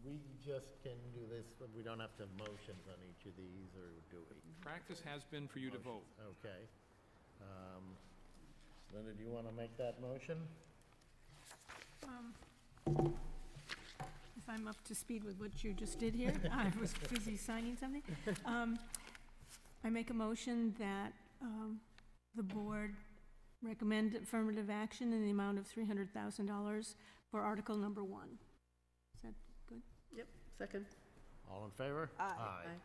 We just can do this, but we don't have to have motions on each of these, or do we? Practice has been for you to vote. Okay. Linda, do you want to make that motion? If I'm up to speed with what you just did here, I was busy signing something. I make a motion that the board recommend affirmative action in the amount of $300,000 for Article number 1. Is that good? Yep, second. All in favor? Aye.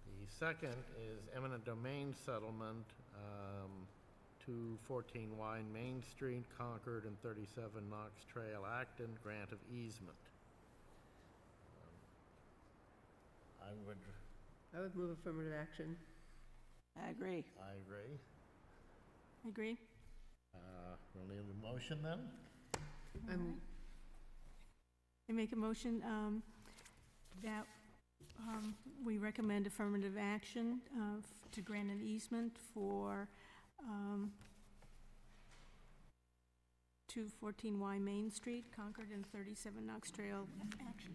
The second is eminent domain settlement, 214 Wine Main Street, Concord, and 37 Knox Trail, Acton, grant of easement. I would move affirmative action. I agree. I agree. I agree. We'll need a motion then? I make a motion that we recommend affirmative action to grant an easement for 214 Y Main Street, Concord, and 37 Knox Trail, Action.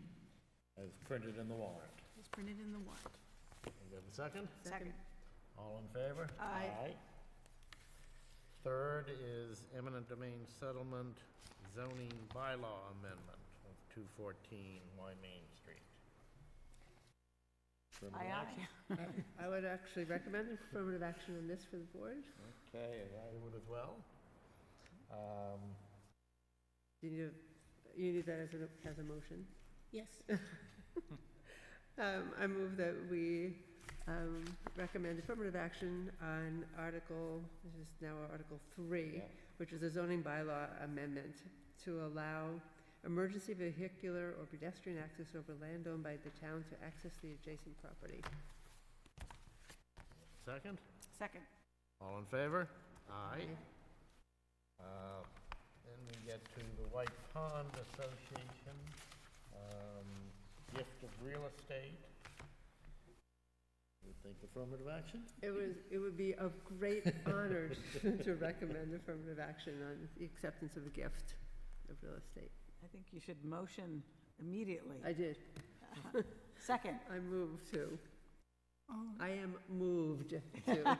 As printed in the warrant. As printed in the warrant. We have a second? Second. All in favor? Aye. Third is eminent domain settlement, zoning bylaw amendment of 214 Y Main Street. Affirmative Aye, action? I would actually recommend affirmative action on this for the board. Okay, and I would as well. You need that as a motion? Yes. I move that we recommend affirmative action on Article, this is now Article 3, which is a zoning bylaw amendment to allow emergency vehicular or pedestrian access over land owned by the town to access the adjacent property. Second? Second. All in favor? Aye. Then we get to the White Pond Association, gift of real estate. You think affirmative action? It would be a great honor to recommend affirmative action on the acceptance of a gift of real estate. I think you should motion immediately. I did. Second. I move to. I am moved to.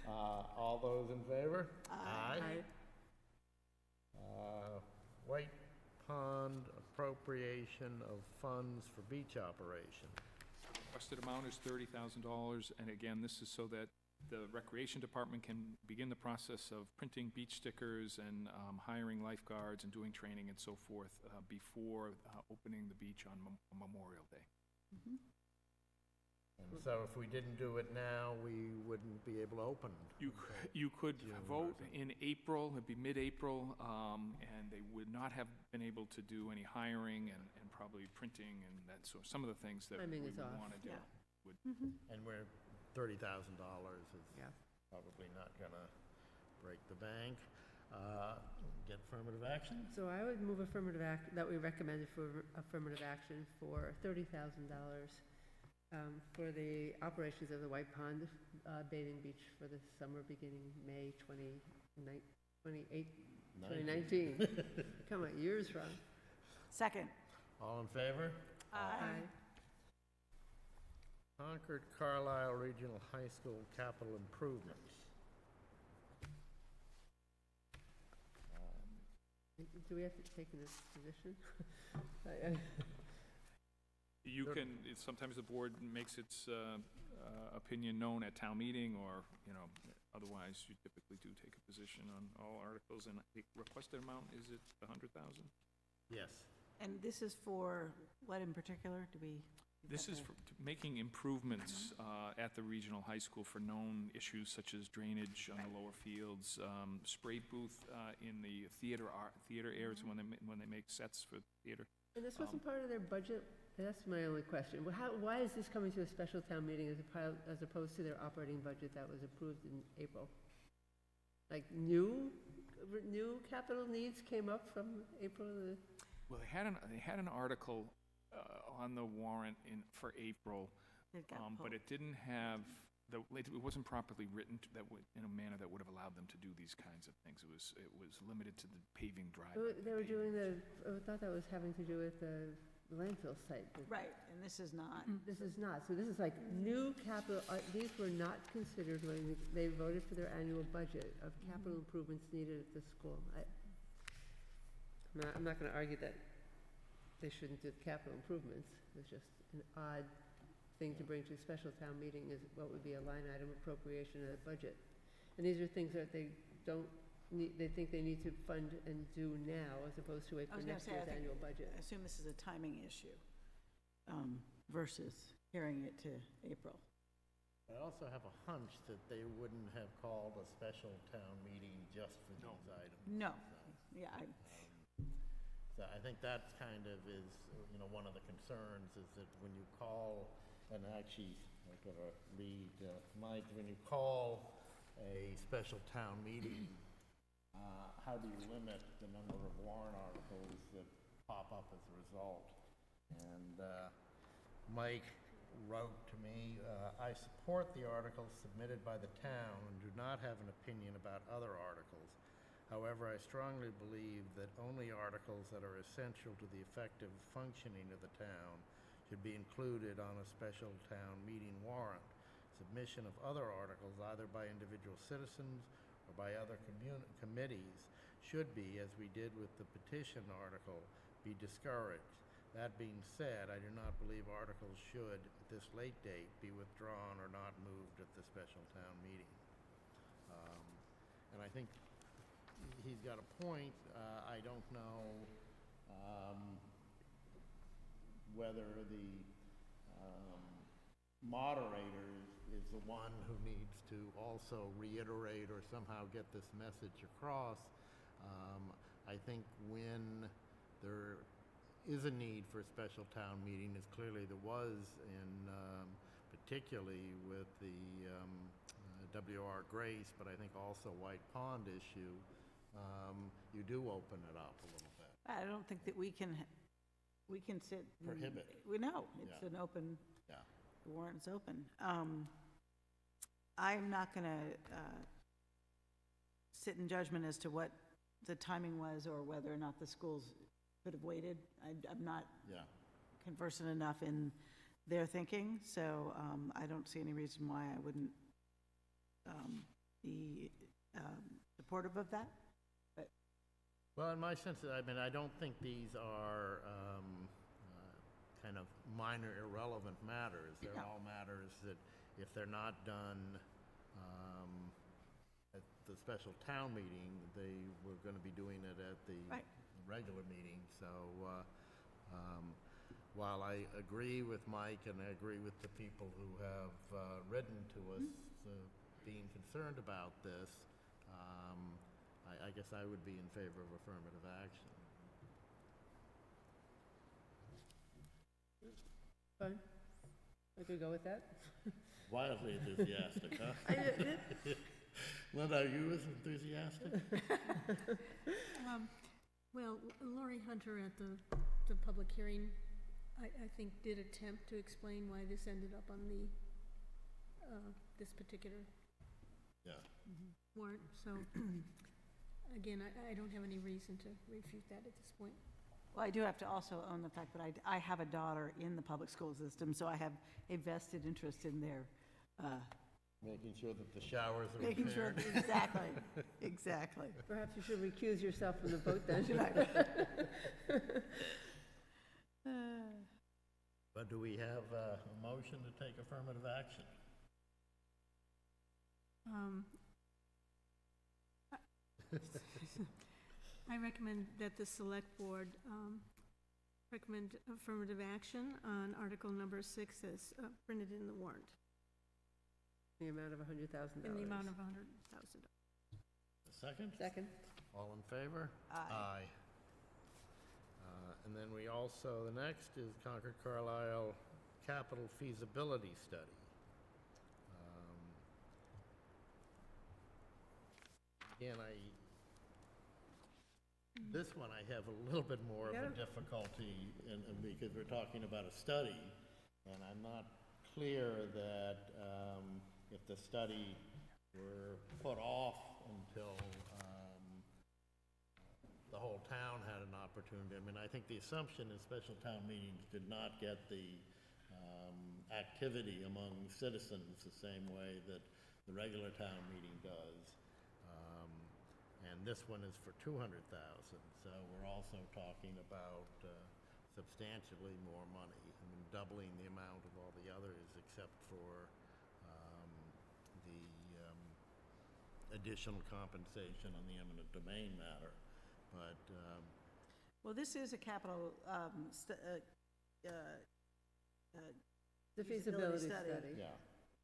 All those in favor? Aye. White Pond appropriation of funds for beach operation. Requested amount is $30,000, and again, this is so that the Recreation Department can begin the process of printing beach stickers and hiring lifeguards and doing training and so forth before opening the beach on Memorial Day. And so if we didn't do it now, we wouldn't be able to open. You could vote in April, it'd be mid-April, and they would not have been able to do any hiring and probably printing and that, so some of the things that we Timing would is off. want to do. And we're, $30,000 is probably not gonna break the bank. Get affirmative action? So I would move affirmative act, that we recommended for affirmative action for $30,000 for the operations of the White Pond bathing beach for the summer beginning May 2019. Come on, years wrong. Second. All in favor? Aye. Concord Carlisle Regional High School capital improvements. Do we have to take in this position? You can, sometimes the board makes its opinion known at town meeting, or, otherwise you typically do take a position on all articles, and the requested amount, is it 100,000? Yes. And this is for what in particular? Do we? This is for making improvements at the regional high school for known issues such as drainage on the lower fields, spray booth in the theater areas when they make sets for theater. And this wasn't part of their budget? That's my only question. Well, why is this coming to a special town meeting as opposed to their operating budget that was approved in April? Like new capital needs came up from April? Well, they had an article on the warrant for April, but it didn't have, it wasn't properly written in a manner that would have allowed them to do these kinds of things. It was limited to the paving drive. They were doing I thought that was having to do with the landfill site. Right, and this is not. This is not. So this is like new capital, these were not considered when they voted for their annual budget of capital improvements needed at the school. I'm not going to argue that they shouldn't do capital improvements. It's just an odd thing to bring to a special town meeting, is what would be a line item appropriation of the budget. And these are things that they think they need to fund and do now, as opposed to wait for next year's annual budget. I assume this is a timing issue versus carrying it to April. I also have a hunch that they wouldn't have called a special town meeting just for these items. No, yeah. So I think that's kind of is, one of the concerns is that when you call, and actually, I've got to read, Mike, when you call a special town meeting, how do you limit the number of warrant articles that pop up as a result? And Mike wrote to me, I support the articles submitted by the town and do not have an opinion about other articles. However, I strongly believe that only articles that are essential to the effective functioning of the town should be included on a special town meeting warrant. Submission of other articles, either by individual citizens or by other committees, should be, as we did with the petition article, be discouraged. That being said, I do not believe articles should, at this late date, be withdrawn or not moved at the special town meeting. And I think he's got a point. I don't know whether the moderator is the one who needs to also reiterate or somehow get this message across. I think when there is a need for a special town meeting, as clearly there was in particularly with the W.R. Grace, but I think also White Pond issue, you do open it up a little bit. I don't think that we can sit. Prohibit. We know, it's an open, the warrant's open. I'm not going to sit in judgment as to what the timing was or whether or not the schools could have waited. I'm not conversant enough in their thinking, so I don't see any reason why I wouldn't be supportive of that. But well, in my sense, I mean, I don't think these are kind of minor, irrelevant matters. They're all matters that, if they're not done at the special town meeting, they were gonna be doing it at the Right. regular meeting, so, while I agree with Mike and I agree with the people who have, written to us, being concerned about this, I guess I would be in favor of affirmative action. Fine. I could go with that. Wildly enthusiastic, huh? Linda, are you as enthusiastic? Well, Lori Hunter at the public hearing, I think, did attempt to explain why this ended up on the, this particular Yeah. warrant, so, again, I don't have any reason to refute that at this point. Well, I do have to also own the fact that I have a daughter in the public school system, so I have a vested interest in their, Making sure that the showers are making sure, repaired. exactly, exactly. Perhaps you should recuse yourself from the vote then. But do we have a motion to take affirmative action? I recommend that the select board recommend affirmative action on article number 6 as printed in the warrant, The amount of $100,000. in the amount of $100,000. A second? Second. All in favor? Aye. And then we also, the next is Concord Carlisle Capital Feasibility Study. Again, this one I have a little bit more of a difficulty in, because we're talking about a study, and I'm not clear that, if the study were put off until, the whole town had an opportunity. I mean, I think the assumption is special town meetings did not get the, activity among citizens the same way that the regular town meeting does. And this one is for 200,000, so we're also talking about, substantially more money. I mean, doubling the amount of all the others except for, the, additional compensation on the eminent domain matter. But, Well, this is a capital, The feasibility study. yeah,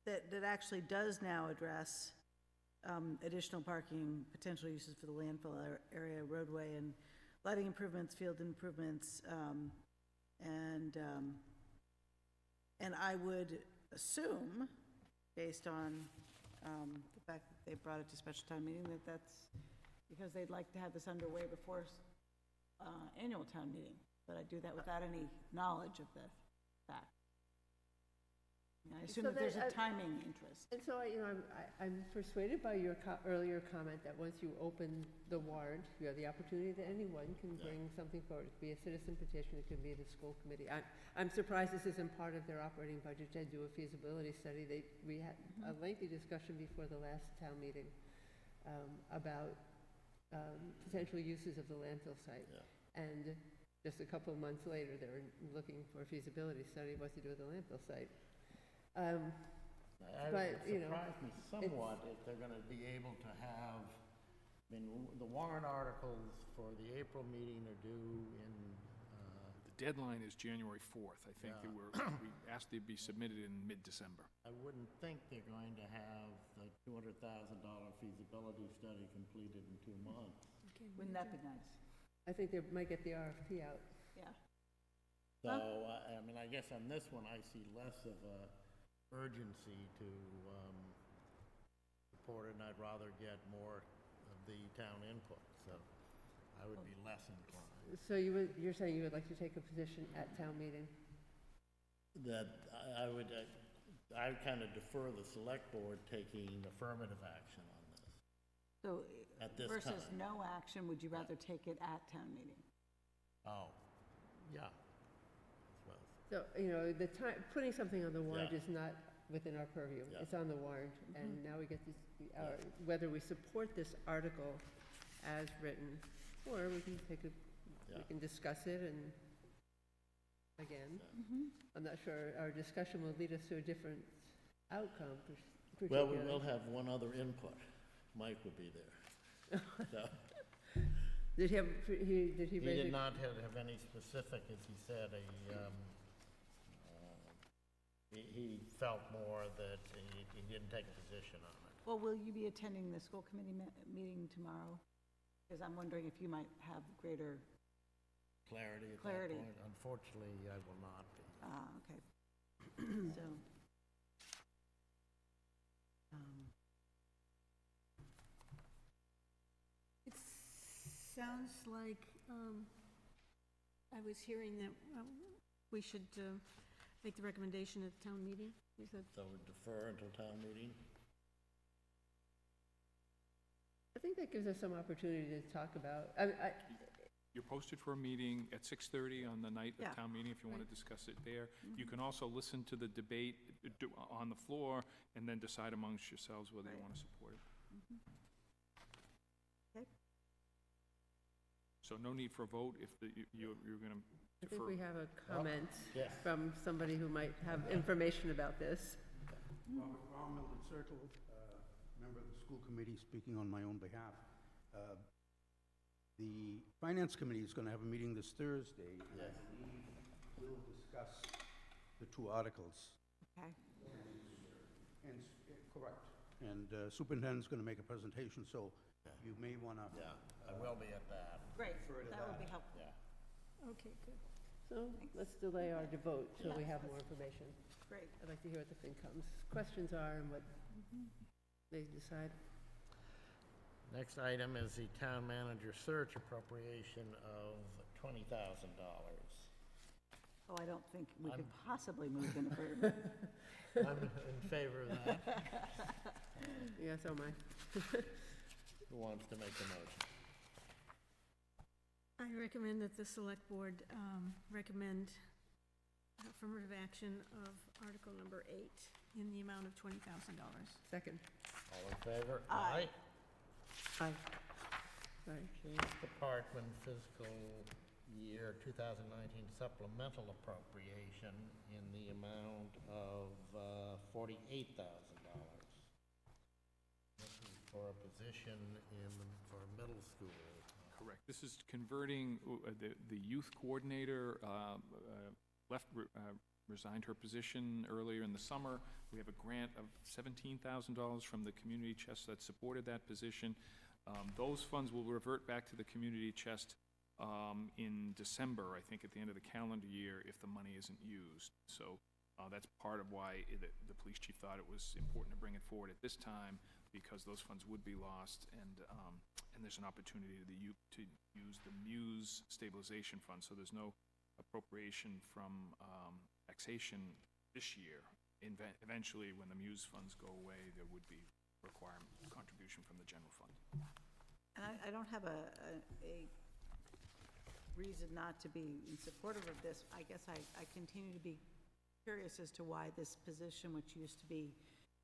that actually does now address additional parking, potential uses for the landfill area, roadway, and lighting improvements, field improvements, and I would assume, based on the fact that they brought it to special town meeting, that that's because they'd like to have this underway before annual town meeting, but I do that without any knowledge of the fact. I assume So that there's a that, timing interest. And so, I'm persuaded by your earlier comment that once you open the warrant, you have the opportunity that anyone can bring something forward. It could be a citizen petition, it could be the school committee. I'm surprised this isn't part of their operating budget to do a feasibility study. We had a lengthy discussion before the last town meeting about potential uses of the landfill site. Yeah. And just a couple of months later, they were looking for a feasibility study of what to do with the landfill site. But, it surprised me somewhat if they're gonna be able to have, I mean, the warrant articles for the April meeting are due in, The deadline is January 4th. I think Yeah. we asked they be submitted in mid-December. I wouldn't think they're going to have the $200,000 feasibility study completed in 2 months. Wouldn't that be nice? I think they might get the RFP out. Yeah. So, I mean, I guess on this one, I see less of a urgency to, support it, and I'd rather get more of the town input, so I would be less inclined. So you're saying you would like to take a position at town meeting? That I would kind of defer the select board taking affirmative action on this. So At this versus time. no action, would you rather take it at town meeting? Oh, yeah. So, the time, putting something on the warrant Yeah. is not within our purview. Yeah. It's on the warrant, and now we get this, whether we support this article as written, or we can we can discuss it and, again, I'm not sure our discussion will lead us to a different outcome, Well, we particularly. will have one other input. Mike would be there. So, Did he have, did he he raise did a- not have any specific, as he said, he felt more that he didn't take a position on it. Well, will you be attending the school committee meeting tomorrow? Because I'm wondering if you might have greater, Clarity at that Clarity. point. Unfortunately, I will not be. okay. So, It sounds like, I was hearing that we should make the recommendation at the town meeting. Is that, So we defer until town meeting? I think that gives us some opportunity to talk about, You're posted for a meeting at 6:30 on the night Yeah. of town meeting, if you want to discuss it there. You can also listen to the debate on the floor, and then decide amongst yourselves whether you Right. want to support it. Okay. So no need for a vote if you're going to I defer. think we have a comment Yes. from somebody who might have information about this. Robert Brown, Milton Circle, member of the school committee, speaking on my own behalf. The finance committee is going to have a meeting this Thursday, and I believe we'll discuss the two articles. okay. Correct. And superintendent's going to make a presentation, so you may want to. Yeah, I will be at that. Great, Refer to that would be that. helpful. Yeah. okay, good. So let's delay our vote till we have more information. Great. I'd like to hear what the FinCom's questions are and what they decide. Next item is the town manager search appropriation of $20,000. Oh, I don't think we could possibly move in favor. I'm in favor of that. Yeah, so am I. Who wants to make the motion? I recommend that the select board recommend affirmative action of Article number 8 in the amount of $20,000. Second. All in favor? Aye. Aye. Sorry. Police Department fiscal year 2019 supplemental appropriation in the amount of $48,000. This is for a position for middle school. Correct. This is converting the youth coordinator, resigned her position earlier in the summer. We have a grant of $17,000 from the community chest that supported that position. Those funds will revert back to the community chest in December, I think, at the end of the calendar year, if the money isn't used. So that's part of why the police chief thought it was important to bring it forward at this time, because those funds would be lost, and there's an opportunity to use the Muse stabilization fund. So there's no appropriation from taxation this year. Eventually, when the Muse funds go away, there would be requirement contribution from the general fund. And I don't have a reason not to be in supportive of this. I guess I continue to be curious as to why this position, which used to be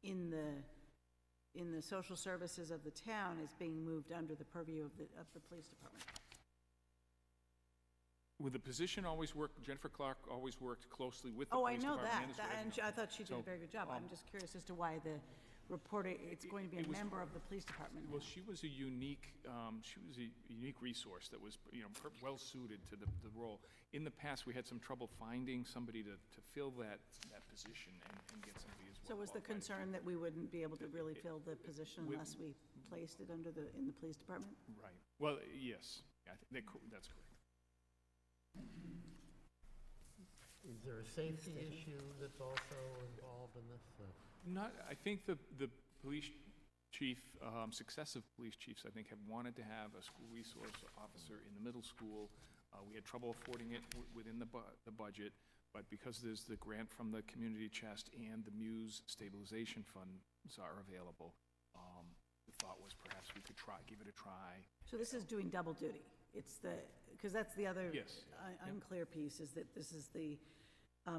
in the social services of the town, is being moved under the purview of the police department. With the position always worked, Jennifer Clark always worked closely with the Oh, I police know department. that, and I thought she did a very good job. I'm just curious as to why the reporter, it's going to be a member of the police department. Well, she was a unique resource that was, well suited to the role. In the past, we had some trouble finding somebody to fill that position and get somebody as well. So was the concern that we wouldn't be able to really fill the position unless we placed it in the police department? Right. Well, yes, I think that's correct. Is there a safety issue that's also involved in this? I think the police chief, successive police chiefs, I think, have wanted to have a school resource officer in the middle school. We had trouble affording it within the budget, but because there's the grant from the community chest and the Muse stabilization funds are available, the thought was perhaps we could give it a try. So this is doing double duty. Because that's the other Yes. unclear piece, is that this is the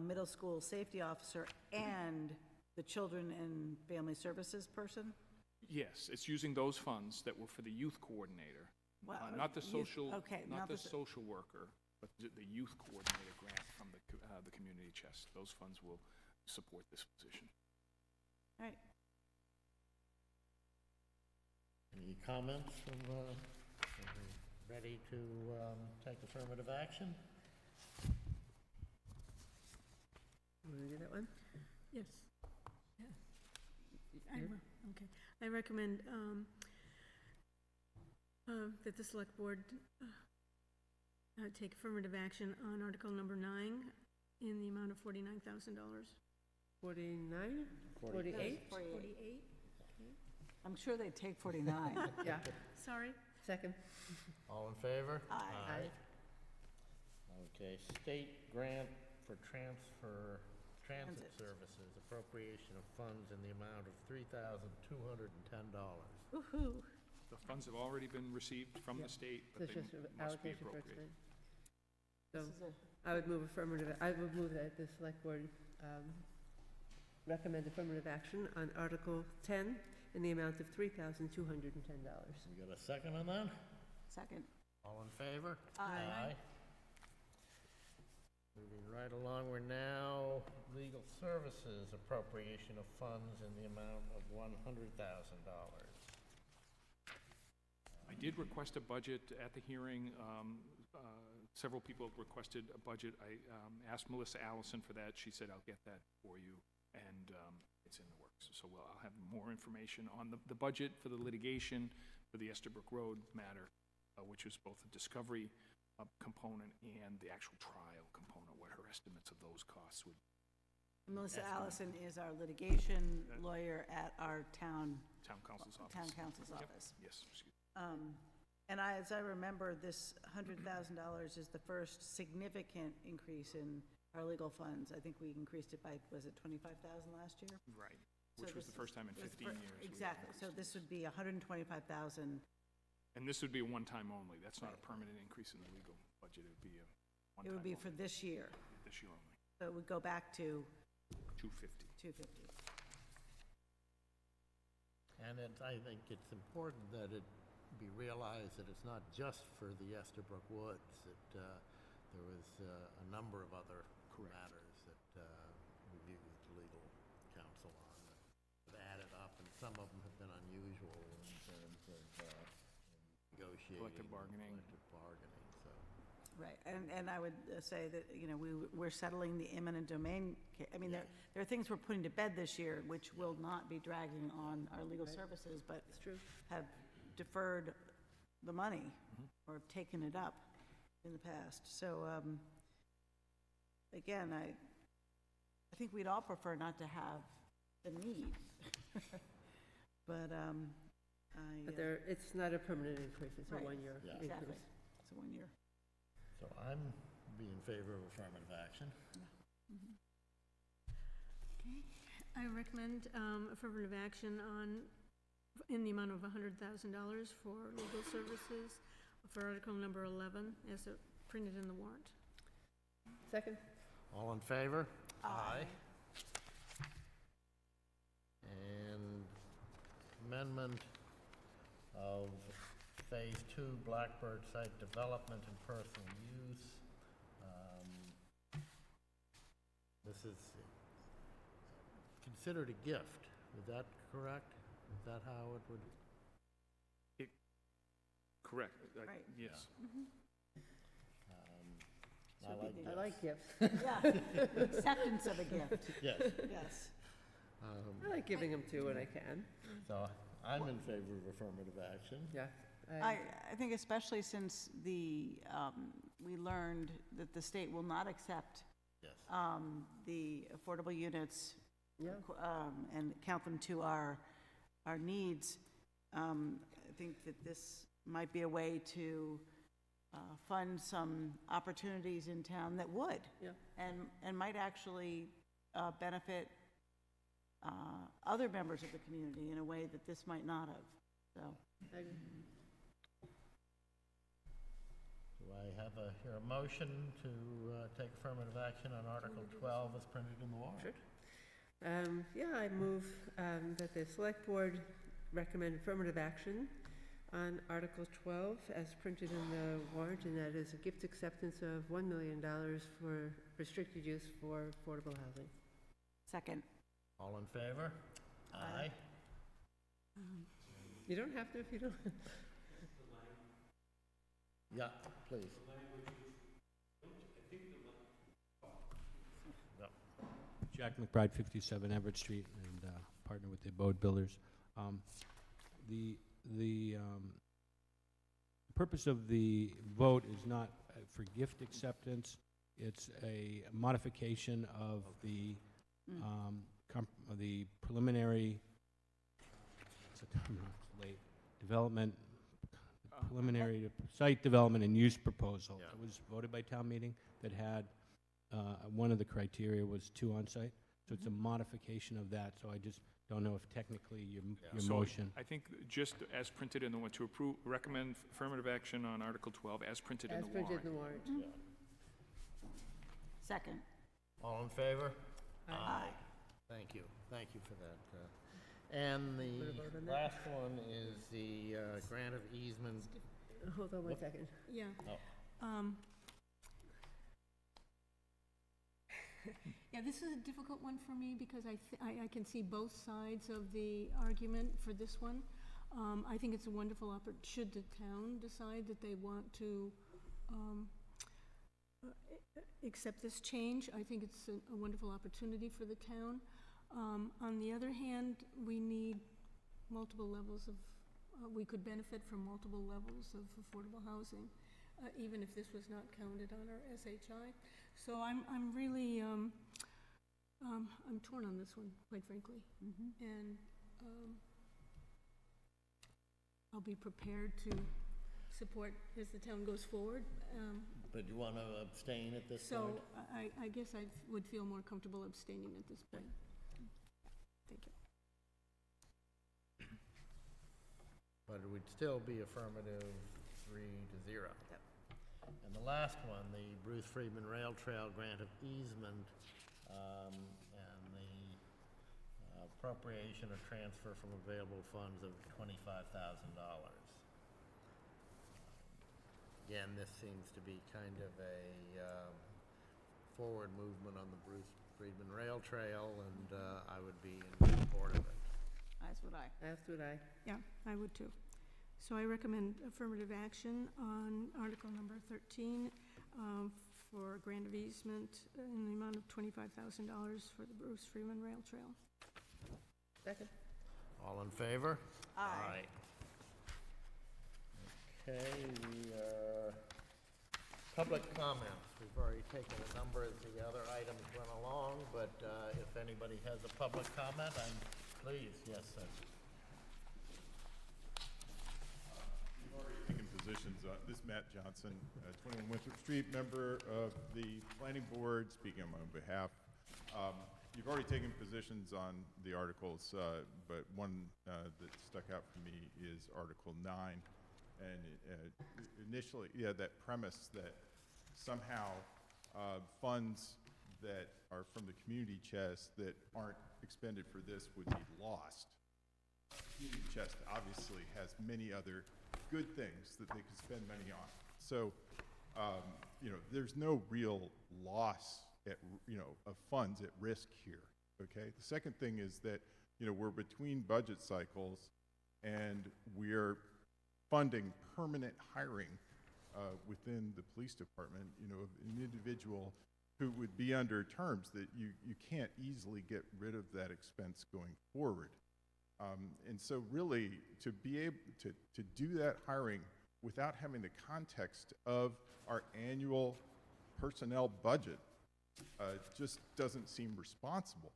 middle school safety officer and the children and family services person? Yes, it's using those funds that were for the youth coordinator, Well, not the youth- social, okay, not the so- social worker, but the youth coordinator grant from the community chest. Those funds will support this position. All right. Any comments from, are we ready to take affirmative action? Want to do that one? Yes. Yeah. Okay. I recommend that the select board take affirmative action on Article number 9 in the amount of $49,000. 49? 48? 48? I'm sure they'd take 49. Yeah. Sorry. Second. All in favor? Aye. Okay, state grant for transit services, appropriation of funds in the amount of $3,210. Woo-hoo. The funds have already been received from the state, So but it's they just an must be allocation for appropriated. expense. So This is a- I would move that the select board recommend affirmative action on Article 10 in the amount of $3,210. We got a second on that? Second. All in favor? Aye. Moving right along, we're now legal services appropriation of funds in the amount of $100,000. I did request a budget at the hearing. Several people requested a budget. I asked Melissa Allison for that. She said, I'll get that for you, and it's in the works. So I'll have more information on the budget for the litigation for the Estabrook Road matter, which was both a discovery component and the actual trial component, what her estimates of those costs would. Melissa Allison is our litigation lawyer at our town counsel's office. Town counsel's Yep. office. Yes, excuse me. And as I remember, this $100,000 is the first significant increase in our legal funds. I think we increased it by, was it 25,000 last year? Right, So which was this the first time in was 15 years. we Exactly, so this would be 125,000. And this would be a one-time only. That's not a permanent increase in the legal budget. It would be a one-time It would be only. for this year. This year only, So it would go back to 250. 250. And I think it's important that it be realized that it's not just for the Estabrook Woods, that there was a number of other matters that we meet with the legal counsel on that have added up, and some of them have been unusual in terms of negotiating. Collective bargaining. So. Right, and I would say that, you know, we're settling the eminent domain, I mean, there are things we're putting to bed this year which will not be dragging on our legal services, but It's true. have deferred the money or taken it up in the past. So, again, I think we'd all prefer not to have the need. But, But it's not a permanent increase, it's a Right. one-year Yeah. increase. Exactly, it's a 1 year. So I'm be in favor of affirmative action. Okay. I recommend affirmative action in the amount of $100,000 for legal services for Article number 11 as printed in the warrant. Second. All in favor? Aye. And amendment of Phase 2 Blackbird Site Development and Personal Use. This is considered a gift, is that correct? Is that how it would? Correct. Right. Yes. I like gifts. Yeah, acceptance of a gift. Yes. Yes. I like giving them to when I can. So I'm in favor of affirmative action. Yeah. I think especially since we learned that the state will not accept Yes. the affordable units Yeah. and count them to our needs. I think that this might be a way to fund some opportunities in town that would. Yeah. And might actually benefit other members of the community in a way that this might not have, so. I agree. Do I have hear a motion to take affirmative action on Article 12 as printed in the warrant? Yeah, I move that the select board recommend affirmative action on Article 12 as printed in the warrant, and that is a gift acceptance of $1 million for restricted use for affordable housing. Second. All in favor? Aye. You don't have to if you don't. Yeah, please. Yeah. Jack McBride, 57 Everett Street, and partner with the Abode Builders. The purpose of the vote is not for gift acceptance. It's a modification of the the preliminary, what's the term now? It's late, development, preliminary site development and use proposal. Yeah. It was voted by town meeting that had, one of the criteria was 2 on-site. So it's a modification of that, so I just don't know if technically your So motion. I think just as printed in the one, to approve, recommend affirmative action on Article 12 as printed in As the warrant. printed in the warrant. Second. All in favor? Aye. Thank you for that. And Wanna vote on the that? last one is the grant of easement. Hold on one second. Yeah. Oh. Yeah, this is a difficult one for me because I can see both sides of the argument for this one. I think it's a wonderful should the town decide that they want to accept this change, I think it's a wonderful opportunity for the town. On the other hand, we need multiple levels of, we could benefit from multiple levels of affordable housing, even if this was not counted on our SHI. So I'm really, I'm torn on this one, quite frankly. And I'll be prepared to support as the town goes forward. But you want to abstain at this point? So I guess I would feel more comfortable abstaining at this point. Thank you. But it would still be affirmative 3-0. Yep. And the last one, the Bruce Friedman Rail Trail grant of easement, and the appropriation or transfer from available funds of $25,000. Again, this seems to be kind of a forward movement on the Bruce Friedman Rail Trail, and I would be in support of it. As would I. As would I. Yeah, I would too. So I recommend affirmative action on Article number 13 for a grant of easement in the amount of $25,000 for the Bruce Freeman Rail Trail. Second. All in favor? Aye. Okay, public comments. We've already taken a number as the other items went along, but if anybody has a public comment, please, yes, sir. We've already taken positions. This is Matt Johnson, 21 Winthrop Street, member of the planning board, speaking on my own behalf. You've already taken positions on the articles, but one that stuck out for me is Article 9. And initially, that premise that somehow funds that are from the community chest that aren't expended for this would be lost. Community chest obviously has many other good things that they could spend money on. So, there's no real loss of funds at risk here, okay? The second thing is that, we're between budget cycles and we're funding permanent hiring within the police department, of an individual who would be under terms that you can't easily get rid of that expense going forward. And so really, to be able to do that hiring without having the context of our annual personnel budget just doesn't seem responsible,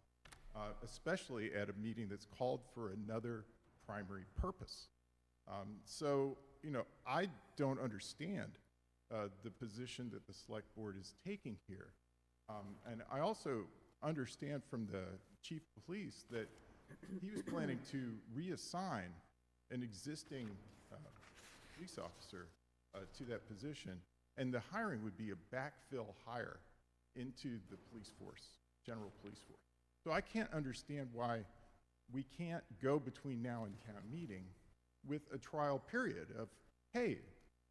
especially at a meeting that's called for another primary purpose. So, I don't understand the position that the select board is taking here. And I also understand from the chief of police that he was planning to reassign an existing police officer to that position, and the hiring would be a backfill hire into the police force, general police force. So I can't understand why we can't go between now and town meeting with a trial period of, hey,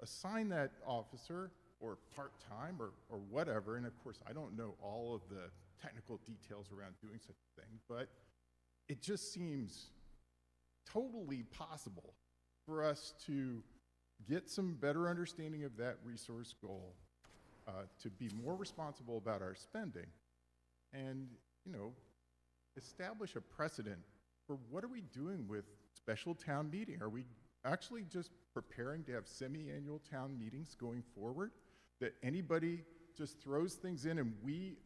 assign that officer or part-time or whatever. And of course, I don't know all of the technical details around doing such a thing, but it just seems totally possible for us to get some better understanding of that resource goal, to be more responsible about our spending, and, establish a precedent for what are we doing with special town meeting? Are we actually just preparing to have semi-annual town meetings going forward? That anybody just throws things in and we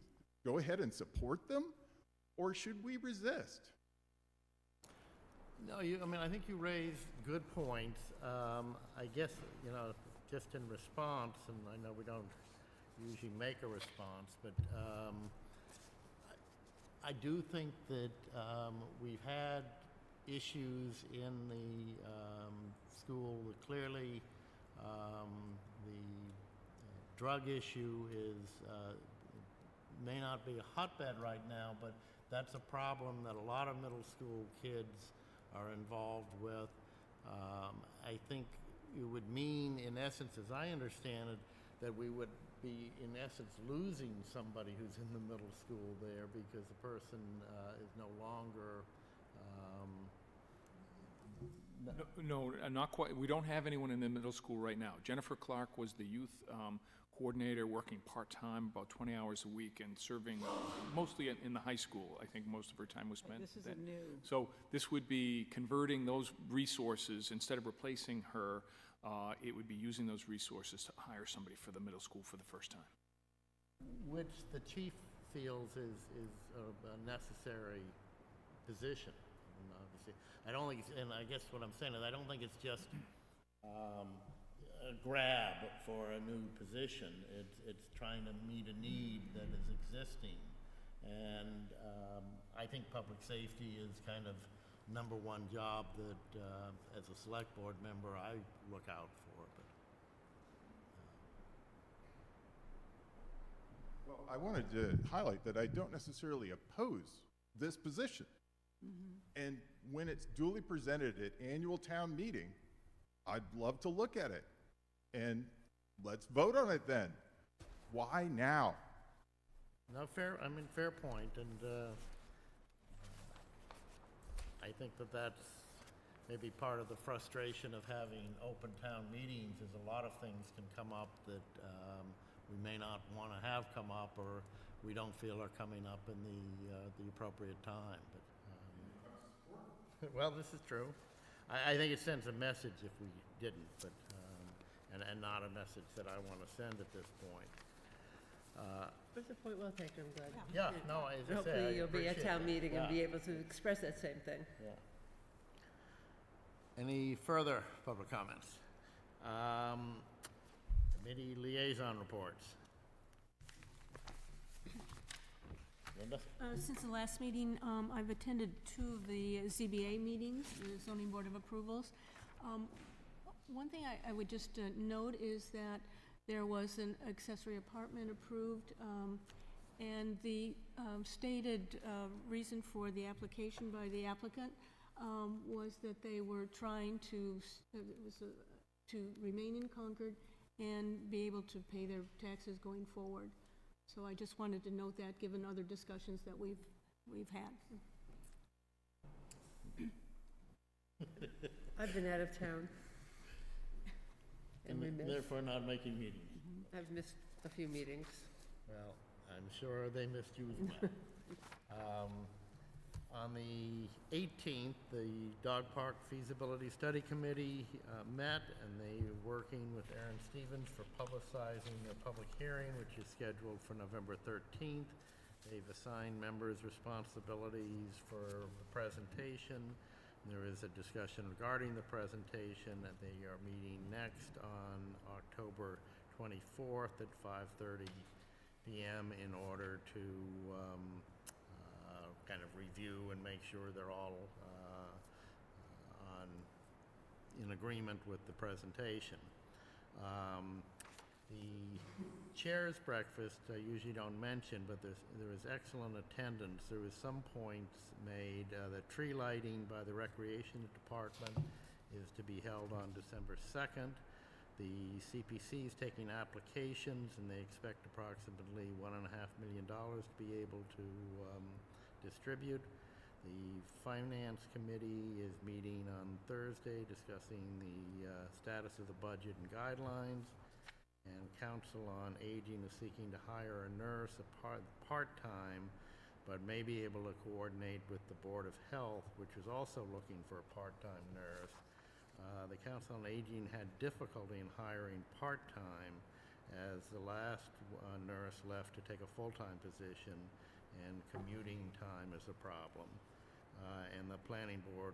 go ahead and support them? Or should we resist? No, I think you raised good points. I guess, just in response, and I know we don't usually make a response, but I do think that we've had issues in the school. Clearly, the drug issue may not be a hotbed right now, but that's a problem that a lot of middle school kids are involved with. I think it would mean, in essence, as I understand it, that we would be, in essence, losing somebody who's in the middle school there because the person is no longer. No, not quite. We don't have anyone in the middle school right now. Jennifer Clark was the youth coordinator, working part-time, about 20 hours a week, and serving mostly in the high school. I think most of her time was spent. This is a new. So this would be converting those resources. Instead of replacing her, it would be using those resources to hire somebody for the middle school for the first time. Which the chief feels is a necessary position. And obviously, I don't think, and I guess what I'm saying is I don't think it's just a grab for a new position. It's trying to meet a need that is existing. And I think public safety is kind of number one job that, as a select board member, I look out for. But Well, I wanted to highlight that I don't necessarily oppose this position. And when it's duly presented at annual town meeting, I'd love to look at it. And let's vote on it then. Why now? no, fair point, and I think that's maybe part of the frustration of having open town meetings is a lot of things can come up that we may not want to have come up or we don't feel are coming up in the appropriate time. But well, this is true. I think it sends a message if we didn't, but and not a message that I want to send at this point. That's a point well taken, I'm glad. Yeah, no, as I say, I Hopefully you'll be at appreciate town that. meeting and Yeah. be able to express that same thing. Yeah. Any further public comments? Committee liaison reports. Linda? Since the last meeting, I've attended 2 of the ZBA meetings, the Zoning Board of Approvals. One thing I would just note is that there was an accessory apartment approved, and the stated reason for the application by the applicant was that they were trying to remain in Concord and be able to pay their taxes going forward. So I just wanted to note that, given other discussions that we've had. I've been out of town. And we missed. Therefore not making meetings. I've missed a few meetings. Well, I'm sure they missed you as well. On the 18th, the Dog Park Feasibility Study Committee met, and they were working with Aaron Stevens for publicizing their public hearing, which is scheduled for November 13th. They've assigned members responsibilities for the presentation. There is a discussion regarding the presentation, and they are meeting next on October 24th at 5:30 p.m. in order to kind of review and make sure they're all in agreement with the presentation. The chair's breakfast I usually don't mention, but there is excellent attendance. There was some points made that tree lighting by the Recreation Department is to be held on December 2nd. The CPC is taking applications, and they expect approximately $1.5 million to be able to distribute. The Finance Committee is meeting on Thursday discussing the status of the budget and guidelines. And Council on Aging is seeking to hire a nurse, part-time, but may be able to coordinate with the Board of Health, which is also looking for a part-time nurse. The Council on Aging had difficulty in hiring part-time as the last nurse left to take a full-time position, and commuting time is a problem. And the Planning Board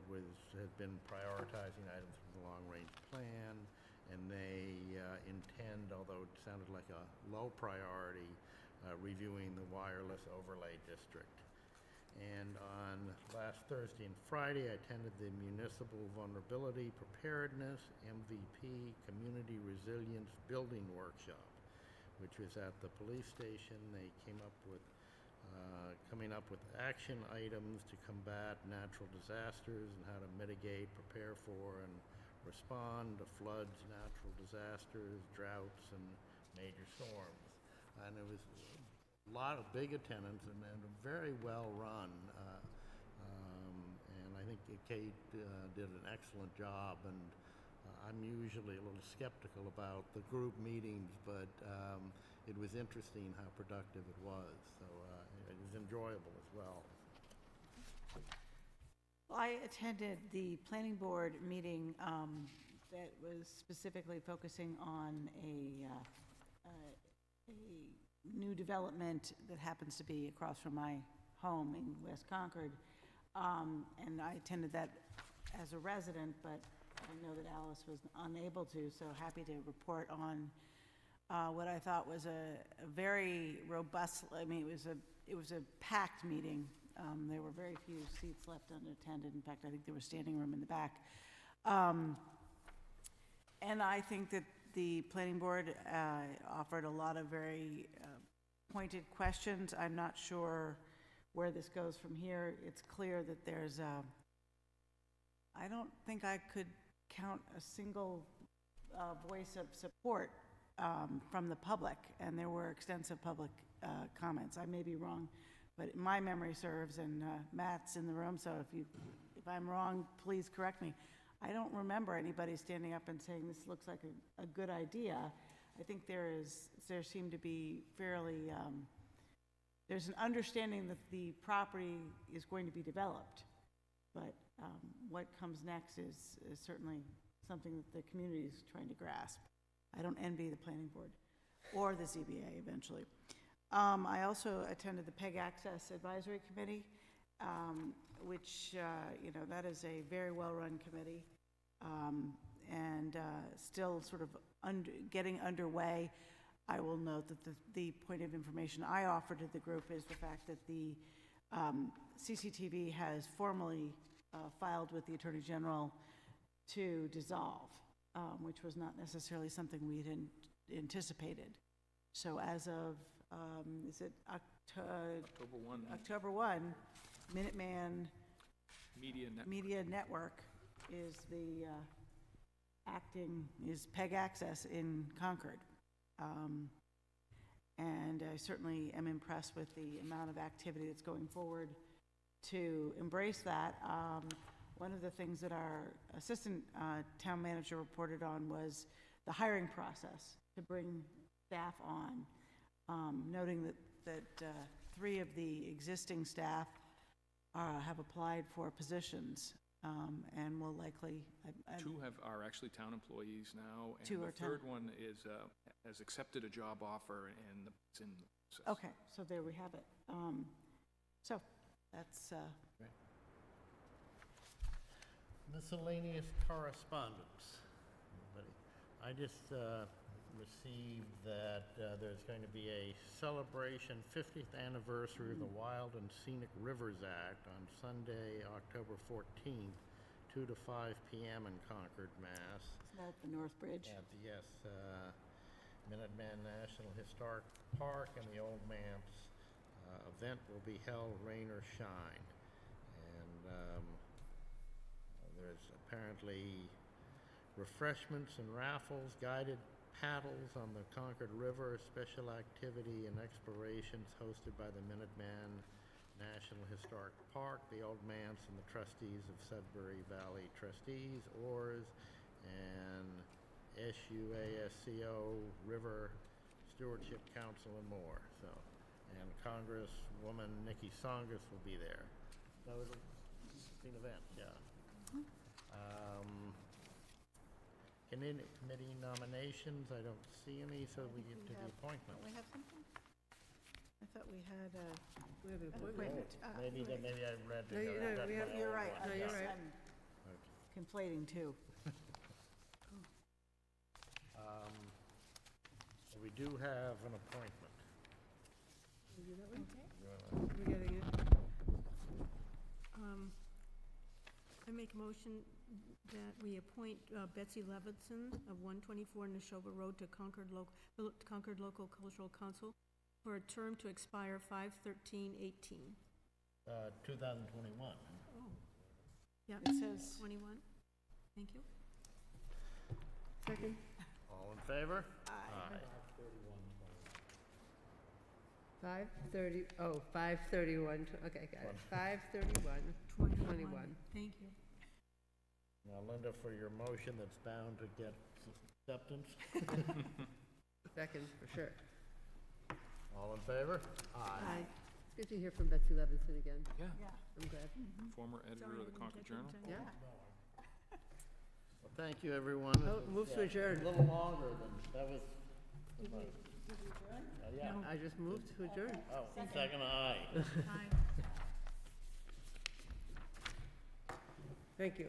has been prioritizing items from the long-range plan, and they intend, although it sounded like a low priority, reviewing the wireless overlay district. And on last Thursday and Friday, I attended the Municipal Vulnerability Preparedness MVP Community Resilience Building Workshop, which was at the police station. They came up with coming up with action items to combat natural disasters and how to mitigate, prepare for, and respond to floods, natural disasters, droughts, and major storms. And it was a lot of big attendance and very well run. And I think Kate did an excellent job. And I'm usually a little skeptical about the group meetings, but it was interesting how productive it was. So it was enjoyable as well. I attended the planning board meeting that was specifically focusing on a new development that happens to be across from my home in West Concord. And I attended that as a resident, but I know that Alice was unable to, so happy to report on what I thought was a very robust, I mean, it was a packed meeting. There were very few seats left unattended. In fact, I think there was standing room in the back. And I think that the planning board offered a lot of very pointed questions. I'm not sure where this goes from here. It's clear that there's I don't think I could count a single voice of support from the public, and there were extensive public comments. I may be wrong, but my memory serves, and Matt's in the room, so if I'm wrong, please correct me. I don't remember anybody standing up and saying this looks like a good idea. I think there seemed to be fairly, there's an understanding that the property is going to be developed, but what comes next is certainly something that the community is trying to grasp. I don't envy the planning board or the ZBA eventually. I also attended the PEG Access Advisory Committee, which, that is a very well-run committee, and still sort of getting underway. I will note that the point of information I offer to the group is the fact that the CCTV has formally filed with the Attorney General to dissolve, which was not necessarily something we had anticipated. So as of, is it October 1. October 1, Minuteman Media Network is the is PEG Access in Concord. And I certainly am impressed with the amount of activity that's going forward to embrace that. One of the things that our assistant town manager reported on was the hiring process to bring staff on, noting that 3 of the existing staff have applied for positions, and will likely... 2 are actually town employees now, and 2 the are third one has accepted a job offer, and it's in the process. Okay, so there we have it. So that's... Miscellaneous correspondence. Anybody? I just received that there's going to be a celebration 50th anniversary of the Wild and Scenic Rivers Act on Sunday, October 14th, 2 to 5 p.m. in Concord, Mass. Isn't that the North Bridge? At the, yes, Minuteman National Historic Park, and the Old Manse event will be held rain or shine. And there's apparently refreshments and raffles, guided paddles on the Concord River, special activity and explorations hosted by the Minuteman National Historic Park, the Old Manse, and the trustees of Sudbury Valley Trustees, ORS, and SUASCO River Stewardship Council, and more. So, and Congresswoman Nikki Songus will be there. So it'll be an event, yeah. Committee nominations, I don't see any, so we get to the appointment. Don't we have something? I thought we had a. We have an an appointment. Maybe I read No, together. I've got we have- my You're old right. one. No, you're Yeah. right. I'm conflating two. We do have an appointment. We do that one? You wanna- We're getting it. I make a motion that we appoint Betsy Levinson of 124 Neshoba Road to Concord Local Cultural Council for a term to expire 5/13/18. 2021. Oh. Yeah, It says- 21. Thank you. Second. All in favor? Aye. 5:30, oh, 5:31, okay, got it. One. 5:31, 21. Thank you. Now, Linda, for your motion that's bound to get acceptance, Second, for sure. all in favor? Aye. It's good to hear from Betsy Levinson again. Yeah. Yeah. I'm glad. Former editor Sorry, I of the didn't Concord catch it in Journal. time. Yeah. Well, thank you, everyone. Oh, move to adjourn. A little longer than, that was. Yeah. No. I just moved to adjourn. Oh, second, aye. Aye. Thank you.